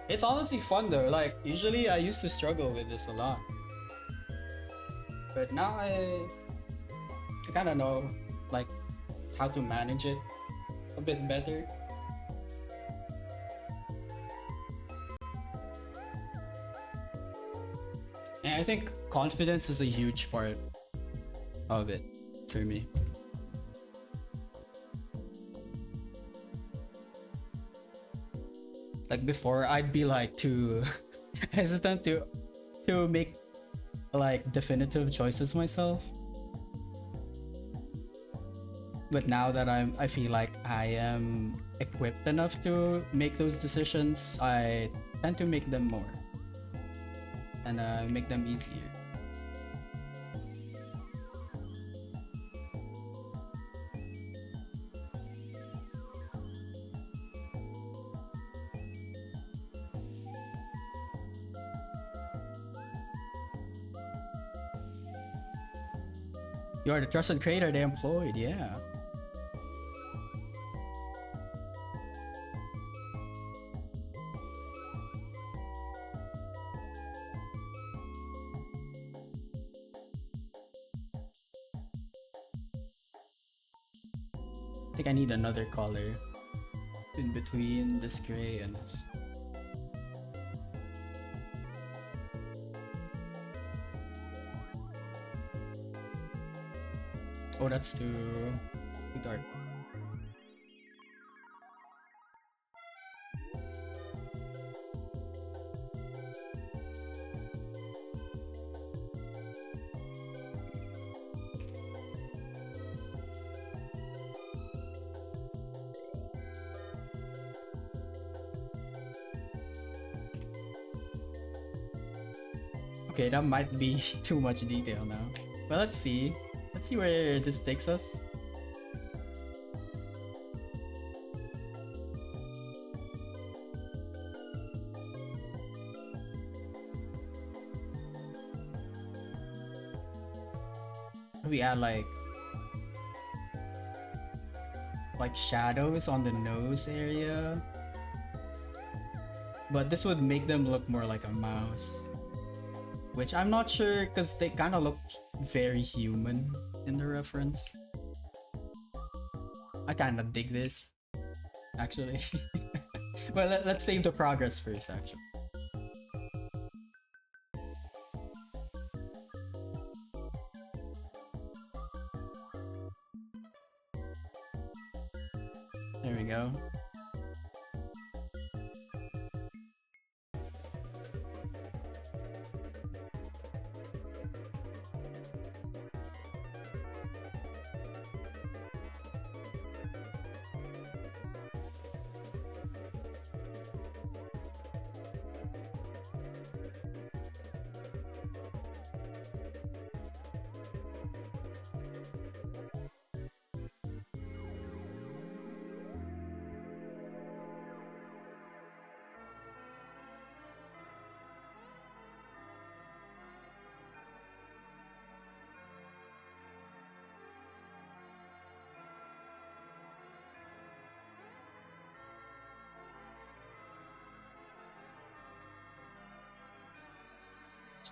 It's honestly fun though. Like usually I used to struggle with this a lot. But now I kind of know like how to manage it a bit better. And I think confidence is a huge part of it for me. Like before, I'd be like too hesitant to make like definitive choices myself. But now that I feel like I am equipped enough to make those decisions, I tend to make them more. and make them easier. You are the trusted creator they employed, yeah. I think I need another color in between this gray and this. Oh, that's too dark. Okay, that might be too much detail now. But let's see. Let's see where this takes us. We add like shadows on the nose area. But this would make them look more like a mouse. Which I'm not sure because they kind of look very human in the reference. I kind of dig this, actually. But let's save the progress first, actually. There we go.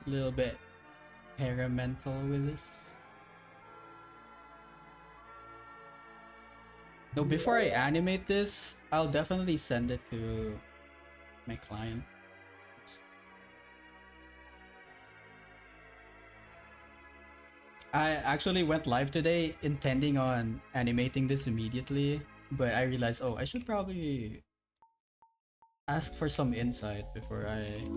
A little bit experimental with this. Though before I animate this, I'll definitely send it to my client. I actually went live today intending on animating this immediately, but I realized, oh, I should probably ask for some insight before I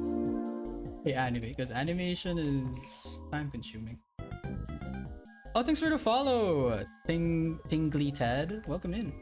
animate, because animation is time consuming. Oh, thanks for the follow, Tingly Ted. Welcome in.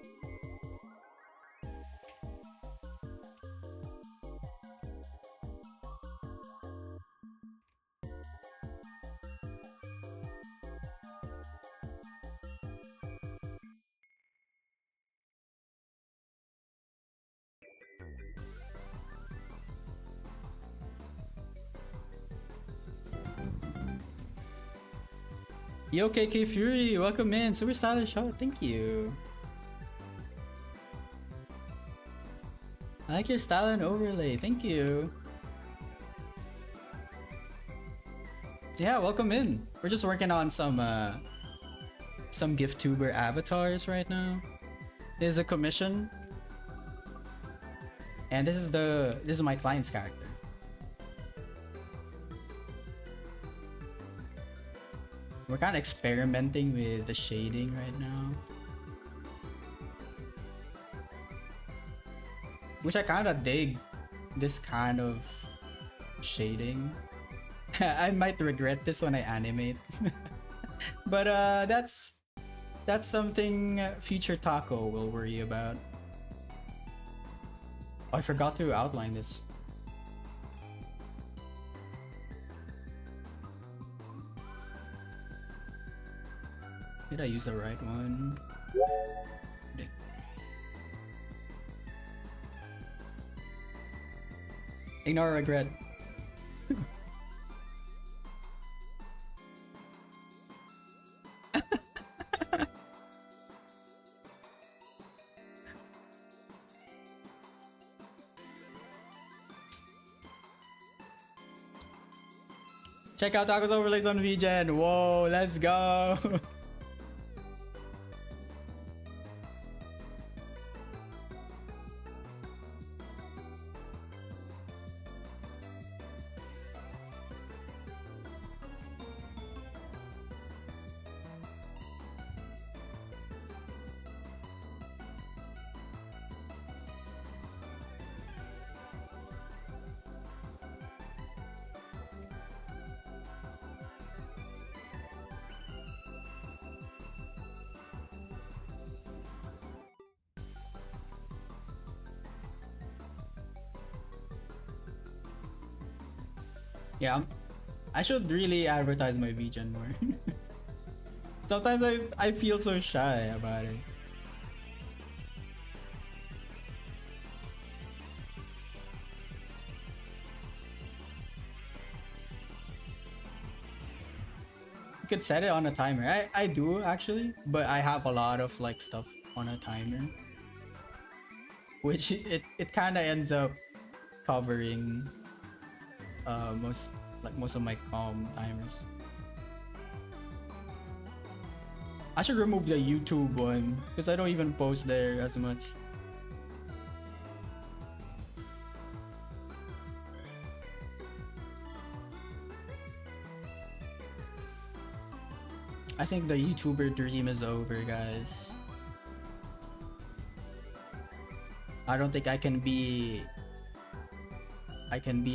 Yo, KK Fury, welcome in. Super stylish shot, thank you. I like your style and overlay, thank you. Yeah, welcome in. We're just working on some GIFtuber avatars right now. This is a commission, and this is my client's character. We're kind of experimenting with the shading right now, which I kind of dig. This kind of shading. I might regret this when I animate, but that's something future Taco will worry about. Oh, I forgot to outline this. Did I use the right one? Okay. Ignore regret. Check out Tacos Overlays on VGen. Whoa, let's go. Yeah, I should really advertise my VGen more. Sometimes I feel so shy about it. You could set it on a timer. I do actually, but I have a lot of like stuff on a timer, which it kind of ends up covering most of my calm timers. I should remove the YouTube one because I don't even post there as much. I think the YouTuber dream is over, guys. I don't think I can be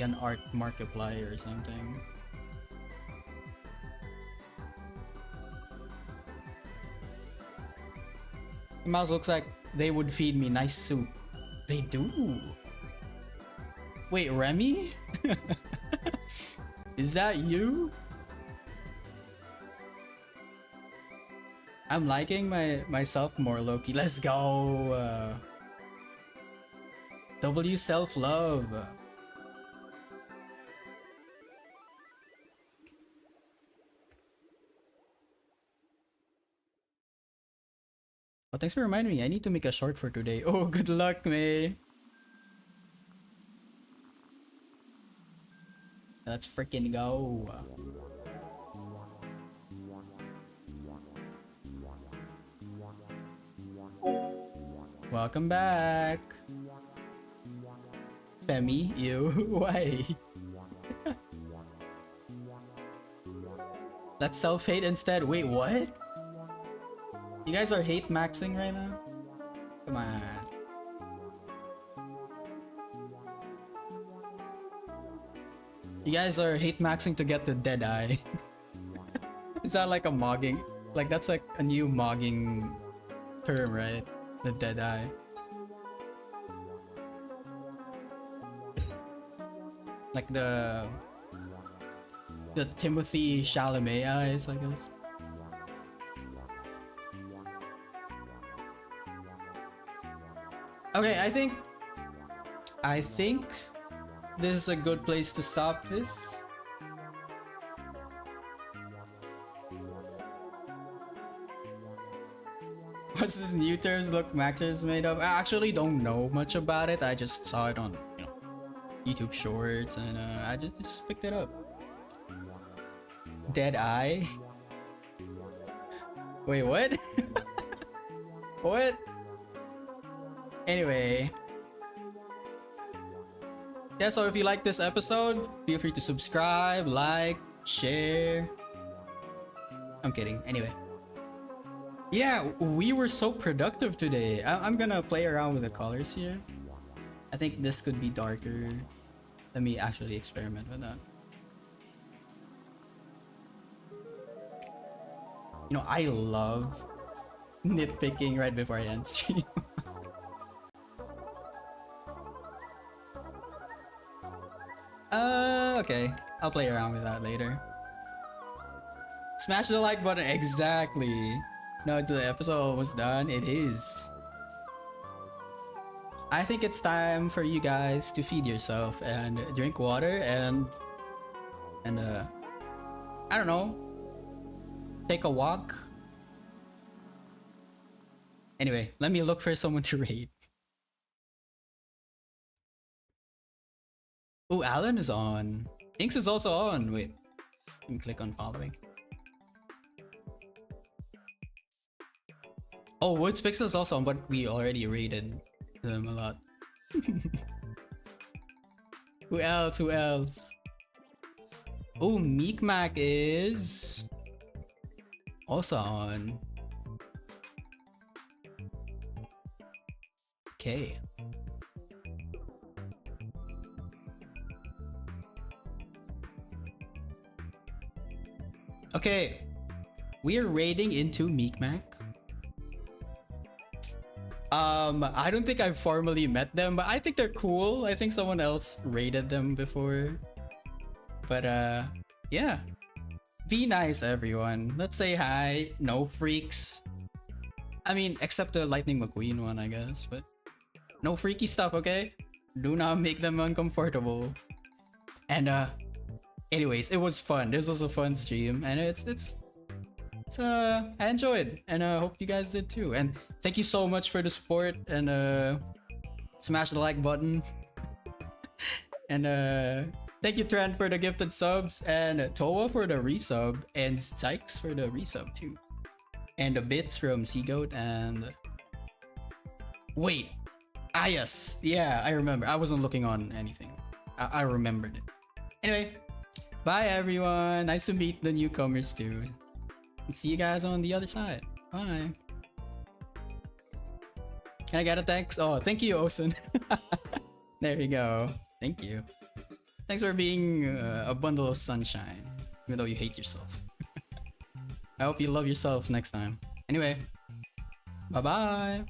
an art markiplier or something. The mouse looks like they would feed me nice soup. They do. Wait, Remy? Is that you? I'm liking myself more, Loki. Let's go. W self-love. Oh, thanks for reminding me. I need to make a short for today. Oh, good luck, May. Let's freaking go. Welcome back. Femi, you. Why? Let's self-hate instead. Wait, what? You guys are hate maxing right now? Come on. You guys are hate maxing to get the dead eye. Is that like a mogging? Like that's like a new mogging term, right? The dead eye. Like the Timothy Chalamet eyes, I guess. Okay, I think this is a good place to stop this. What's this new terms look Maxers made of? I actually don't know much about it. I just saw it on, you know, YouTube Shorts, and I just picked it up. Dead eye. Wait, what? What? Anyway. Yeah, so if you like this episode, feel free to subscribe, like, share. I'm kidding. Anyway. Yeah, we were so productive today. I'm gonna play around with the colors here. I think this could be darker. Let me actually experiment with that. You know, I love nitpicking right before I end stream. Okay. I'll play around with that later. Smash the like button. Exactly. No, the episode almost done. It is. I think it's time for you guys to feed yourself and drink water and I don't know, take a walk. Anyway, let me look for someone to raid. Oh, Alan is on. Inks is also on. Wait, let me click on following. Oh, Woods Pixel is also on, but we already raided them a lot. Who else? Who else? Oh, Meek Mac is also on. Okay. Okay. We are raiding into Meek Mac. I don't think I've formally met them, but I think they're cool. I think someone else raided them before. But yeah. Be nice, everyone. Let's say hi. No freaks. I mean, except the Lightning McQueen one, I guess. But no freaky stuff, okay? Do not make them uncomfortable. And anyways, it was fun. This was a fun stream, and I enjoyed, and I hope you guys did too. And thank you so much for the support, and smash the like button. And thank you Trent for the gifted subs, and Toa for the resub, and Sykes for the resub too. And the bits from Seagoat and wait, yes, yeah, I remember. I wasn't looking on anything. I remembered it. Anyway, bye everyone. Nice to meet the newcomers too. And see you guys on the other side. Bye. Can I get a thanks? Oh, thank you, Osen. There you go. Thank you. Thanks for being a bundle of sunshine, even though you hate yourself. I hope you love yourself next time. Anyway, bye bye.